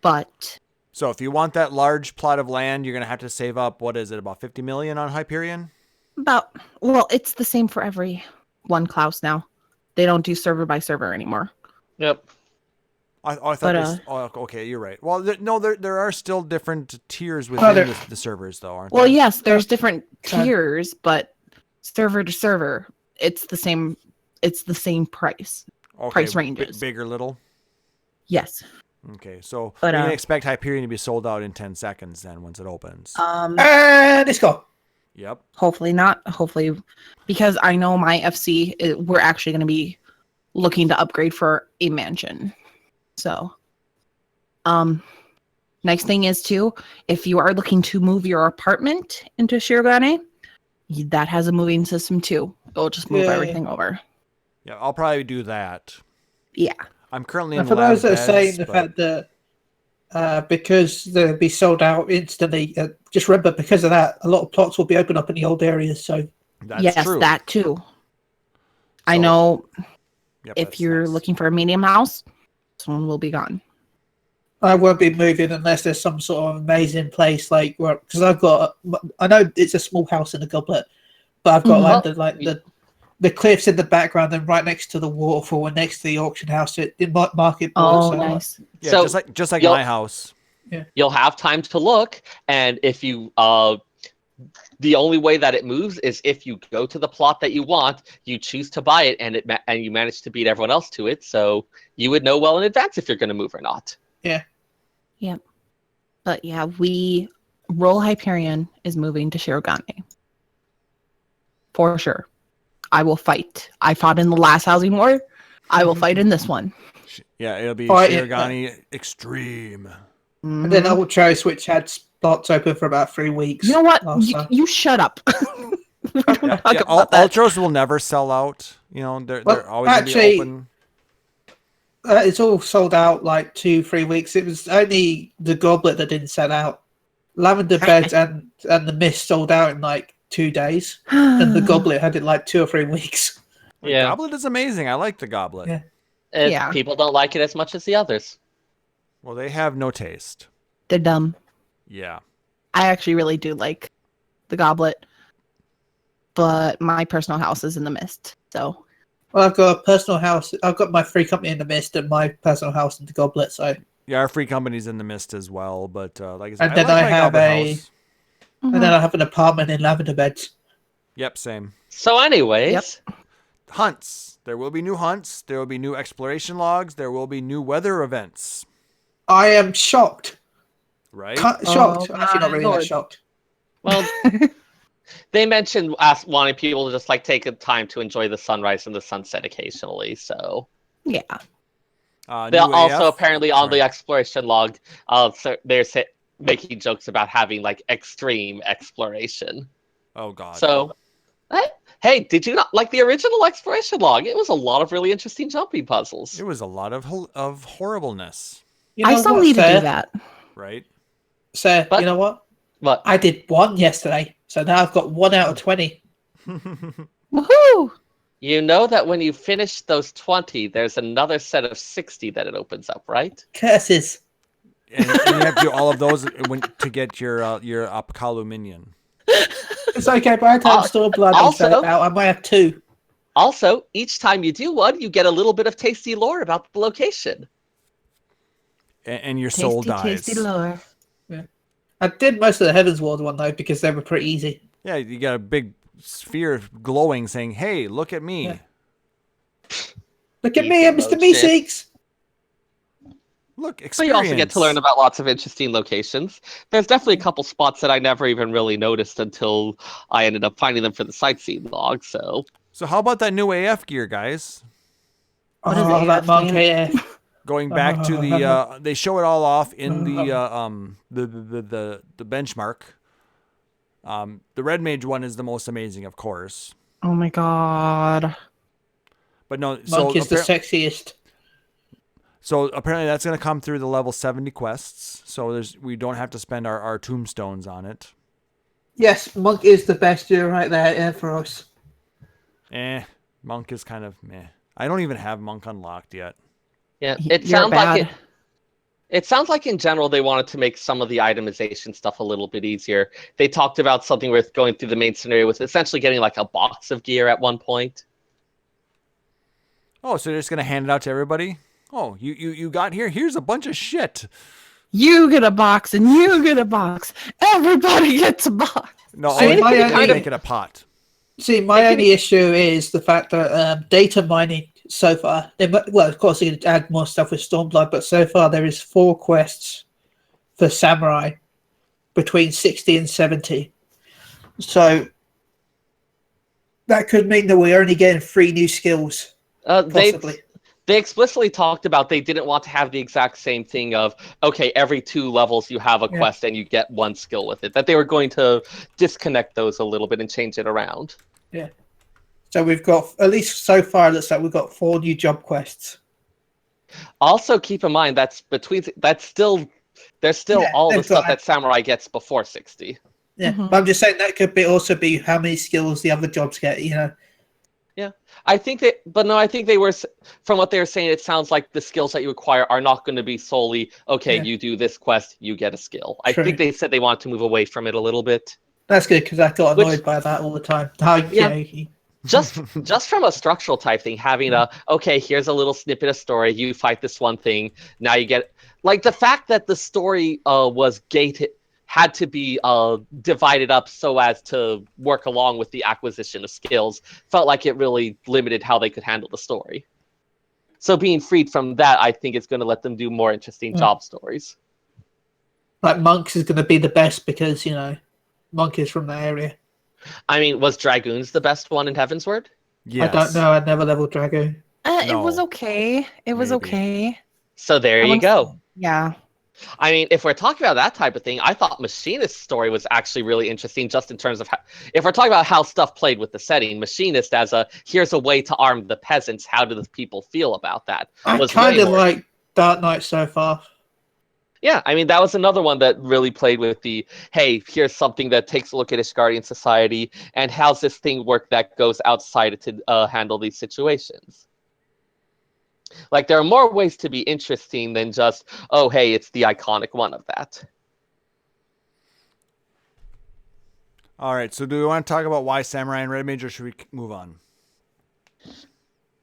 [SPEAKER 3] But
[SPEAKER 2] so if you want that large plot of land, you're going to have to save up, what is it, about 50 million on Hyperion?
[SPEAKER 3] It's the same for every one Klaus now. They don't do server by server anymore.
[SPEAKER 5] Yep.
[SPEAKER 2] I thought okay, you're right. Well, there are still different tiers within the servers, though, aren't there?
[SPEAKER 3] Well, yes, there's different tiers, but server to server, it's the same. It's the same price. Okay, price ranges.
[SPEAKER 2] Big or little?
[SPEAKER 3] Yes.
[SPEAKER 2] Okay, so we can expect Hyperion to be sold out in 10 seconds then once it opens.
[SPEAKER 4] Let's go.
[SPEAKER 2] Yep.
[SPEAKER 3] Hopefully not. Hopefully, because I know my FC, we're actually going to be looking to upgrade for a mansion. So, next thing is too, if you are looking to move your apartment into Shirogane, that has a moving system too. It'll just move everything over.
[SPEAKER 2] Yeah, I'll probably do that.
[SPEAKER 3] Yeah.
[SPEAKER 2] I'm currently in
[SPEAKER 4] for those that are saying the fact that because they'll be sold out instantly, just remember, because of that, a lot of plots will be opened up in the old areas. So
[SPEAKER 2] that's true.
[SPEAKER 3] That too. I know if you're looking for a medium house, this one will be gone.
[SPEAKER 4] I won't be moving unless there's some sort of amazing place, like because I know it's a small house in a goblet, but I've got the cliffs in the background and right next to the waterfall and next to the auction house in Market.
[SPEAKER 3] Oh, nice.
[SPEAKER 2] Yeah, so just like my house.
[SPEAKER 4] Yeah.
[SPEAKER 5] You'll have time to look, and if you the only way that it moves is if you go to the plot that you want, you choose to buy it, and you manage to beat everyone else to it. So you would know well in advance if you're going to move or not.
[SPEAKER 4] Yeah.
[SPEAKER 3] Yep. But yeah, Roll Hyperion is moving to Shirogane. For sure. I will fight. I fought in the last housing war. I will fight in this one.
[SPEAKER 2] Yeah, it'll be
[SPEAKER 4] Fight-
[SPEAKER 2] Shirogane Extreme.
[SPEAKER 4] And then
[SPEAKER 3] Mhm.
[SPEAKER 4] Ultros, which had spots open for about 3 weeks.
[SPEAKER 3] You know what?
[SPEAKER 4] last
[SPEAKER 3] You,
[SPEAKER 4] time.
[SPEAKER 3] you shut up. We don't
[SPEAKER 2] Yeah,
[SPEAKER 3] talk
[SPEAKER 2] yeah,
[SPEAKER 3] about that.
[SPEAKER 2] Ultras will never sell out. You know, they're
[SPEAKER 4] Well,
[SPEAKER 2] always going to be
[SPEAKER 4] actually-
[SPEAKER 2] open.
[SPEAKER 4] It's all sold out like 2-3 weeks. It was only the Goblet that didn't sell out. Lavender Beds and the Mist sold out in like 2 days, and the Goblet had it like 2 or 3 weeks.
[SPEAKER 2] The
[SPEAKER 5] Yeah.
[SPEAKER 2] Goblet is amazing. I like the Goblet.
[SPEAKER 4] Yeah.
[SPEAKER 3] Yeah.
[SPEAKER 5] People don't like it as much as the others.
[SPEAKER 2] Well, they have no taste.
[SPEAKER 3] They're dumb.
[SPEAKER 2] Yeah.
[SPEAKER 3] I actually really do like the Goblet, but my personal house is in the Mist. So
[SPEAKER 4] Well, I've got a personal house. I've got my free company in the Mist and my personal house in the Goblet. So,
[SPEAKER 2] Yeah, our free company's in the Mist as well, but like I said,
[SPEAKER 4] And then
[SPEAKER 2] like
[SPEAKER 4] I
[SPEAKER 2] my
[SPEAKER 4] have
[SPEAKER 2] Goblet
[SPEAKER 4] a-
[SPEAKER 2] house.
[SPEAKER 4] and then I have an apartment in Lavender Beds.
[SPEAKER 2] Yep, same.
[SPEAKER 5] So, anyways,
[SPEAKER 3] Yep.
[SPEAKER 2] Hunts. There will be new hunts. There will be new exploration logs. There will be new weather events.
[SPEAKER 4] I am shocked.
[SPEAKER 2] Right?
[SPEAKER 4] Shocked.
[SPEAKER 3] Oh,
[SPEAKER 4] Actually, not
[SPEAKER 3] my
[SPEAKER 4] really that
[SPEAKER 3] Lord.
[SPEAKER 4] shocked.
[SPEAKER 5] well, they mentioned wanting people to just like take a time to enjoy the sunrise and the sunset occasionally. So
[SPEAKER 3] yeah.
[SPEAKER 5] they
[SPEAKER 2] New
[SPEAKER 5] also
[SPEAKER 2] AF.
[SPEAKER 5] apparently on the
[SPEAKER 2] Sorry.
[SPEAKER 5] exploration log, so they're making jokes about having like extreme exploration.
[SPEAKER 2] Oh God.
[SPEAKER 5] So, hey, did you not like the original exploration log? It was a lot of really interesting jumping puzzles.
[SPEAKER 2] It was a lot of horribleness,
[SPEAKER 4] You
[SPEAKER 3] I
[SPEAKER 4] know
[SPEAKER 3] still
[SPEAKER 4] what,
[SPEAKER 3] need to
[SPEAKER 4] Sarah?
[SPEAKER 3] do that.
[SPEAKER 2] right?
[SPEAKER 4] Sarah,
[SPEAKER 5] But-
[SPEAKER 4] you know what?
[SPEAKER 5] But
[SPEAKER 4] I did 1 yesterday, so now I've got 1 out of 20.
[SPEAKER 3] Woohoo!
[SPEAKER 5] you know that when you finish those 20, there's another set of 60 that it opens up, right?
[SPEAKER 4] Curses.
[SPEAKER 2] and you have to do all of those to get your Apkalu minion.
[SPEAKER 4] It's okay, by the time Stormblood is
[SPEAKER 5] also-
[SPEAKER 4] out, I might have 2.
[SPEAKER 5] Also, each time you do one, you get a little bit of tasty lore about the location.
[SPEAKER 2] And your soul dies.
[SPEAKER 3] Tasty lore.
[SPEAKER 4] I did most of the Heaven's Ward one, though, because they were pretty easy.
[SPEAKER 2] Yeah, you got a big sphere glowing saying, "Hey, look at me."
[SPEAKER 4] Yeah. Look at
[SPEAKER 5] Easy
[SPEAKER 4] me, I'm
[SPEAKER 5] mode
[SPEAKER 4] Mr. Meeseeks.
[SPEAKER 2] Look,
[SPEAKER 5] But
[SPEAKER 2] experience.
[SPEAKER 5] you also get to learn about lots of interesting locations. There's definitely a couple spots that I never even really noticed until I ended up finding them for the sightseeing log. So
[SPEAKER 2] So how about that new AF gear, guys?
[SPEAKER 3] What is
[SPEAKER 4] Oh, that
[SPEAKER 3] AF
[SPEAKER 4] Monk
[SPEAKER 3] stand?
[SPEAKER 4] AF.
[SPEAKER 2] Going back to the, they show it all off in the benchmark. The Red Mage one is the most amazing, of course.
[SPEAKER 3] Oh my god.
[SPEAKER 2] But no, so
[SPEAKER 4] Monk is the sexiest.
[SPEAKER 2] so apparently that's going to come through the level 70 quests. So we don't have to spend our tombstones on it.
[SPEAKER 4] Yes, Monk is the best. You're right there for us.
[SPEAKER 2] Monk is kind of meh. I don't even have Monk unlocked yet.
[SPEAKER 5] yeah,
[SPEAKER 3] You're
[SPEAKER 5] it sounds like
[SPEAKER 3] bad.
[SPEAKER 5] it sounds like in general they wanted to make some of the itemization stuff a little bit easier. They talked about something with going through the main scenario with essentially getting like a box of gear at one point.
[SPEAKER 2] Oh, so they're just going to hand it out to everybody? Oh, you got here? Here's a bunch of shit.
[SPEAKER 3] You get a box and you get a box. Everybody gets a box.
[SPEAKER 2] No,
[SPEAKER 4] See,
[SPEAKER 2] I
[SPEAKER 4] my
[SPEAKER 2] think
[SPEAKER 4] only-
[SPEAKER 2] they make it a pot.
[SPEAKER 4] See, my only issue is the fact that data mining so far, well, of course, they could add more stuff with Stormblood, but so far there is 4 quests for Samurai between 60 and 70. So that could mean that we're only getting 3 new skills, possibly.
[SPEAKER 5] They explicitly talked about they didn't want to have the exact same thing of, okay, every 2 levels you have a
[SPEAKER 4] Yeah.
[SPEAKER 5] quest and you get 1 skill with it. That they were going to disconnect those a little bit and change it around.
[SPEAKER 4] Yeah. So we've got, at least so far, it looks like we've got 4 new job quests.
[SPEAKER 5] Also, keep in mind there's still
[SPEAKER 4] Yeah,
[SPEAKER 5] all the
[SPEAKER 4] they've
[SPEAKER 5] stuff
[SPEAKER 4] got-
[SPEAKER 5] that Samurai gets before 60.
[SPEAKER 4] Yeah,
[SPEAKER 3] Mhm.
[SPEAKER 4] but I'm just saying that could also be how many skills the other jobs get, you know.
[SPEAKER 5] I think they were, from what they were saying, it sounds like the skills that you acquire are not going to be solely, okay,
[SPEAKER 4] Yeah.
[SPEAKER 5] you do this quest, you get a skill. I
[SPEAKER 4] True.
[SPEAKER 5] think they said they wanted to move away from it a little bit.
[SPEAKER 4] That's good because I got
[SPEAKER 5] Which-
[SPEAKER 4] annoyed by that all the time. How,
[SPEAKER 5] Yeah.
[SPEAKER 4] you know,
[SPEAKER 5] Just from a structural type thing, having okay, here's a little snippet of story, you fight this one thing, now you get, like the fact that the story was gated, had to be divided up so as to work along with the acquisition of skills, felt like it really limited how they could handle the story. So being freed from that, I think it's going to let them do more interesting job stories.
[SPEAKER 4] like Monks is going to be the best because, you know, Monk is from that area.
[SPEAKER 5] I mean, was Dragoons the best one in Heavensward?
[SPEAKER 2] Yes.
[SPEAKER 4] I don't know. I never leveled Drago.
[SPEAKER 3] It was
[SPEAKER 2] No.
[SPEAKER 3] okay. It was
[SPEAKER 2] Maybe.
[SPEAKER 3] okay.
[SPEAKER 5] So there
[SPEAKER 3] I
[SPEAKER 5] you
[SPEAKER 3] wouldn't
[SPEAKER 5] go.
[SPEAKER 3] say- Yeah.
[SPEAKER 5] I mean, if we're talking about that type of thing, I thought Machinist's story was actually really interesting, just in terms of how, if we're talking about how stuff played with the setting, Machinist as a here's a way to arm the peasants. How do the people feel about that?
[SPEAKER 4] I
[SPEAKER 5] Was
[SPEAKER 4] kind
[SPEAKER 5] way
[SPEAKER 4] of
[SPEAKER 5] more.
[SPEAKER 4] like Dark Knight so far.
[SPEAKER 5] Yeah, I mean that was another one that really played with the hey, here's something that takes a look at Ishgardian society and how's this thing work that goes outside it to handle these situations. Like there are more ways to be interesting than just oh hey, it's the iconic one of that.
[SPEAKER 2] All right. So do we want to talk about why Samurai and Red Mage, or should we move on?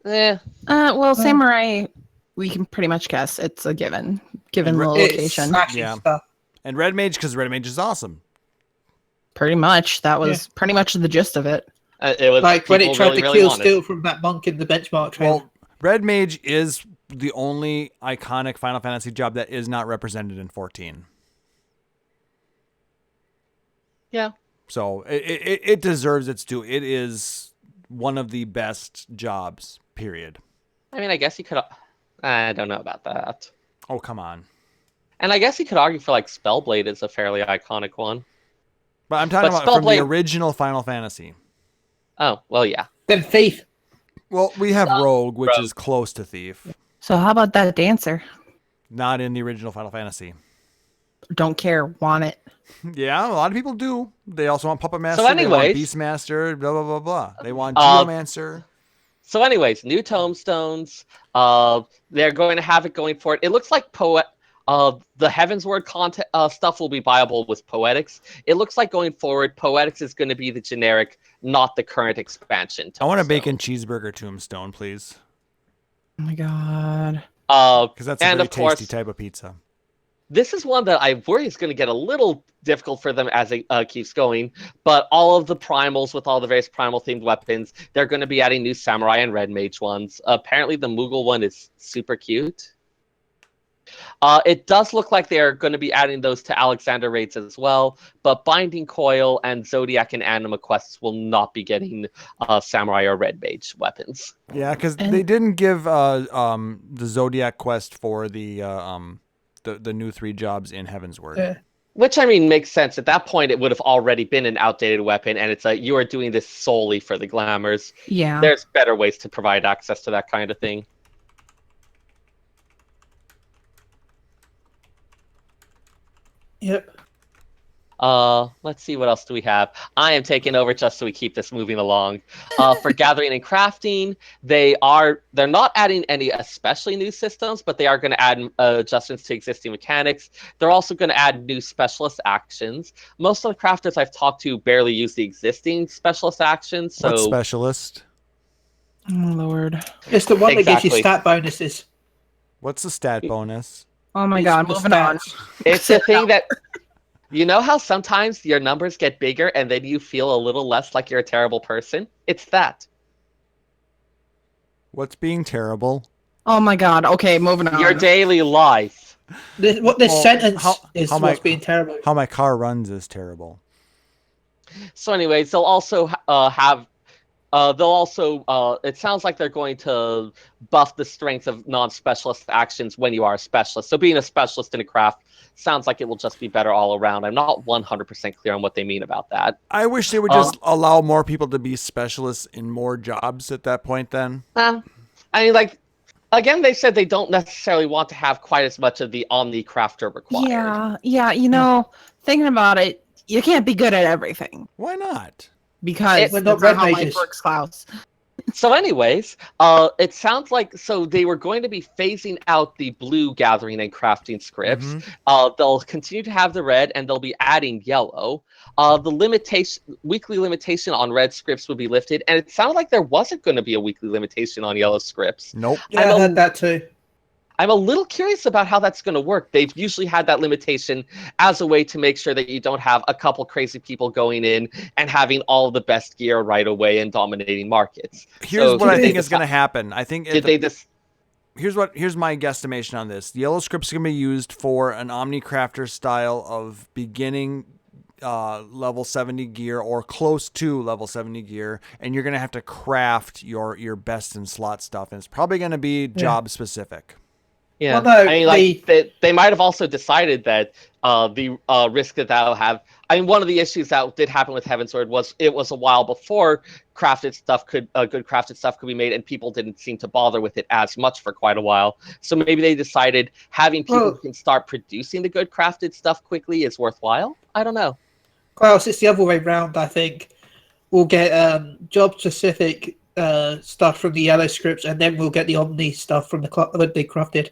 [SPEAKER 3] Well, Samurai, we can pretty much guess it's a given the
[SPEAKER 2] And
[SPEAKER 3] location.
[SPEAKER 4] It's
[SPEAKER 2] Yeah.
[SPEAKER 4] stuff.
[SPEAKER 2] And Red Mage, because Red Mage is awesome.
[SPEAKER 3] Pretty much. That was pretty much the gist of it.
[SPEAKER 5] It was
[SPEAKER 4] Like when it
[SPEAKER 5] people
[SPEAKER 4] tried
[SPEAKER 5] really,
[SPEAKER 4] to
[SPEAKER 5] really
[SPEAKER 4] kill
[SPEAKER 5] wanted.
[SPEAKER 4] Steel from that monk in the benchmark trailer.
[SPEAKER 2] Well, Red Mage is the only iconic Final Fantasy job that is not represented in 14.
[SPEAKER 5] Yeah.
[SPEAKER 2] So it deserves its due. It is one of the best jobs, period.
[SPEAKER 5] I mean, I guess you could. I don't know about that.
[SPEAKER 2] Oh, come on.
[SPEAKER 5] And I guess you could argue for like Spellblade is a fairly iconic one.
[SPEAKER 2] But I'm talking
[SPEAKER 5] But
[SPEAKER 2] about from the
[SPEAKER 5] Spellblade-
[SPEAKER 2] original Final Fantasy.
[SPEAKER 5] Oh well, yeah.
[SPEAKER 4] Then Thief.
[SPEAKER 2] Well, we have Rogue, which is close to Thief.
[SPEAKER 3] So how about that dancer?
[SPEAKER 2] Not in the original Final Fantasy.
[SPEAKER 3] Don't care. Want it.
[SPEAKER 2] Yeah, a lot of people do. They also want Puppet Master.
[SPEAKER 5] So
[SPEAKER 2] they want
[SPEAKER 5] anyways-
[SPEAKER 2] Beastmaster, blah, blah, blah, blah. They want
[SPEAKER 5] Uh,
[SPEAKER 2] Geomancer.
[SPEAKER 5] So, anyways, new tomestones. They're going to have it going for it. It looks like the Heavensward content stuff will be viable with Poetics. It looks like going forward, Poetics is going to be the generic, not the current expansion.
[SPEAKER 2] I want a
[SPEAKER 5] tombstone.
[SPEAKER 2] bacon cheeseburger tombstone, please.
[SPEAKER 3] Oh my god.
[SPEAKER 2] Because that's a
[SPEAKER 5] And
[SPEAKER 2] very
[SPEAKER 5] of course,
[SPEAKER 2] tasty type of pizza.
[SPEAKER 5] this is one that I worry is going to get a little difficult for them as it keeps going. But all of the primals with all the various primal themed weapons, they're going to be adding new samurai and red mage ones. Apparently, the Moogle one is super cute. It does look like they're going to be adding those to Alexander raids as well. But Binding Coil and Zodiac and Anima quests will not be getting samurai or red mage weapons.
[SPEAKER 2] Yeah, because
[SPEAKER 3] And-
[SPEAKER 2] they didn't give the Zodiac quest for the new 3 jobs in Heavensward.
[SPEAKER 4] Yeah.
[SPEAKER 5] Which, I mean, makes sense. At that point, it would have already been an outdated weapon, and it's like, you are doing this solely for the glamours.
[SPEAKER 3] Yeah.
[SPEAKER 5] There's better ways to provide access to that kind of thing.
[SPEAKER 4] Yep.
[SPEAKER 5] Let's see, what else do we have? I am taking over just so we keep this moving along. For gathering and crafting, they're not adding any especially new systems, but they are going to add adjustments to existing mechanics. They're also going to add new specialist actions. Most of the crafters I've talked to barely use the existing specialist actions. So
[SPEAKER 2] What specialist?
[SPEAKER 3] Oh my lord.
[SPEAKER 4] It's the one that gives you
[SPEAKER 5] Exactly.
[SPEAKER 4] stat bonuses.
[SPEAKER 2] What's the stat bonus?
[SPEAKER 3] Oh my
[SPEAKER 4] It's
[SPEAKER 3] god.
[SPEAKER 4] the
[SPEAKER 3] Moving on.
[SPEAKER 4] stats.
[SPEAKER 5] it's the thing that you know how sometimes your numbers get bigger and then you feel a little less like you're a terrible person? It's that.
[SPEAKER 2] What's being terrible?
[SPEAKER 3] Oh my god. Okay, moving on.
[SPEAKER 5] Your daily life.
[SPEAKER 4] This
[SPEAKER 2] Well,
[SPEAKER 4] sentence is
[SPEAKER 2] how
[SPEAKER 4] what's
[SPEAKER 2] my-
[SPEAKER 4] being terrible.
[SPEAKER 2] How my car runs is terrible.
[SPEAKER 5] So anyways, they'll also have it sounds like they're going to buff the strength of non-specialist actions when you are a specialist. So being a specialist in a craft sounds like it will just be better all around. I'm not 100% clear on what they mean about that.
[SPEAKER 2] I wish they would just allow more people to be specialists in more jobs at that point then.
[SPEAKER 5] I mean, like, again, they said they don't necessarily want to have quite as much of the Omni Crafter required.
[SPEAKER 3] Yeah. You know, thinking about it, you can't be good at everything
[SPEAKER 2] Why not?
[SPEAKER 3] because
[SPEAKER 4] We're
[SPEAKER 3] that's
[SPEAKER 4] not red
[SPEAKER 3] not how life
[SPEAKER 4] mages.
[SPEAKER 3] works, Klaus.
[SPEAKER 5] So anyways, it sounds like they were going to be phasing out the blue gathering and crafting scripts.
[SPEAKER 2] Mhm.
[SPEAKER 5] They'll continue to have the red, and they'll be adding yellow. The weekly limitation on red scripts would be lifted, and it sounded like there wasn't going to be a weekly limitation on yellow scripts.
[SPEAKER 2] Nope.
[SPEAKER 4] Yeah,
[SPEAKER 5] I
[SPEAKER 4] I
[SPEAKER 5] know-
[SPEAKER 4] heard that too.
[SPEAKER 5] I'm a little curious about how that's going to work. They've usually had that limitation as a way to make sure that you don't have a couple crazy people going in and having all the best gear right away and dominating markets.
[SPEAKER 2] Here's
[SPEAKER 5] So
[SPEAKER 2] what I
[SPEAKER 5] did they
[SPEAKER 2] think is going to
[SPEAKER 5] decide-
[SPEAKER 2] happen. I think
[SPEAKER 5] Did they just?
[SPEAKER 2] here's my guesstimation on this. The yellow scripts are going to be used for an Omnicrafter style of beginning level 70 gear or close to level 70 gear, and you're going to have to craft your best in slot stuff, and it's probably going to be job specific.
[SPEAKER 5] Yeah,
[SPEAKER 4] Well, no,
[SPEAKER 5] I mean, like they might have also decided that the risk that that'll have. I mean, one of the issues that did happen with Heavensward was it was a while before crafted stuff good crafted stuff could be made, and people didn't seem to bother with it as much for quite a while. So maybe they decided having people who can start producing the good crafted stuff quickly is worthwhile. I don't know.
[SPEAKER 4] Klaus, it's the other way round. I think we'll get job specific stuff from the yellow scripts, and then we'll get the Omni stuff from the crafted.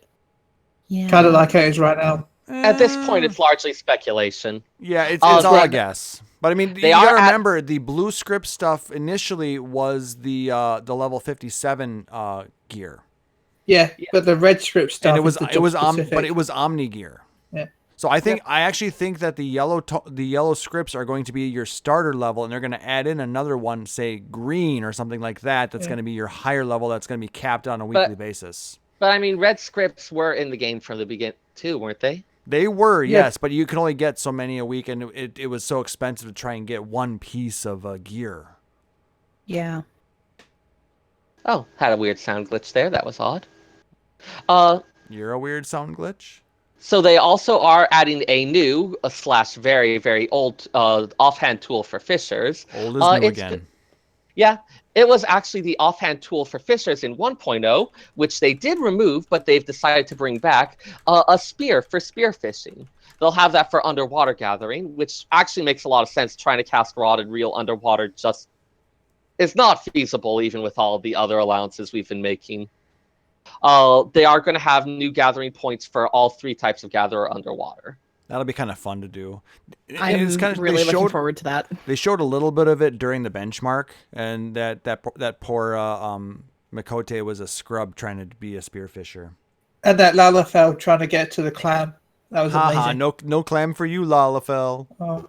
[SPEAKER 3] Yeah.
[SPEAKER 4] Kind of like it is right now.
[SPEAKER 5] At this point, it's largely speculation.
[SPEAKER 2] Yeah, it's all a
[SPEAKER 5] right.
[SPEAKER 2] guess. But I mean,
[SPEAKER 5] They
[SPEAKER 2] you gotta
[SPEAKER 5] are
[SPEAKER 2] remember the blue script stuff initially was the level 57 gear,
[SPEAKER 4] Yeah, but the red script stuff
[SPEAKER 2] and it was
[SPEAKER 4] specific.
[SPEAKER 2] it was Omni gear.
[SPEAKER 4] Yeah.
[SPEAKER 2] So I actually think that the yellow scripts are going to be your starter level, and they're going to add in another one, say green or something like that. That's going to be your higher level. That's going to be capped on a weekly basis.
[SPEAKER 5] But I mean, red scripts were in the game from the beginning too, weren't they?
[SPEAKER 2] They were, yes, but you can only get so many a week, and it was so expensive to try and get one piece of gear.
[SPEAKER 3] Yeah.
[SPEAKER 5] Oh, had a weird sound glitch there. That was odd.
[SPEAKER 2] You're a weird sound glitch.
[SPEAKER 5] So they also are adding a new / very, very old offhand tool for fishers.
[SPEAKER 2] Old is new again.
[SPEAKER 5] Yeah, it was actually the offhand tool for fishers in 1.0, which they did remove, but they've decided to bring back a spear for spearfishing. They'll have that for underwater gathering, which actually makes a lot of sense. Trying to cast rod and reel underwater just is not feasible, even with all the other allowances we've been making. They are going to have new gathering points for all 3 types of gatherer underwater.
[SPEAKER 2] That'll be kind of fun to do.
[SPEAKER 3] I'm really looking forward to that.
[SPEAKER 2] They showed a little bit of it during the benchmark, and that poor Makote was a scrub trying to be a spearfisher.
[SPEAKER 4] And that Lalafell trying to get to the clam. That was amazing.
[SPEAKER 2] No clam for you, Lalafell.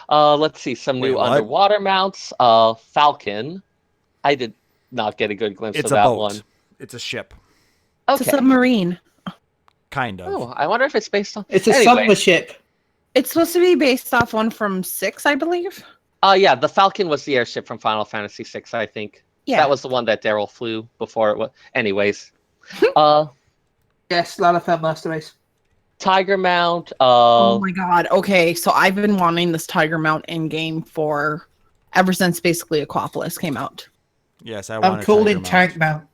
[SPEAKER 5] Let's see, some new underwater mounts. Falcon. I did not get a good glimpse of that
[SPEAKER 2] boat.
[SPEAKER 5] one.
[SPEAKER 2] It's a ship.
[SPEAKER 3] Okay. It's a submarine.
[SPEAKER 2] Kind of.
[SPEAKER 5] Oh, I wonder if it's based on...
[SPEAKER 4] It's a summer ship.
[SPEAKER 3] It's supposed to be based off one from 6, I believe.
[SPEAKER 5] Yeah, the Falcon was the airship from Final Fantasy VI, I think. Yeah. That was the one that Daryl flew before it was... Anyways.
[SPEAKER 4] Yes, Lalafell Master Race.
[SPEAKER 5] Tiger mount.
[SPEAKER 3] Oh my god. Okay, so I've been wanting this tiger mount in game for ever since basically Aquapolis came out.
[SPEAKER 2] Yes, I'm
[SPEAKER 4] calling tank mount.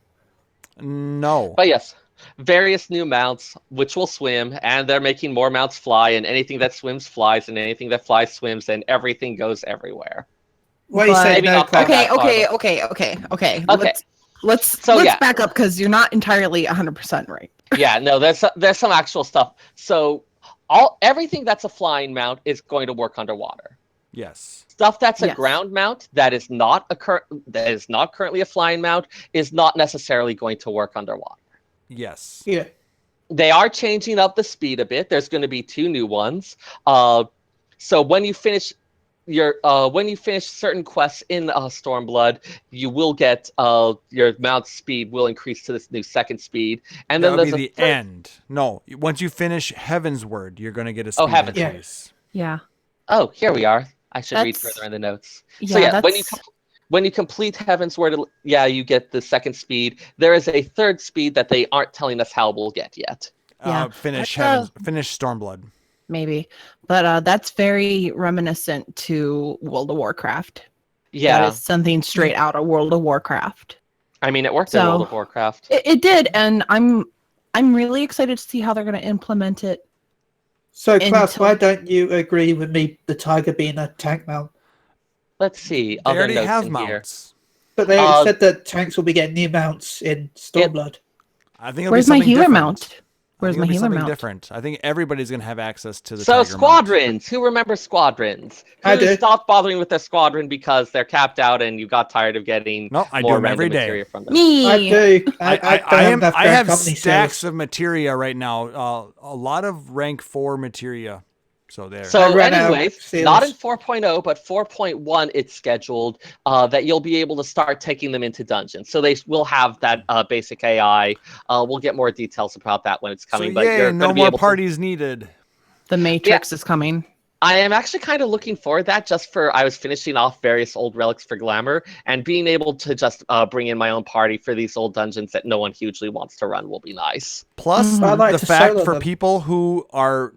[SPEAKER 2] No.
[SPEAKER 5] But yes, various new mounts which will swim, and they're making more mounts fly, and anything that swims flies, and anything that flies swims, and everything goes everywhere.
[SPEAKER 4] What you say? No,
[SPEAKER 3] Okay. Let's back up because you're not entirely 100% right.
[SPEAKER 5] Yeah, no, there's some actual stuff. So everything that's a flying mount is going to work underwater.
[SPEAKER 2] Yes.
[SPEAKER 5] Stuff that's a ground mount that is not currently a flying mount is not necessarily going to work underwater.
[SPEAKER 2] Yes.
[SPEAKER 4] Yeah.
[SPEAKER 5] They are changing up the speed a bit. There's going to be 2 new ones. So when you finish certain quests in Stormblood, you will get your mount speed will increase to this new second speed, and then
[SPEAKER 2] that'll be the end. No, once you finish Heavensward, you're going to get a speed increase.
[SPEAKER 3] Yeah.
[SPEAKER 5] Oh, here we are. I should read further in the notes. Yeah, so when you complete Heavensward, you get the second speed. There is a third speed that they aren't telling us how we'll get yet.
[SPEAKER 2] Finish Stormblood.
[SPEAKER 3] Maybe, but that's very reminiscent to World of Warcraft.
[SPEAKER 5] Yeah,
[SPEAKER 3] that is something straight out of World of Warcraft.
[SPEAKER 5] I mean, it worked in World of Warcraft.
[SPEAKER 3] It did, and I'm really excited to see how they're going to implement it.
[SPEAKER 4] So, Klaus, why don't you agree with me? The Tiger being a tank mount.
[SPEAKER 5] Let's see.
[SPEAKER 2] They already have mounts,
[SPEAKER 4] but they said that tanks will be getting new mounts in Stormblood.
[SPEAKER 2] I think.
[SPEAKER 3] Where's my healer mount? Where's my healer mount?
[SPEAKER 2] Different. I think everybody's going to have access to the
[SPEAKER 5] Tiger squadrons.
[SPEAKER 2] Mount.
[SPEAKER 5] Who remembers squadrons?
[SPEAKER 4] I do.
[SPEAKER 5] Stopped bothering with their squadron because they're capped out and you got tired of getting more random materia from them.
[SPEAKER 3] Me.
[SPEAKER 4] I do. I
[SPEAKER 2] have stacks of materia right now. A lot of rank 4 materia. So there.
[SPEAKER 5] So anyways, not in 4.0, but 4.1 it's scheduled that you'll be able to start taking them into dungeons. So they will have that basic AI. We'll get more details about that when it's coming.
[SPEAKER 2] So no more parties needed.
[SPEAKER 3] The Matrix is coming.
[SPEAKER 5] I am actually kind of looking forward to that just for I was finishing off various old relics for Glamour, and being able to just bring in my own party for these old dungeons that no one hugely wants to run will be nice.
[SPEAKER 2] Plus,
[SPEAKER 4] I'd like
[SPEAKER 2] the
[SPEAKER 4] to
[SPEAKER 2] fact
[SPEAKER 4] solo
[SPEAKER 2] for
[SPEAKER 4] them.
[SPEAKER 2] people who are,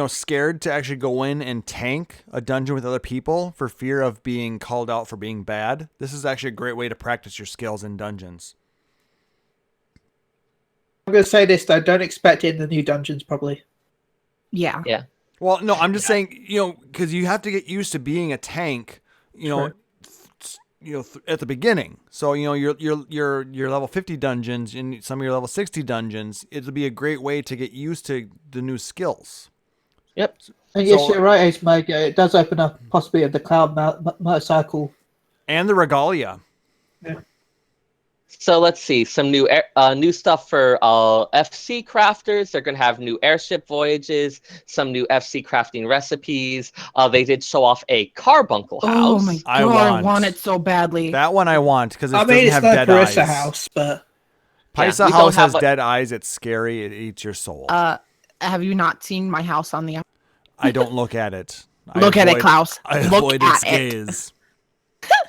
[SPEAKER 2] scared to actually go in and tank a dungeon with other people for fear of being called out for being bad, this is actually a great way to practice your skills in dungeons.
[SPEAKER 4] I'm going to say this though, don't expect it in the new dungeons probably.
[SPEAKER 3] Yeah.
[SPEAKER 5] Yeah.
[SPEAKER 2] Well, no, I'm just saying, because you have to get used to being a tank,
[SPEAKER 4] True.
[SPEAKER 2] at the beginning. So, your level 50 dungeons and some of your level 60 dungeons, it'll be a great way to get used to the new skills.
[SPEAKER 5] Yep.
[SPEAKER 4] And yes,
[SPEAKER 2] So-
[SPEAKER 4] you're right, Ace Mega. It does open up possibly of the cloud motorcycle.
[SPEAKER 2] And the regalia.
[SPEAKER 5] So let's see some new stuff for FC crafters. They're going to have new airship voyages, some new FC crafting recipes. They did show off a carbuncle house.
[SPEAKER 3] Oh my
[SPEAKER 2] I
[SPEAKER 3] god,
[SPEAKER 2] want-
[SPEAKER 3] I want it so badly.
[SPEAKER 2] That one I want because it
[SPEAKER 4] I
[SPEAKER 2] doesn't
[SPEAKER 4] mean, it's
[SPEAKER 2] have
[SPEAKER 4] no
[SPEAKER 2] dead
[SPEAKER 4] Parissa
[SPEAKER 2] eyes.
[SPEAKER 4] house, but
[SPEAKER 2] Paisa
[SPEAKER 5] Yeah, we don't
[SPEAKER 2] house has
[SPEAKER 5] have a-
[SPEAKER 2] dead eyes. It's scary. It eats your soul.
[SPEAKER 3] Have you not seen my house on the
[SPEAKER 2] I don't look at it.
[SPEAKER 3] Look at it, Klaus.
[SPEAKER 2] I
[SPEAKER 3] Look
[SPEAKER 2] avoid
[SPEAKER 3] at
[SPEAKER 2] its
[SPEAKER 3] it.
[SPEAKER 2] gaze.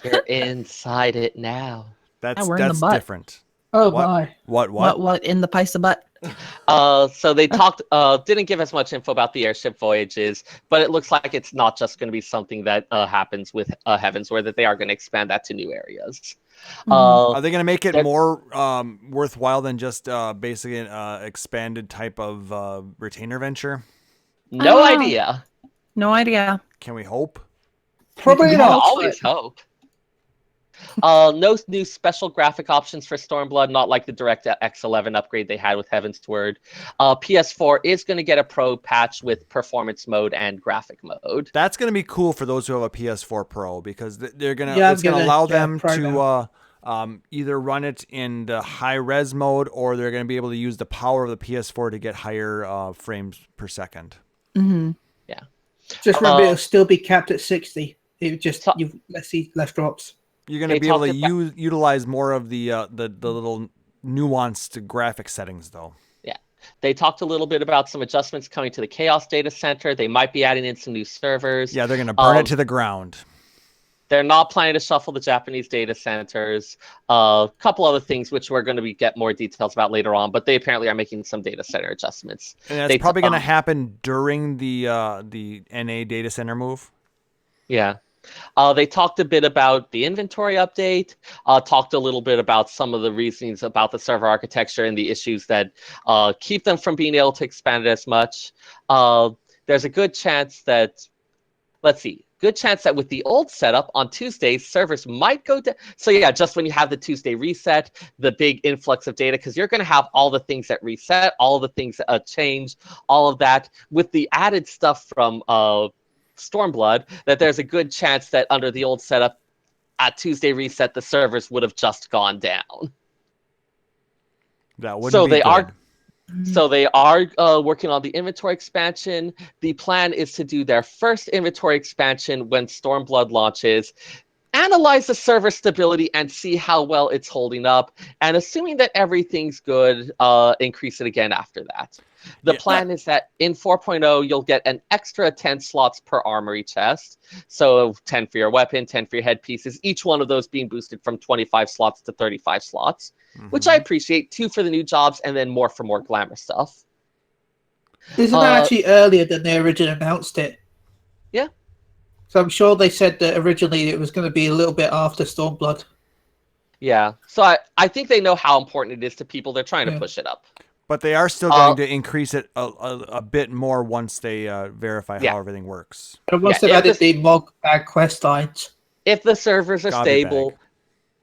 [SPEAKER 5] You're inside it now.
[SPEAKER 2] That's
[SPEAKER 3] we're in the
[SPEAKER 2] that's
[SPEAKER 3] butt.
[SPEAKER 2] different.
[SPEAKER 4] oh
[SPEAKER 2] What?
[SPEAKER 4] my.
[SPEAKER 2] What?
[SPEAKER 3] in the Paisa butt?
[SPEAKER 5] So they talked, didn't give us much info about the airship voyages, but it looks like it's not just going to be something that happens with Heavens, or that they are going to expand that to new areas.
[SPEAKER 2] Are they going to make it
[SPEAKER 5] they're-
[SPEAKER 2] more worthwhile than just basically an expanded type of retainer venture?
[SPEAKER 5] No
[SPEAKER 3] I don't know.
[SPEAKER 5] idea.
[SPEAKER 3] No idea.
[SPEAKER 2] Can we hope?
[SPEAKER 4] Probably
[SPEAKER 5] We can
[SPEAKER 4] not.
[SPEAKER 5] always hope. No new special graphic options for Stormblood, not like the DirectX 11 upgrade they had with Heaven's Word. PS4 is going to get a Pro patch with performance mode and graphic mode.
[SPEAKER 2] That's going to be cool for those who have a PS4 Pro because they're gonna.
[SPEAKER 4] Yeah,
[SPEAKER 2] It's going to
[SPEAKER 4] I'm
[SPEAKER 2] allow
[SPEAKER 4] gonna
[SPEAKER 2] them
[SPEAKER 4] Pro
[SPEAKER 2] to either run it in the high res mode or they're going to be able to use the power of the PS4 to get higher frames per second.
[SPEAKER 3] Mm-hmm.
[SPEAKER 4] Just remember, it'll still be capped at 60. It just let's see less drops.
[SPEAKER 2] You're going to
[SPEAKER 5] They
[SPEAKER 2] be able to
[SPEAKER 5] talked
[SPEAKER 2] utilize more of the little nuanced graphic settings, though.
[SPEAKER 5] Yeah. They talked a little bit about some adjustments coming to the Chaos Data Center. They might be adding in some new servers.
[SPEAKER 2] Yeah, they're going to burn it to the ground.
[SPEAKER 5] They're not planning to shuffle the Japanese data centers. A couple other things which we're going to get more details about later on, but they apparently are making some data center adjustments.
[SPEAKER 2] And that's probably going to happen during the NA data center move.
[SPEAKER 5] Yeah. They talked a bit about the inventory update, talked a little bit about some of the reasonings about the server architecture and the issues that keep them from being able to expand it as much. There's a good chance that, good chance that with the old setup on Tuesdays, servers might go down. So yeah, just when you have the Tuesday reset, the big influx of data, because you're going to have all the things that reset, all the things that change, all of that. With the added stuff from Stormblood, that there's a good chance that under the old setup at Tuesday reset, the servers would have just gone down.
[SPEAKER 2] That would
[SPEAKER 5] So
[SPEAKER 2] be
[SPEAKER 5] they
[SPEAKER 2] good.
[SPEAKER 5] are. So they are working on the inventory expansion. The plan is to do their first inventory expansion when Stormblood launches, analyze the server stability and see how well it's holding up, and assuming that everything's good, increase it again after that. The plan is that in 4.0, you'll get an extra 10 slots per armory chest. So 10 for your weapon, 10 for your headpieces, each one of those being boosted from 25 slots to 35 slots, which I appreciate. 2 for the new jobs and then more for more glamour stuff.
[SPEAKER 4] Isn't that actually earlier than they originally announced it?
[SPEAKER 5] Yeah.
[SPEAKER 4] So I'm sure they said that originally it was going to be a little bit after Stormblood.
[SPEAKER 5] Yeah. So I think they know how important it is to people. They're trying to push it up.
[SPEAKER 2] But they are still going to increase it a bit more once they verify how everything works.
[SPEAKER 4] And once they've added the Mog Bag quest lines.
[SPEAKER 5] If the servers are
[SPEAKER 2] Gobby
[SPEAKER 5] stable,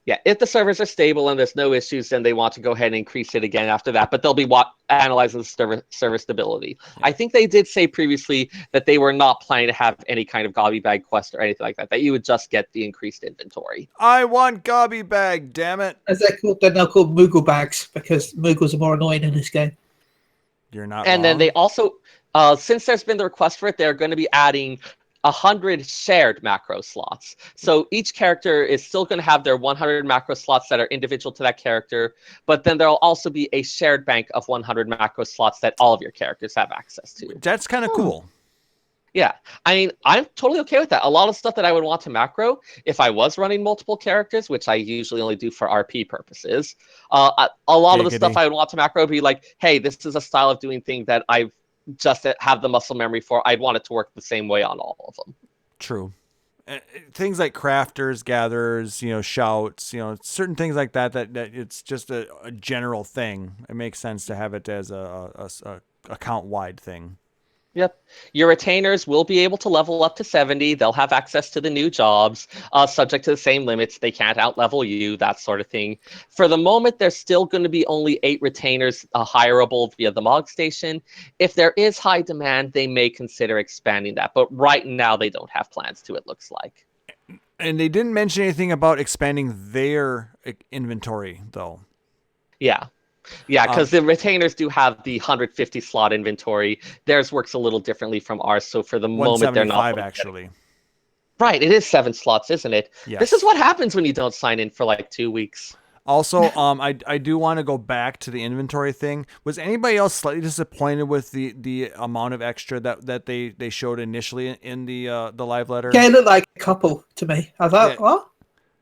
[SPEAKER 2] bag.
[SPEAKER 5] if the servers are stable and there's no issues, then they want to go ahead and increase it again after that. But they'll be analyzing the server stability. I think they did say previously that they were not planning to have any kind of Gobby Bag quest or anything like that, that you would just get the increased inventory.
[SPEAKER 2] I want Gobby Bag, damn it.
[SPEAKER 4] As they're called, they're now called Moogle Bags because Moogles are more annoying in this game.
[SPEAKER 2] You're not
[SPEAKER 5] And
[SPEAKER 2] wrong.
[SPEAKER 5] then they also, since there's been the request for it, they're going to be adding 100 shared macro slots. So each character is still going to have their 100 macro slots that are individual to that character, but then there'll also be a shared bank of 100 macro slots that all of your characters have access to.
[SPEAKER 2] That's kind of cool.
[SPEAKER 5] Yeah, I mean, I'm totally okay with that. A lot of stuff that I would want to macro, if I was running multiple characters, which I usually only do for RP purposes, a lot of the stuff
[SPEAKER 2] Giggity.
[SPEAKER 5] I would want to macro would be like, hey, this is a style of doing things that I've just have the muscle memory for. I'd want it to work the same way on all of them.
[SPEAKER 2] True. Things like crafters, gatherers, shouts, certain things like that it's just a general thing. It makes sense to have it as a account-wide thing.
[SPEAKER 5] Yep. Your retainers will be able to level up to 70. They'll have access to the new jobs, subject to the same limits. They can't out-level you, that sort of thing. For the moment, there's still going to be only 8 retainers hireable via the Mog Station. If there is high demand, they may consider expanding that. But right now, they don't have plans to, it looks like.
[SPEAKER 2] And they didn't mention anything about expanding their inventory, though.
[SPEAKER 5] Yeah. Yeah, because the retainers do have the 150 slot inventory. Theirs works a little differently from ours, so for the moment they're not
[SPEAKER 2] 175 actually.
[SPEAKER 5] Right, it is 7 slots, isn't it?
[SPEAKER 2] Yes.
[SPEAKER 5] This is what happens when you don't sign in for like 2 weeks.
[SPEAKER 2] Also, I do want to go back to the inventory thing. Was anybody else slightly disappointed with the amount of extra that they showed initially in the live letter?
[SPEAKER 4] Yeah, it looked like a couple to me. I thought, what?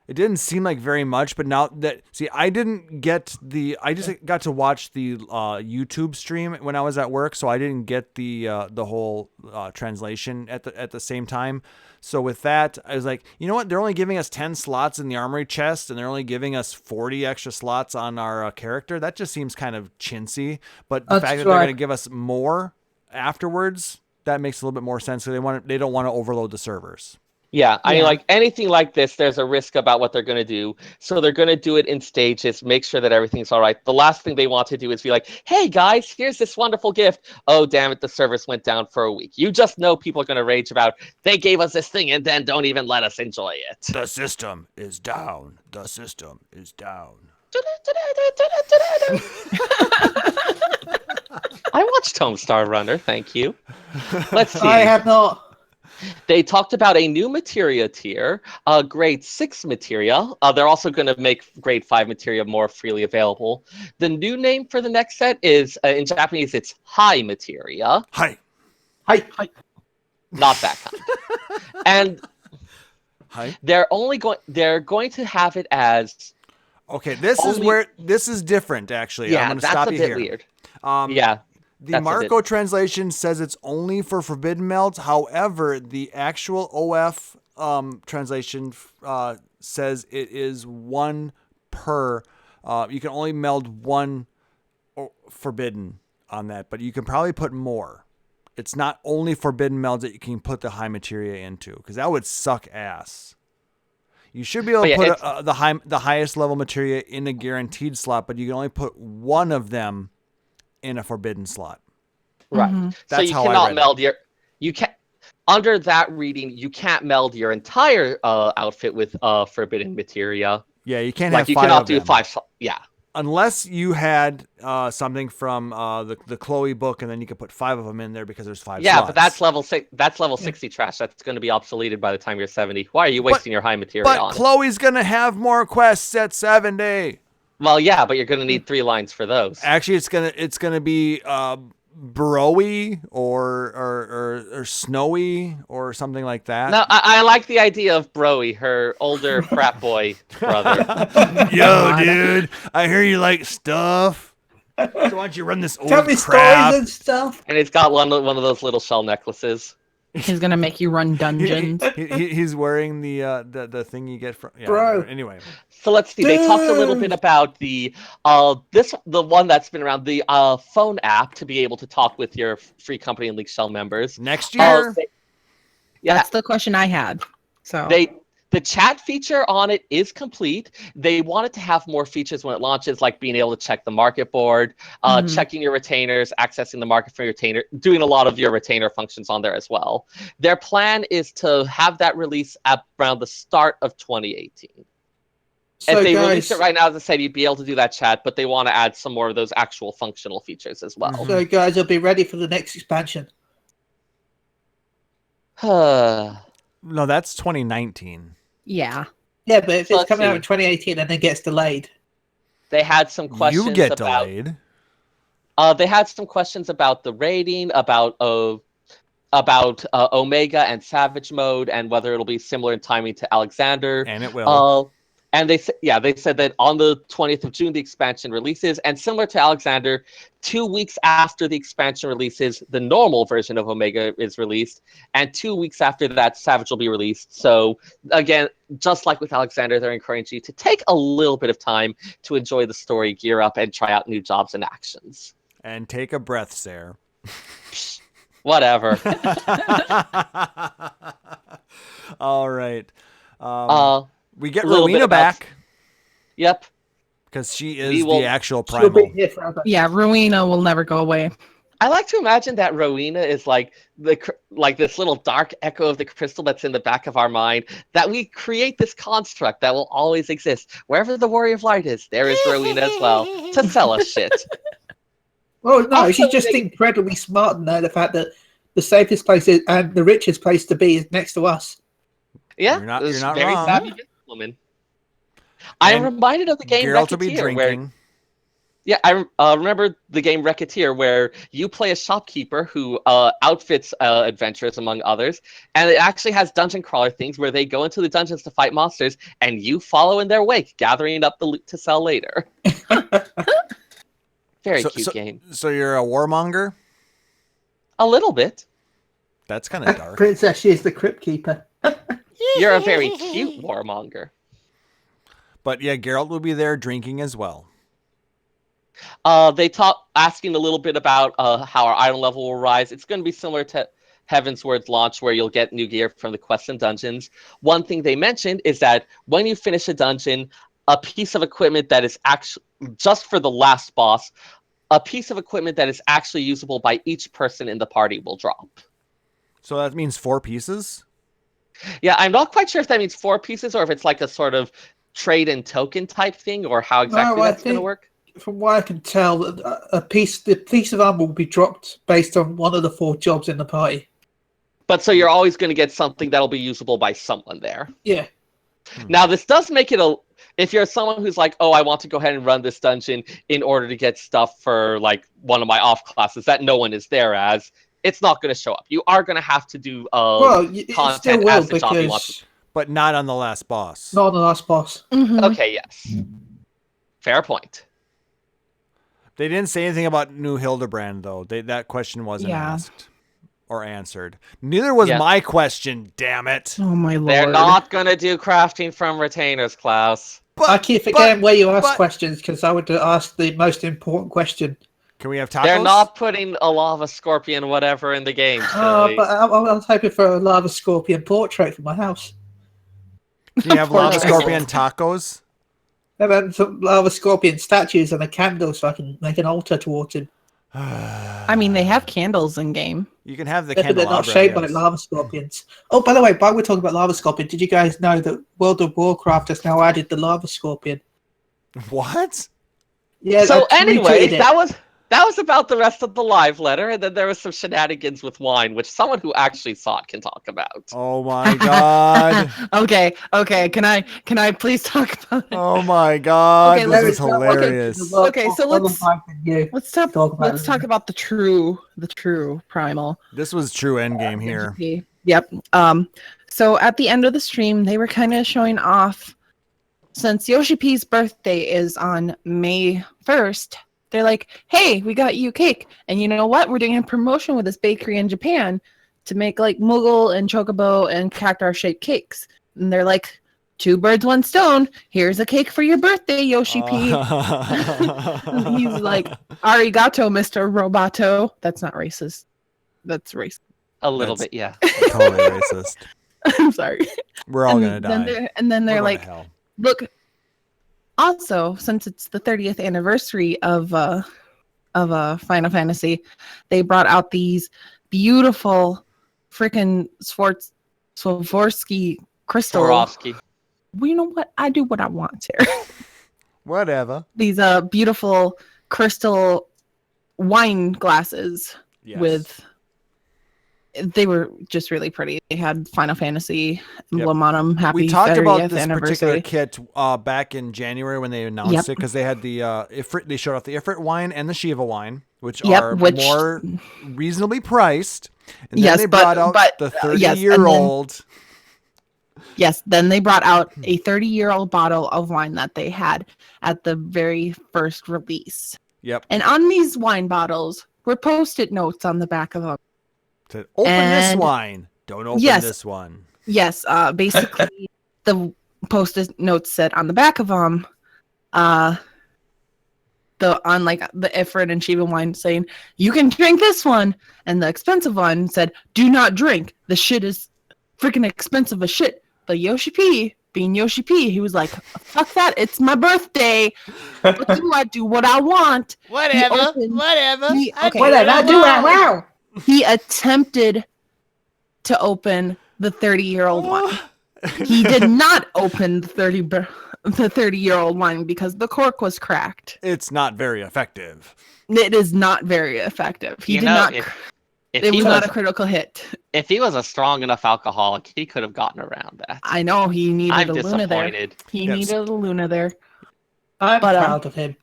[SPEAKER 2] It didn't seem like very much, but now that I just got to watch the YouTube stream when I was at work, so I didn't get the whole translation at the same time. So with that, I was like, you know what? They're only giving us 10 slots in the armory chest, and they're only giving us 40 extra slots on our character. That just seems kind of chintzy. But the fact that they're going to give us more afterwards, that makes a little bit more sense. So they don't want to overload the servers.
[SPEAKER 5] Yeah, I mean, like anything like this, there's a risk about what they're going to do. So they're going to do it in stages, make sure that everything's all right. The last thing they want to do is be like, hey, guys, here's this wonderful gift. Oh, damn it, the servers went down for a week. You just know people are going to rage about, they gave us this thing and then don't even let us enjoy it.
[SPEAKER 2] The system is down. The system is down.
[SPEAKER 5] I watched Homestar Runner, thank you. Let's see.
[SPEAKER 4] I have not.
[SPEAKER 5] They talked about a new materia tier, grade 6 materia. They're also going to make grade 5 materia more freely available. The new name for the next set is, in Japanese, it's high materia.
[SPEAKER 2] Hi.
[SPEAKER 5] Not that kind. And
[SPEAKER 2] Hi.
[SPEAKER 5] they're going to have it as...
[SPEAKER 2] Okay, this is different, actually.
[SPEAKER 5] Yeah,
[SPEAKER 2] I'm going to
[SPEAKER 5] that's
[SPEAKER 2] stop
[SPEAKER 5] a
[SPEAKER 2] you
[SPEAKER 5] bit
[SPEAKER 2] here.
[SPEAKER 5] weird.
[SPEAKER 2] Yeah. The
[SPEAKER 5] That's
[SPEAKER 2] Marco translation says it's only for forbidden melds. However, the actual OF translation says it is 1 per. You can only meld 1 forbidden on that, but you can probably put more. It's not only forbidden melds that you can put the high materia into, because that would suck ass. You should be able to put the highest level materia in a guaranteed slot, but you can only put 1 of them in a forbidden slot.
[SPEAKER 5] Right.
[SPEAKER 3] Mm-hmm.
[SPEAKER 5] So you cannot meld under that reading, you can't meld your entire outfit with forbidden materia.
[SPEAKER 2] Yeah, you can't
[SPEAKER 5] like
[SPEAKER 2] have
[SPEAKER 5] you
[SPEAKER 2] 5
[SPEAKER 5] cannot
[SPEAKER 2] of
[SPEAKER 5] do
[SPEAKER 2] them.
[SPEAKER 5] 5. Yeah.
[SPEAKER 2] Unless you had something from the Chloe book, and then you could put 5 of them in there because there's 5
[SPEAKER 5] Yeah,
[SPEAKER 2] slots.
[SPEAKER 5] but that's level 6. That's level 60 trash. That's going to be obsoleted by the time you're 70. Why are you wasting your high materia on it?
[SPEAKER 2] But Chloe's gonna have more quests at 70.
[SPEAKER 5] Well, yeah, but you're going to need 3 lines for those.
[SPEAKER 2] Actually, it's gonna be Broy or Snowy or something like that.
[SPEAKER 5] No, I like the idea of Broy, her older frat boy brother.
[SPEAKER 2] Yo, dude, I hear you like stuff. So why don't you run this old
[SPEAKER 4] Tell me
[SPEAKER 2] crap?
[SPEAKER 4] stories and stuff.
[SPEAKER 5] And he's got one of those little shell necklaces.
[SPEAKER 3] He's gonna make you run dungeons.
[SPEAKER 2] He's wearing the thing you get from
[SPEAKER 4] Bro.
[SPEAKER 2] Anyway,
[SPEAKER 5] So let's see. They talked a little bit about the one that's been around, the phone app to be able to talk with your free company and League Shell members.
[SPEAKER 2] next year.
[SPEAKER 3] That's the question I had. So
[SPEAKER 5] The chat feature on it is complete. They wanted to have more features when it launches, like being able to check the market board, checking your retainers, accessing the market for your retainer, doing a lot of your retainer functions on there as well. Their plan is to have that release at around the start of 2018.
[SPEAKER 4] So
[SPEAKER 5] if they
[SPEAKER 4] guys,
[SPEAKER 5] release it right now, as I said, you'd be able to do that chat, but they want to add some more of those actual functional features as well.
[SPEAKER 4] So guys, I'll be ready for the next expansion.
[SPEAKER 2] No, that's 2019.
[SPEAKER 3] yeah.
[SPEAKER 4] Yeah, but if
[SPEAKER 5] So
[SPEAKER 4] it's
[SPEAKER 5] let's
[SPEAKER 4] coming out
[SPEAKER 5] see.
[SPEAKER 4] in 2018 and then gets delayed.
[SPEAKER 5] They had some questions
[SPEAKER 2] You get
[SPEAKER 5] about...
[SPEAKER 2] delayed.
[SPEAKER 5] They had some questions about the rating, about about Omega and Savage Mode and whether it'll be similar in timing to Alexander.
[SPEAKER 2] And it will.
[SPEAKER 5] And they said that on the 20th of June the expansion releases, and similar to Alexander, 2 weeks after the expansion releases, the normal version of Omega is released, and 2 weeks after that, Savage will be released. So again, just like with Alexander, they're encouraging you to take a little bit of time to enjoy the story, gear up, and try out new jobs and actions.
[SPEAKER 2] And take a breath, Sarah.
[SPEAKER 5] Whatever.
[SPEAKER 2] All right. We get
[SPEAKER 5] little bit
[SPEAKER 2] Rowena
[SPEAKER 5] about-
[SPEAKER 2] back
[SPEAKER 5] Yep.
[SPEAKER 2] because she
[SPEAKER 5] We
[SPEAKER 2] is
[SPEAKER 5] will-
[SPEAKER 2] the actual
[SPEAKER 4] She'll be
[SPEAKER 2] primal.
[SPEAKER 4] here forever.
[SPEAKER 3] Yeah, Rowena will never go away.
[SPEAKER 5] I like to imagine that Rowena is like this little dark echo of the crystal that's in the back of our mind, that we create this construct that will always exist. Wherever the Warrior of Light is, there is Rowena as well, to sell us shit.
[SPEAKER 4] Oh no,
[SPEAKER 5] Also,
[SPEAKER 4] she's just incredibly smart in the fact that the safest place and the richest place to be is next to us.
[SPEAKER 5] Yeah,
[SPEAKER 2] You're not
[SPEAKER 5] this
[SPEAKER 2] wrong.
[SPEAKER 5] very savvy businesswoman. I'm
[SPEAKER 2] And
[SPEAKER 5] reminded of the game
[SPEAKER 2] Geralt will be
[SPEAKER 5] Racketeer, where
[SPEAKER 2] drinking.
[SPEAKER 5] yeah, I remember the game Racketeer, where you play a shopkeeper who outfits adventurers, among others, and it actually has dungeon crawler things where they go into the dungeons to fight monsters, and you follow in their wake, gathering up the loot to sell later. Very cute game.
[SPEAKER 2] So you're a warmonger?
[SPEAKER 5] A little bit.
[SPEAKER 2] That's kind of dark.
[SPEAKER 4] Princess, she is the crypt keeper.
[SPEAKER 5] You're a very cute warmonger.
[SPEAKER 2] But yeah, Geralt will be there drinking as well.
[SPEAKER 5] They talk asking a little bit about how our item level will rise. It's going to be similar to Heaven's Word's launch, where you'll get new gear from the quests and dungeons. One thing they mentioned is that when you finish a dungeon, a piece of equipment that is actually just for the last boss, a piece of equipment that is actually usable by each person in the party will drop.
[SPEAKER 2] So that means 4 pieces?
[SPEAKER 5] Yeah, I'm not quite sure if that means 4 pieces or if it's like a sort of trade and token type thing, or how exactly
[SPEAKER 4] I
[SPEAKER 5] that's going to
[SPEAKER 4] think-
[SPEAKER 5] work.
[SPEAKER 4] From what I can tell, the piece of armor will be dropped based on one of the 4 jobs in the party.
[SPEAKER 5] But so you're always going to get something that'll be usable by someone there.
[SPEAKER 4] Yeah.
[SPEAKER 5] Now, this does make it if you're someone who's like, oh, I want to go ahead and run this dungeon in order to get stuff for like one of my off classes that no one is there as, it's not going to show up. You are going to have to do
[SPEAKER 4] Well, it still
[SPEAKER 5] content
[SPEAKER 4] will
[SPEAKER 5] as the job you want.
[SPEAKER 4] because
[SPEAKER 2] But not on the last boss.
[SPEAKER 4] not on the last boss.
[SPEAKER 3] Mhm.
[SPEAKER 5] Okay, yes. Fair point.
[SPEAKER 2] They didn't say anything about New Hildebrand, though. That question wasn't
[SPEAKER 3] Yeah.
[SPEAKER 2] asked or answered. Neither was
[SPEAKER 5] Yeah.
[SPEAKER 2] my question, damn it.
[SPEAKER 3] Oh my lord.
[SPEAKER 5] They're not going to do crafting from retainers, Klaus.
[SPEAKER 4] I keep forgetting where you ask
[SPEAKER 2] but-
[SPEAKER 4] questions because I would ask the most important question.
[SPEAKER 2] Can we have tacos?
[SPEAKER 5] They're not putting a lava scorpion whatever in the game. Silly.
[SPEAKER 4] But I was hoping for a lava scorpion portrait for my house.
[SPEAKER 2] Can you have lava
[SPEAKER 5] Portrait.
[SPEAKER 2] scorpion tacos?
[SPEAKER 4] And then some lava scorpion statues and a candle so I can make an altar towards him.
[SPEAKER 3] I mean, they have candles in game.
[SPEAKER 2] You can have the
[SPEAKER 4] Yeah, but they're
[SPEAKER 2] candelabra.
[SPEAKER 4] not shaped
[SPEAKER 2] yes.
[SPEAKER 4] like lava scorpions. Oh, by the way, while we're talking about lava scorpion, did you guys know that World of Warcraft has now added the lava scorpion?
[SPEAKER 2] What?
[SPEAKER 4] Yeah.
[SPEAKER 5] So
[SPEAKER 4] I retweeted
[SPEAKER 5] anyway,
[SPEAKER 4] it.
[SPEAKER 5] that was about the rest of the live letter, and then there was some shenanigans with wine, which someone who actually saw it can talk about.
[SPEAKER 2] Oh my god.
[SPEAKER 3] Okay. Can I please talk about it?
[SPEAKER 2] Oh my god.
[SPEAKER 3] Okay,
[SPEAKER 2] This
[SPEAKER 3] let's-
[SPEAKER 2] is hilarious.
[SPEAKER 3] Okay, so let's-
[SPEAKER 4] You.
[SPEAKER 3] Let's talk.
[SPEAKER 4] Talk about
[SPEAKER 3] Let's
[SPEAKER 4] it.
[SPEAKER 3] talk about the true primal.
[SPEAKER 2] This was true endgame here.
[SPEAKER 3] GP. Yep. So at the end of the stream, they were kind of showing off. Since Yoshi P's birthday is on May 1st, they're like, "Hey, we got you cake, and you know what? We're doing a promotion with this bakery in Japan to make like Moogle and Chocobo and cactar shaped cakes." And they're like, 2 birds, 1 stone. Here's a cake for your birthday, Yoshi P. And he's like, "Arigato, Mr. Roboto." That's not racist. That's racist.
[SPEAKER 5] A little
[SPEAKER 2] That's-
[SPEAKER 5] bit, yeah.
[SPEAKER 2] Totally racist.
[SPEAKER 3] I'm sorry.
[SPEAKER 2] We're all gonna
[SPEAKER 3] Then
[SPEAKER 2] die.
[SPEAKER 3] they're
[SPEAKER 2] We're going
[SPEAKER 3] like,
[SPEAKER 2] to hell.
[SPEAKER 3] look, also, since it's the 30th anniversary of Final Fantasy, they brought out these beautiful freaking Swarovski crystal.
[SPEAKER 5] Swarovski.
[SPEAKER 3] Well, you know what? I do what I want here.
[SPEAKER 2] Whatever.
[SPEAKER 3] These beautiful crystal wine glasses
[SPEAKER 2] Yes.
[SPEAKER 3] with. They were just really pretty. They had Final Fantasy emblem on them. Happy
[SPEAKER 2] We talked
[SPEAKER 3] 30th
[SPEAKER 2] about this
[SPEAKER 3] anniversary.
[SPEAKER 2] particular kit back in January when they announced
[SPEAKER 3] Yep.
[SPEAKER 2] it, because they had the Ifrit. They showed off the Ifrit wine and the Shiva wine, which
[SPEAKER 3] Yep,
[SPEAKER 2] are
[SPEAKER 3] which-
[SPEAKER 2] more reasonably priced. And then
[SPEAKER 3] Yes,
[SPEAKER 2] they brought out
[SPEAKER 3] but,
[SPEAKER 2] the
[SPEAKER 3] yes, and then-
[SPEAKER 2] 30-year-old.
[SPEAKER 3] Yes, then they brought out a 30-year-old bottle of wine that they had at the very first release.
[SPEAKER 2] Yep.
[SPEAKER 3] And on these wine bottles were post-it notes on the back of them.
[SPEAKER 2] To open this
[SPEAKER 3] And-
[SPEAKER 2] wine. Don't open
[SPEAKER 3] Yes.
[SPEAKER 2] this one.
[SPEAKER 3] Yes, basically the post-it notes said on the back of them, on like the Ifrit and Shiva wine saying, you can drink this one. And the expensive one said, do not drink. The shit is freaking expensive as shit. But Yoshi P, being Yoshi P, he was like, fuck that. It's my birthday. What do I do what I want?
[SPEAKER 6] Whatever.
[SPEAKER 3] opened-
[SPEAKER 6] Whatever.
[SPEAKER 3] he-
[SPEAKER 6] I
[SPEAKER 3] okay.
[SPEAKER 6] do what I want.
[SPEAKER 4] wow.
[SPEAKER 3] He attempted to open the 30-year-old wine. He did not open the 30-year-old wine because the cork was cracked.
[SPEAKER 2] It's not very effective.
[SPEAKER 3] It is not very effective. He
[SPEAKER 5] You
[SPEAKER 3] did
[SPEAKER 5] know,
[SPEAKER 3] not.
[SPEAKER 5] if
[SPEAKER 3] It
[SPEAKER 5] he
[SPEAKER 3] was
[SPEAKER 5] was
[SPEAKER 3] not a critical hit.
[SPEAKER 5] if he was a strong enough alcoholic, he could have gotten around that.
[SPEAKER 3] I know he needed
[SPEAKER 5] I'm
[SPEAKER 3] a Luna there.
[SPEAKER 5] disappointed.
[SPEAKER 3] He
[SPEAKER 2] Yes.
[SPEAKER 3] needed a Luna there.
[SPEAKER 4] I'm
[SPEAKER 3] But,
[SPEAKER 4] proud of him.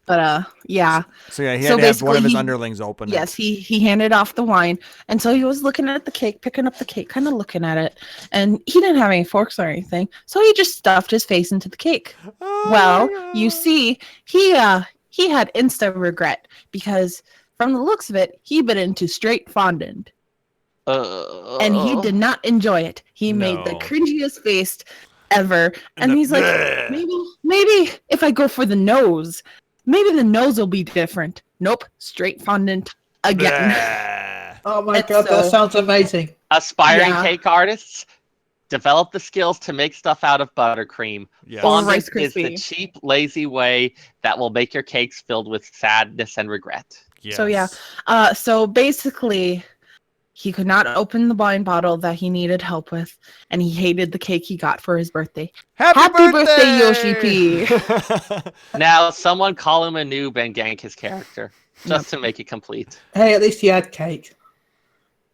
[SPEAKER 3] But yeah.
[SPEAKER 2] So yeah, he
[SPEAKER 3] So
[SPEAKER 2] had to have one of
[SPEAKER 3] basically
[SPEAKER 2] his
[SPEAKER 3] he-
[SPEAKER 2] underlings open it.
[SPEAKER 3] Yes, he handed off the wine, and so he was looking at the cake, picking up the cake, kind of looking at it, and he didn't have any forks or anything, so he just stuffed his face into the cake.
[SPEAKER 2] Oh
[SPEAKER 3] Well,
[SPEAKER 2] my
[SPEAKER 3] you
[SPEAKER 2] God.
[SPEAKER 3] see, he had insta regret because from the looks of it, he bit into straight fondant, and he did not enjoy it. He made the
[SPEAKER 2] No.
[SPEAKER 3] cringiest face ever, and
[SPEAKER 2] the-
[SPEAKER 3] he's like,
[SPEAKER 2] Bleh.
[SPEAKER 3] maybe if I go for the nose, maybe the nose will be different. Nope, straight fondant again.
[SPEAKER 2] Bleh.
[SPEAKER 4] Oh my
[SPEAKER 3] And
[SPEAKER 4] god, that
[SPEAKER 3] so-
[SPEAKER 4] sounds amazing.
[SPEAKER 5] Aspiring
[SPEAKER 3] Yeah.
[SPEAKER 5] cake artists develop the skills to make stuff out of buttercream.
[SPEAKER 2] Yes.
[SPEAKER 3] Or
[SPEAKER 5] Fondant
[SPEAKER 3] Rice
[SPEAKER 5] is the
[SPEAKER 3] Krispie.
[SPEAKER 5] cheap, lazy way that will make your cakes filled with sadness and regret.
[SPEAKER 3] So, yeah.
[SPEAKER 2] Yes.
[SPEAKER 3] So basically, he could not open the wine bottle that he needed help with, and he hated the cake he got for his birthday. Happy birthday, Yoshi P.
[SPEAKER 5] Now, someone call him a noob and gank his character just to make it complete.
[SPEAKER 4] Hey, at least he had cake.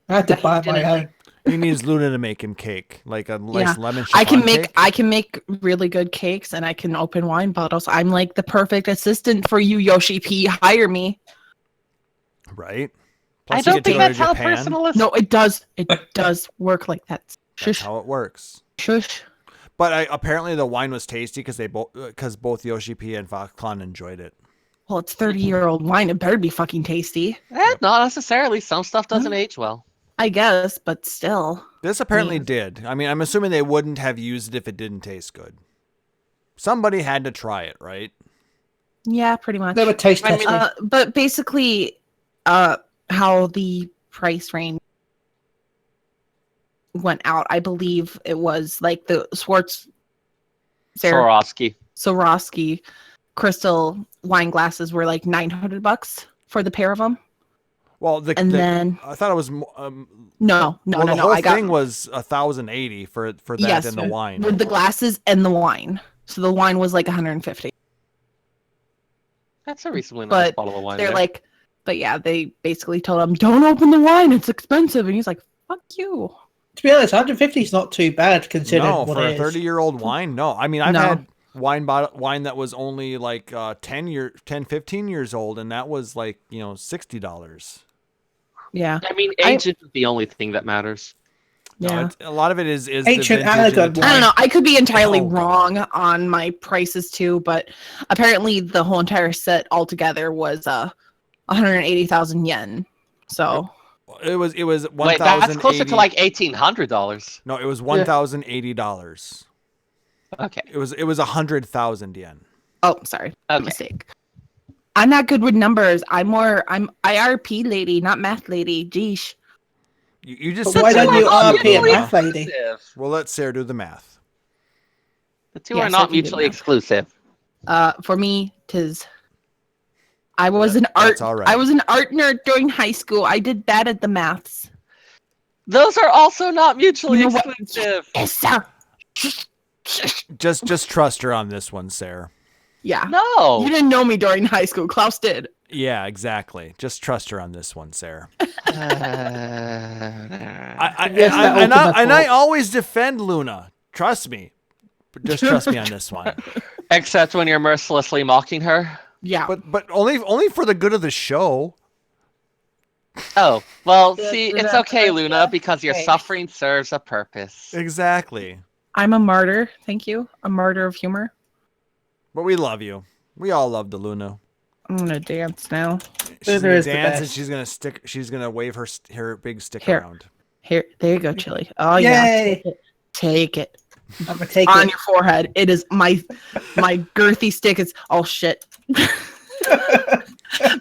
[SPEAKER 4] I had to
[SPEAKER 3] That he
[SPEAKER 4] buy my
[SPEAKER 3] didn't.
[SPEAKER 4] own.
[SPEAKER 2] He needs Luna to make him cake, like a nice
[SPEAKER 3] Yeah.
[SPEAKER 2] lemon
[SPEAKER 3] I can
[SPEAKER 2] chiffon
[SPEAKER 3] make
[SPEAKER 2] cake.
[SPEAKER 3] I can make really good cakes, and I can open wine bottles. I'm like the perfect assistant for you, Yoshi P. Hire me.
[SPEAKER 2] Right?
[SPEAKER 5] I
[SPEAKER 2] Plus you
[SPEAKER 5] don't
[SPEAKER 2] get to
[SPEAKER 5] think
[SPEAKER 2] go to
[SPEAKER 5] that's how
[SPEAKER 2] Japan.
[SPEAKER 5] personal is.
[SPEAKER 3] No, it does. It does work like that.
[SPEAKER 2] That's
[SPEAKER 3] Shush,
[SPEAKER 2] how it works.
[SPEAKER 3] shush.
[SPEAKER 2] But apparently the wine was tasty because both Yoshi P and Foxconn enjoyed it.
[SPEAKER 3] Well, it's 30-year-old wine. It better be fucking tasty.
[SPEAKER 5] Not necessarily. Some stuff doesn't age well.
[SPEAKER 3] I guess, but still.
[SPEAKER 2] This apparently
[SPEAKER 3] Yeah.
[SPEAKER 2] did. I mean, I'm assuming they wouldn't have used it if it didn't taste good. Somebody had to try it, right?
[SPEAKER 3] Yeah, pretty much.
[SPEAKER 4] They were taste
[SPEAKER 5] I mean,
[SPEAKER 4] testing.
[SPEAKER 3] But basically, how the price range went out, I believe it was like the Swarovski crystal wine glasses were like $900 for the pair of them.
[SPEAKER 2] Well,
[SPEAKER 3] Then
[SPEAKER 2] I thought it was
[SPEAKER 3] no,
[SPEAKER 2] well, the
[SPEAKER 3] no.
[SPEAKER 2] whole
[SPEAKER 3] I got
[SPEAKER 2] thing was $1,080 for that
[SPEAKER 3] Yes,
[SPEAKER 2] and the wine.
[SPEAKER 3] with the glasses and the wine. So the wine was like 150.
[SPEAKER 5] That's a reasonably nice
[SPEAKER 3] But
[SPEAKER 5] bottle of wine.
[SPEAKER 3] they're
[SPEAKER 5] there.
[SPEAKER 3] like, but yeah, they basically told him, "Don't open the wine; it's expensive." And he's like, "Fuck you."
[SPEAKER 4] To be honest, 150 is not too bad considering
[SPEAKER 2] No,
[SPEAKER 4] what
[SPEAKER 2] for a
[SPEAKER 4] it is.
[SPEAKER 2] 30-year-old wine, no. I mean, I've
[SPEAKER 3] No.
[SPEAKER 2] had wine that was only like 10, 15 years old, and that was like, $60.
[SPEAKER 3] Yeah,
[SPEAKER 5] I mean,
[SPEAKER 3] I-
[SPEAKER 5] age isn't the only thing that matters.
[SPEAKER 3] yeah.
[SPEAKER 2] No, a lot of it is
[SPEAKER 4] Ancient
[SPEAKER 2] the vintage and the
[SPEAKER 4] Aragon
[SPEAKER 3] I don't know. I could be entirely
[SPEAKER 2] Oh, God.
[SPEAKER 3] wrong on my prices too, but apparently the whole entire set altogether was 180,000 yen. So
[SPEAKER 2] It was
[SPEAKER 5] Wait, that's closer to
[SPEAKER 2] $1,080
[SPEAKER 5] like $1,800.
[SPEAKER 2] No, it was $1,080.
[SPEAKER 5] Okay.
[SPEAKER 2] It was 100,000 yen.
[SPEAKER 3] oh, sorry,
[SPEAKER 5] Okay.
[SPEAKER 3] mistake. I'm not good with numbers. I'm IRP lady, not math lady. Geesh.
[SPEAKER 2] You just
[SPEAKER 4] But
[SPEAKER 2] said
[SPEAKER 4] why
[SPEAKER 2] that
[SPEAKER 4] don't
[SPEAKER 2] you
[SPEAKER 4] you
[SPEAKER 2] were
[SPEAKER 4] RP a
[SPEAKER 2] mutually
[SPEAKER 4] math lady?
[SPEAKER 5] Exclusive.
[SPEAKER 2] We'll let Sarah do the math.
[SPEAKER 5] The two
[SPEAKER 3] Yes,
[SPEAKER 5] are
[SPEAKER 3] I
[SPEAKER 5] not
[SPEAKER 3] can do
[SPEAKER 5] mutually
[SPEAKER 3] math.
[SPEAKER 5] exclusive.
[SPEAKER 3] For me, tis. I was an
[SPEAKER 2] That's
[SPEAKER 3] art.
[SPEAKER 2] all right.
[SPEAKER 3] I was an art nerd during high school. I did bad at the maths.
[SPEAKER 5] Those are also not mutually
[SPEAKER 3] You know what?
[SPEAKER 5] exclusive.
[SPEAKER 3] Yes, sir.
[SPEAKER 2] Just trust her on this one, Sarah.
[SPEAKER 3] Yeah.
[SPEAKER 5] No.
[SPEAKER 3] You didn't know me during high school. Klaus did.
[SPEAKER 2] Yeah, exactly. Just trust her on this one, Sarah.
[SPEAKER 5] Uh,
[SPEAKER 4] Yes, that
[SPEAKER 2] And
[SPEAKER 4] ultimate
[SPEAKER 2] I
[SPEAKER 4] fault.
[SPEAKER 2] always defend Luna. Trust me. But just trust me on this one.
[SPEAKER 5] Except when you're mercilessly mocking her.
[SPEAKER 3] Yeah.
[SPEAKER 2] But only for the good of the show.
[SPEAKER 5] Oh, well,
[SPEAKER 3] Yeah,
[SPEAKER 5] see,
[SPEAKER 3] so
[SPEAKER 5] it's
[SPEAKER 3] that's
[SPEAKER 5] okay,
[SPEAKER 3] right,
[SPEAKER 5] Luna,
[SPEAKER 3] yeah.
[SPEAKER 5] because your
[SPEAKER 3] Okay.
[SPEAKER 5] suffering serves a purpose.
[SPEAKER 2] Exactly.
[SPEAKER 3] I'm a martyr. Thank you. A martyr of humor.
[SPEAKER 2] But we love you. We all love the Luna.
[SPEAKER 3] I'm gonna dance now.
[SPEAKER 2] She's
[SPEAKER 4] Luna
[SPEAKER 2] gonna
[SPEAKER 4] is the
[SPEAKER 2] dance and
[SPEAKER 4] best.
[SPEAKER 2] she's gonna wave her big stick
[SPEAKER 3] Here.
[SPEAKER 2] around.
[SPEAKER 3] Here, there you go, Chili. Oh yeah,
[SPEAKER 4] Yay!
[SPEAKER 3] take it
[SPEAKER 4] I'm gonna take
[SPEAKER 3] on
[SPEAKER 4] it.
[SPEAKER 3] your forehead. It is my girthy stick is. Oh shit,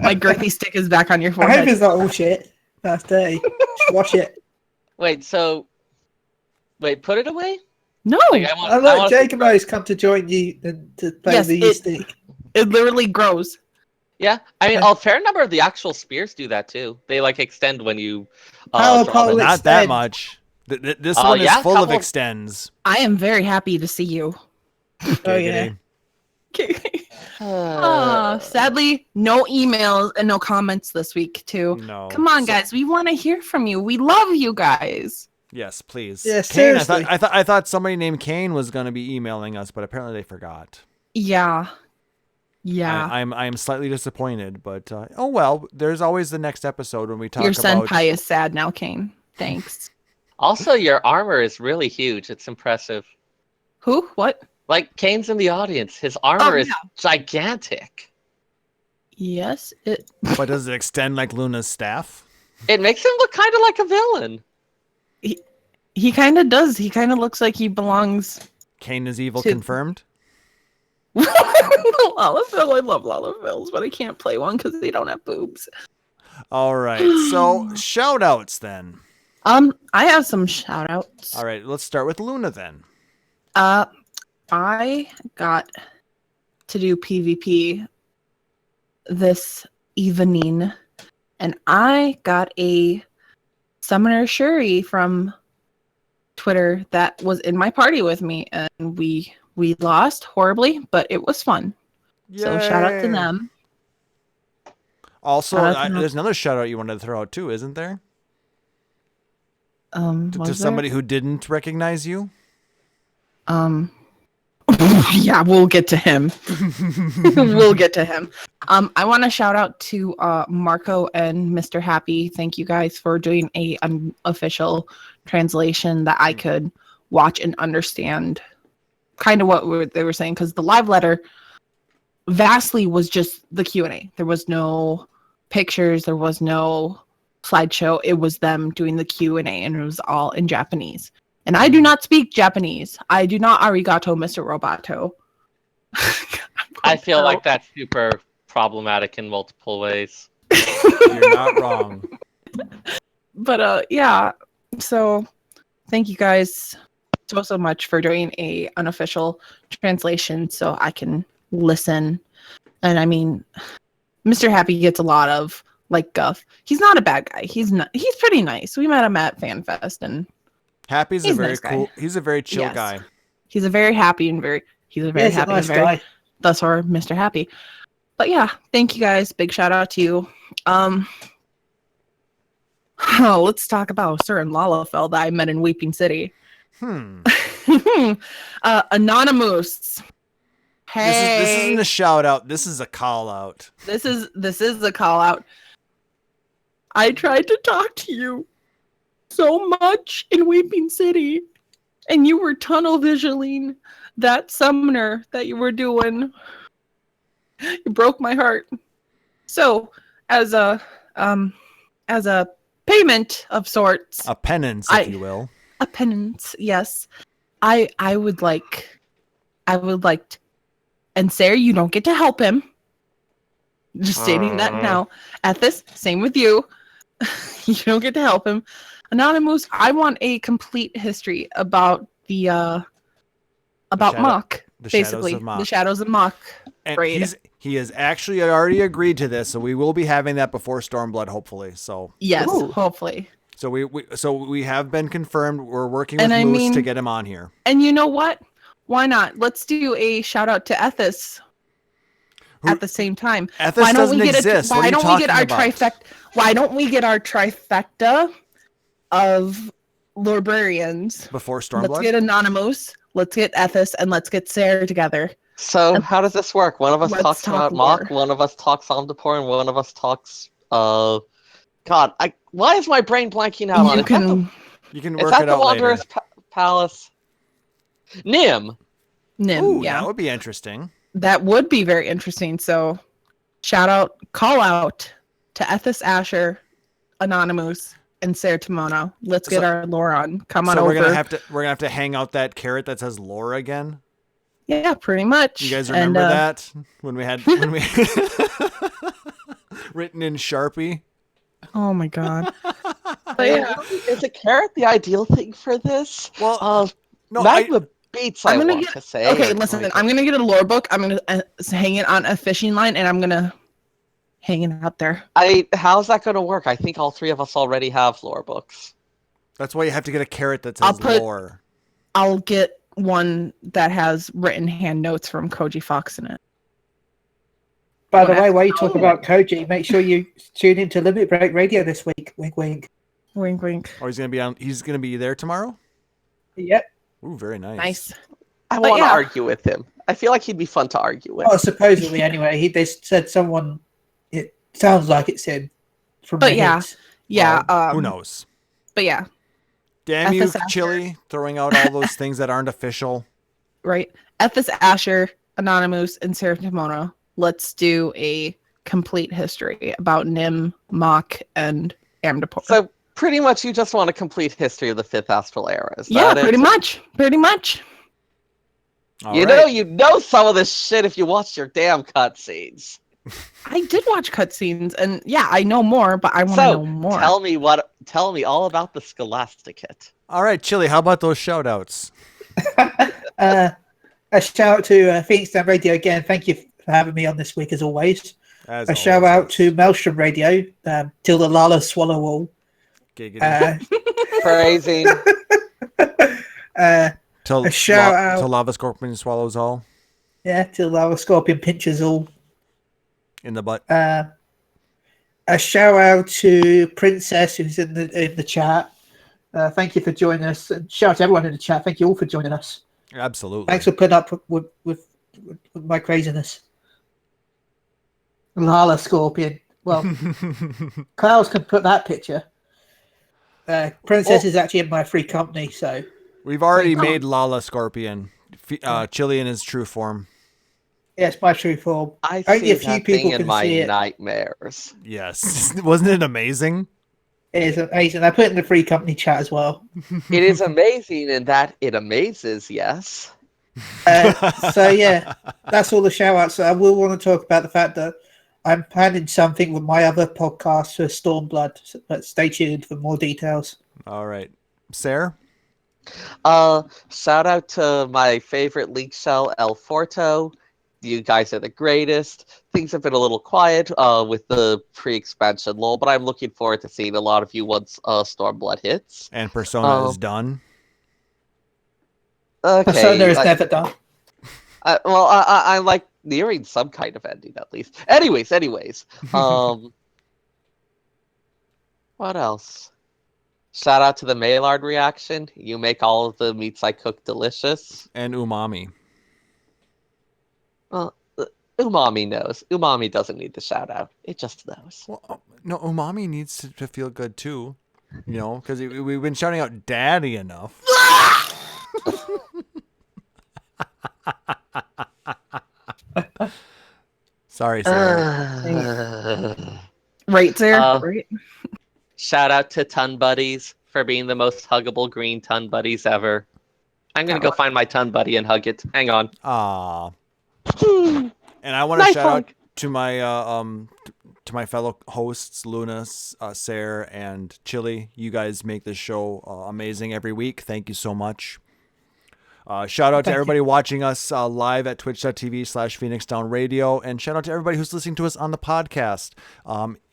[SPEAKER 3] my girthy stick is back on your
[SPEAKER 4] I hope
[SPEAKER 3] forehead.
[SPEAKER 4] it's not all shit. That's dirty. Just wash it.
[SPEAKER 5] Wait, put it away?
[SPEAKER 3] No,
[SPEAKER 5] Wait,
[SPEAKER 4] Oh look, Jacobo's come to join you and to play
[SPEAKER 3] Yes,
[SPEAKER 4] the stick.
[SPEAKER 3] it literally grows.
[SPEAKER 5] Yeah, I mean,
[SPEAKER 4] Yeah.
[SPEAKER 5] a fair number of the actual spears do that too. They like extend when you
[SPEAKER 4] Power
[SPEAKER 5] draw
[SPEAKER 4] pole
[SPEAKER 5] them.
[SPEAKER 2] Not that
[SPEAKER 4] extend.
[SPEAKER 2] much. This one is
[SPEAKER 5] yeah,
[SPEAKER 2] full of
[SPEAKER 5] couple-
[SPEAKER 2] extends.
[SPEAKER 3] I am very happy to see you.
[SPEAKER 4] Oh yeah.
[SPEAKER 3] Sadly, no emails and no comments this week too.
[SPEAKER 2] No.
[SPEAKER 3] Come on,
[SPEAKER 2] So-
[SPEAKER 3] guys. We want to hear from you. We love you guys.
[SPEAKER 2] Yes, please.
[SPEAKER 4] Yeah,
[SPEAKER 2] Kane,
[SPEAKER 4] seriously.
[SPEAKER 2] I thought somebody named Kane was going to be emailing us, but apparently they forgot.
[SPEAKER 3] Yeah. Yeah.
[SPEAKER 2] I'm slightly disappointed, but oh well. There's always the next episode when we talk
[SPEAKER 3] Your
[SPEAKER 2] about.
[SPEAKER 3] senpai is sad now, Kane. Thanks.
[SPEAKER 5] Also, your armor is really huge. It's impressive.
[SPEAKER 3] Who? What?
[SPEAKER 5] Like Kane's in the audience. His armor is
[SPEAKER 3] yeah.
[SPEAKER 5] gigantic.
[SPEAKER 3] Yes. It.
[SPEAKER 2] But does it extend like Luna's staff?
[SPEAKER 5] It makes him look kind of like a villain.
[SPEAKER 3] He kind of does. He kind of looks like he belongs.
[SPEAKER 2] Kane is evil
[SPEAKER 3] To-
[SPEAKER 2] confirmed.
[SPEAKER 3] Lalafell. I love Lalafells, but I can't play one because they don't have boobs.
[SPEAKER 2] All right. So shout outs then.
[SPEAKER 3] I have some shout outs.
[SPEAKER 2] All right. Let's start with Luna then.
[SPEAKER 3] I got to do PvP this evening, and I got a Summoner Shuri from Twitter that was in my party with me, and we lost horribly, but it was fun. So shout out to
[SPEAKER 2] Yay.
[SPEAKER 3] them.
[SPEAKER 2] Also,
[SPEAKER 3] Shout out to them.
[SPEAKER 2] there's another shout out you wanted to throw out too, isn't there? To
[SPEAKER 3] Was
[SPEAKER 2] somebody who didn't recognize you.
[SPEAKER 3] there? Yeah, we'll get to him. We'll get to him. I want to shout out to Marco and Mr. Happy. Thank you guys for doing a unofficial translation that I could watch and understand kind of what they were saying, because the live letter vastly was just the Q&A. There was no pictures, there was no slideshow. It was them doing the Q&A, and it was all in Japanese. And I do not speak Japanese. I do not arigato, Mr. Roboto.
[SPEAKER 5] I feel like that's super problematic in multiple ways.
[SPEAKER 2] You're not wrong.
[SPEAKER 3] But yeah, so thank you guys so much for doing a unofficial translation so I can listen. And I mean, Mr. Happy gets a lot of like guff. He's not a bad guy. He's pretty nice. We met him at FanFest, and
[SPEAKER 2] Happy's
[SPEAKER 3] He's
[SPEAKER 2] a
[SPEAKER 3] a
[SPEAKER 2] very
[SPEAKER 3] nice guy.
[SPEAKER 2] cool. He's a very chill
[SPEAKER 3] Yes.
[SPEAKER 2] guy.
[SPEAKER 3] he's a very happy and very
[SPEAKER 4] He's a nice guy.
[SPEAKER 3] That's our Mr. Happy. But yeah, thank you guys. Big shout out to you. Let's talk about a certain Lalafell that I met in Weeping City. Anonymous. Hey,
[SPEAKER 2] This isn't a shout out. This is a call out.
[SPEAKER 3] this is a call out. I tried to talk to you so much in Weeping City, and you were tunnel visioning that summoner that you were doing. You broke my heart. So, as a payment of sorts,
[SPEAKER 2] A penance, if you will.
[SPEAKER 3] a penance, yes, I would like, and Sarah, you don't get to help him. Just stating that now. Ethis, same with you. You don't get to help him. Anonymous, I want a complete history about the
[SPEAKER 2] shadow-
[SPEAKER 3] Mach,
[SPEAKER 2] the Shadows
[SPEAKER 3] basically
[SPEAKER 2] of Mach.
[SPEAKER 3] the Shadows of Mach.
[SPEAKER 2] And
[SPEAKER 3] raid.
[SPEAKER 2] he has actually already agreed to this, so we will be having that before Stormblood, hopefully. So
[SPEAKER 3] Yes,
[SPEAKER 4] Ooh.
[SPEAKER 3] hopefully.
[SPEAKER 2] so we have been confirmed. We're working with
[SPEAKER 3] And I
[SPEAKER 2] Moose
[SPEAKER 3] mean-
[SPEAKER 2] to get him on here.
[SPEAKER 3] And you know what? Why not? Let's do a shout out to Ethis at the same time.
[SPEAKER 2] Ethis doesn't exist. What are
[SPEAKER 3] Why
[SPEAKER 2] you
[SPEAKER 3] don't we get our
[SPEAKER 2] talking about?
[SPEAKER 3] trifecta? Why don't we get our trifecta of librarians?
[SPEAKER 2] Before
[SPEAKER 3] Let's
[SPEAKER 2] Stormblood?
[SPEAKER 3] get Anonymous, let's get Ethis, and let's get Sarah together.
[SPEAKER 5] So how does this work? One of us
[SPEAKER 3] Let's
[SPEAKER 5] talks
[SPEAKER 3] talk
[SPEAKER 5] about
[SPEAKER 3] lore.
[SPEAKER 5] Mock, one of us talks Omnipore, and one of us talks why is my brain blanking out on
[SPEAKER 3] You
[SPEAKER 5] it? Is that
[SPEAKER 3] can
[SPEAKER 2] You can
[SPEAKER 5] is
[SPEAKER 2] work
[SPEAKER 5] that
[SPEAKER 2] it
[SPEAKER 5] the
[SPEAKER 2] out later.
[SPEAKER 5] Wanderer's Palace? Nim.
[SPEAKER 3] Nim,
[SPEAKER 2] Ooh,
[SPEAKER 3] yeah.
[SPEAKER 2] that would be interesting.
[SPEAKER 3] That would be very interesting. So, call out to Ethis Asher, Anonymous, and Sarah Timono. Let's get
[SPEAKER 2] So-
[SPEAKER 3] our lore on. Come on
[SPEAKER 2] So
[SPEAKER 3] over.
[SPEAKER 2] we're gonna have to hang out that carrot that says Laura again.
[SPEAKER 3] Yeah, pretty much.
[SPEAKER 2] You guys
[SPEAKER 3] And,
[SPEAKER 2] remember that when we written in Sharpie?
[SPEAKER 3] Oh my god. But yeah,
[SPEAKER 5] Is a carrot the ideal thing for this?
[SPEAKER 2] Well, no,
[SPEAKER 5] Magma beats, I
[SPEAKER 3] I'm gonna
[SPEAKER 5] want
[SPEAKER 3] get.
[SPEAKER 5] to say.
[SPEAKER 3] Okay, listen. I'm gonna get a lore book. I'm gonna hang it on a fishing line, and I'm gonna hang it out there.
[SPEAKER 5] How's that going to work? I think all three of us already have lore books.
[SPEAKER 2] that's why you have to get a carrot that
[SPEAKER 3] I'll
[SPEAKER 2] says
[SPEAKER 3] put-
[SPEAKER 2] lore.
[SPEAKER 3] I'll get one that has written hand notes from Koji Fox in it.
[SPEAKER 4] By the way, while you talk about Koji, make sure you tune into Limit Break Radio this week. Wink, wink.
[SPEAKER 3] Wink, wink.
[SPEAKER 2] Oh, he's gonna be there tomorrow?
[SPEAKER 4] Yep.
[SPEAKER 2] Ooh, very nice.
[SPEAKER 3] Nice.
[SPEAKER 5] I
[SPEAKER 3] But
[SPEAKER 5] want to
[SPEAKER 3] yeah.
[SPEAKER 5] argue with him. I feel like he'd be fun to argue with.
[SPEAKER 4] Oh, supposedly, anyway. They said someone. It sounds like it's him. From
[SPEAKER 3] But
[SPEAKER 4] the
[SPEAKER 3] yeah.
[SPEAKER 4] hints.
[SPEAKER 3] Yeah.
[SPEAKER 2] Well, who knows?
[SPEAKER 3] But yeah,
[SPEAKER 2] Damn you,
[SPEAKER 3] Ethis Asher.
[SPEAKER 2] Chili, throwing out all those things that aren't official.
[SPEAKER 3] right. Ethis Asher, Anonymous, and Sarah Timono. Let's do a complete history about Nim, Mock, and Amdapor.
[SPEAKER 5] So pretty much you just want a complete history of the Fifth Astral Era. Is
[SPEAKER 3] yeah,
[SPEAKER 5] that it?
[SPEAKER 3] pretty much. Pretty much.
[SPEAKER 2] All
[SPEAKER 5] You
[SPEAKER 2] right.
[SPEAKER 5] know some of this shit if you watch your damn cutscenes.
[SPEAKER 3] I did watch cutscenes, and yeah, I know more, but I want to
[SPEAKER 5] So
[SPEAKER 3] know more.
[SPEAKER 5] tell me all about the Scholasticate.
[SPEAKER 2] All right, Chili, how about those shout-outs?
[SPEAKER 4] A shout out to Phoenix Down Radio again. Thank you for having me on this week, as always.
[SPEAKER 2] As
[SPEAKER 4] A shout
[SPEAKER 2] always.
[SPEAKER 4] out to Maelstrom Radio, Tilda Lala Swallowall.
[SPEAKER 2] Giggity.
[SPEAKER 5] Phrasing.
[SPEAKER 2] Till
[SPEAKER 4] a shout out.
[SPEAKER 2] Till Lava Scorpion swallows all
[SPEAKER 4] Yeah, Tilda Lala Scorpion pinches all.
[SPEAKER 2] in the butt.
[SPEAKER 4] A shout out to Princess, who's in the chat. Thank you for joining us. And shout out to everyone in the chat. Thank you all for joining us.
[SPEAKER 2] Absolutely.
[SPEAKER 4] Thanks for putting up with my craziness. Lala Scorpion. Well, Klaus can put that picture. Princess is actually in my free company, so
[SPEAKER 2] We've already made Lala Scorpion. Chili in his true form.
[SPEAKER 4] yeah, it's my true form.
[SPEAKER 5] I
[SPEAKER 4] Only
[SPEAKER 5] see
[SPEAKER 4] a few
[SPEAKER 5] that
[SPEAKER 4] people
[SPEAKER 5] thing in
[SPEAKER 4] can
[SPEAKER 5] my
[SPEAKER 4] see it.
[SPEAKER 5] nightmares.
[SPEAKER 2] Yes. Wasn't it amazing?
[SPEAKER 4] It is amazing. I put it in the free company chat as well.
[SPEAKER 5] It is amazing in that it amazes, yes.
[SPEAKER 4] So yeah, that's all the shout outs. I will want to talk about the fact that I'm planning something with my other podcast for Stormblood, but stay tuned for more details.
[SPEAKER 2] All right. Sarah?
[SPEAKER 5] Shout out to my favorite leak shell, El Forto. You guys are the greatest. Things have been a little quiet with the pre-expansion lull, but I'm looking forward to seeing a lot of you once Stormblood hits.
[SPEAKER 2] And Persona is done.
[SPEAKER 5] Okay.
[SPEAKER 4] Persona is never done.
[SPEAKER 5] I like nearing some kind of ending at least. Anyways. What else? Shout out to the Maillard reaction. You make all of the meats I cook delicious.
[SPEAKER 2] And Umami.
[SPEAKER 5] Well, Umami knows. Umami doesn't need the shout out. It just knows.
[SPEAKER 2] Well, no, Umami needs to feel good too. You know, because we've been shouting out daddy enough. Sorry, Sarah.
[SPEAKER 3] Right, Sarah?
[SPEAKER 5] Uh,
[SPEAKER 3] right?
[SPEAKER 5] Shout out to Ton Buddies for being the most huggable green Ton Buddies ever. I'm gonna go find my Ton Buddy and hug it. Hang on.
[SPEAKER 2] Aw. And I want to
[SPEAKER 5] Nice
[SPEAKER 2] shout
[SPEAKER 5] hug.
[SPEAKER 2] out to my fellow hosts, Luna, Sarah, and Chili. You guys make this show amazing every week. Thank you so much. Shout out to everybody watching us live at twitch.tv/PhoenixDownRadio, and shout out to everybody who's listening to us on the podcast.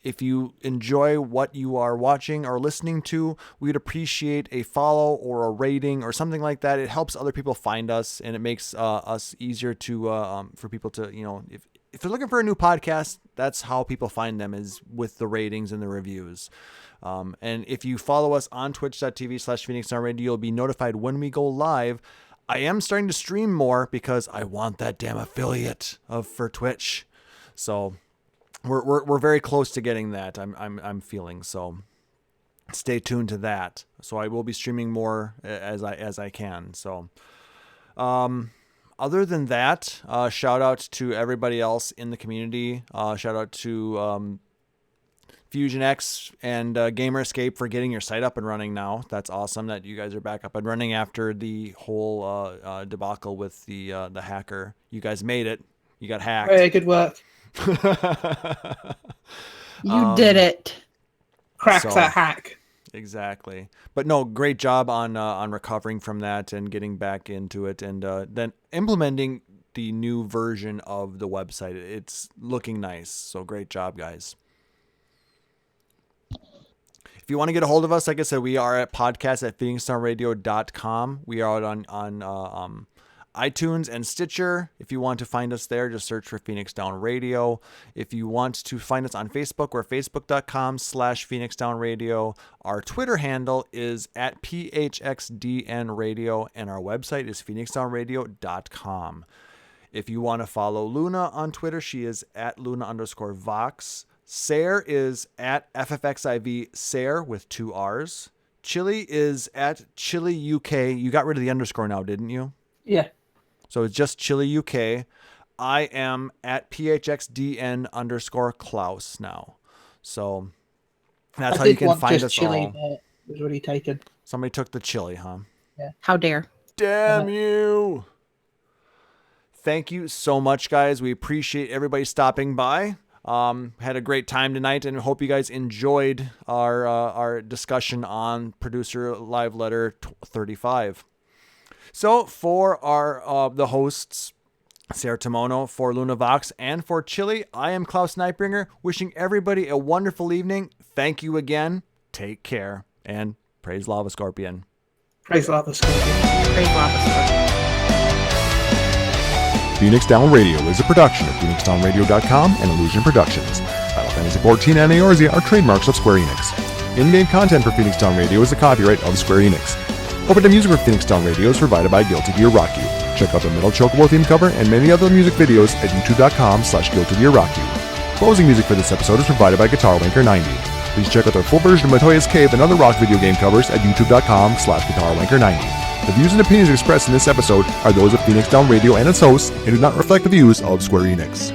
[SPEAKER 2] If you enjoy what you are watching or listening to, we'd appreciate a follow or a rating or something like that. It helps other people find us, and it makes us easier to for people to, you know, if they're looking for a new podcast, that's how people find them, is with the ratings and the reviews. And if you follow us on twitch.tv/PhoenixDownRadio, you'll be notified when we go live. I am starting to stream more because I want that damn affiliate for Twitch. So we're very close to getting that. I'm feeling so. Stay tuned to that. So I will be streaming more as I can. So, other than that, shout out to everybody else in the community. Shout out to FusionX and Gamer Escape for getting your site up and running now. That's awesome that you guys are back up and running after the whole debacle with the hacker. You guys made it. You got hacked.
[SPEAKER 4] Very good work.
[SPEAKER 3] You did it.
[SPEAKER 4] Crack that hack.
[SPEAKER 2] Exactly. But no, great job on recovering from that and getting back into it, and then implementing the new version of the website. It's looking nice. So great job, guys. If you want to get a hold of us, like I said, we are at podcast@phoenixdownradio.com. We are out on iTunes and Stitcher. If you want to find us there, just search for Phoenix Down Radio. If you want to find us on Facebook, we're facebook.com/Phoenix Down Radio. Our Twitter handle is @PHXDN Radio, and our website is phoenixdownradio.com. If you want to follow Luna on Twitter, she is @Luna_Vox. Sayer is @FFXIV Sayer with 2 R's. Chili is @ChiliUK. You got rid of the underscore now, didn't you?
[SPEAKER 4] Yeah.
[SPEAKER 2] So it's just Chili UK. I am @PHXDN_Klaus now. So that's how you can find us
[SPEAKER 4] chili,
[SPEAKER 2] all.
[SPEAKER 4] It was already taken.
[SPEAKER 2] Somebody took the chili, huh?
[SPEAKER 4] Yeah.
[SPEAKER 3] How dare.
[SPEAKER 2] Damn you. Thank you so much, guys. We appreciate everybody stopping by. Had a great time tonight, and hope you guys enjoyed our discussion on Producer Live Letter 35. So for our the hosts, Sarah Timono, for Luna Vox, and for Chili, I am Klaus Nightbringer, wishing everybody a wonderful evening. Thank you again. Take care, and praise Lava Scorpion.
[SPEAKER 4] Praise Lava Scorpion.
[SPEAKER 3] Praise Lava Scorpion.
[SPEAKER 1] Phoenix Down Radio is a production of PhoenixDownRadio.com and Illusion Productions. Final Fantasy XIV and Eorzea are trademarks of Square Enix. In-game content for Phoenix Down Radio is the copyright of Square Enix. Opening music for Phoenix Down Radio is provided by Guilty Gear Rock You. Check out the Metal Chocobo theme cover and many other music videos at youtube.com/Guilty Gear Rock You. Closing music for this episode is provided by Guitar Wanker 90. Please check out their full version of Matoya's Cave and other rock video game covers at youtube.com/Guitar Wanker 90. The views and opinions expressed in this episode are those of Phoenix Down Radio and its hosts and do not reflect the views of Square Enix.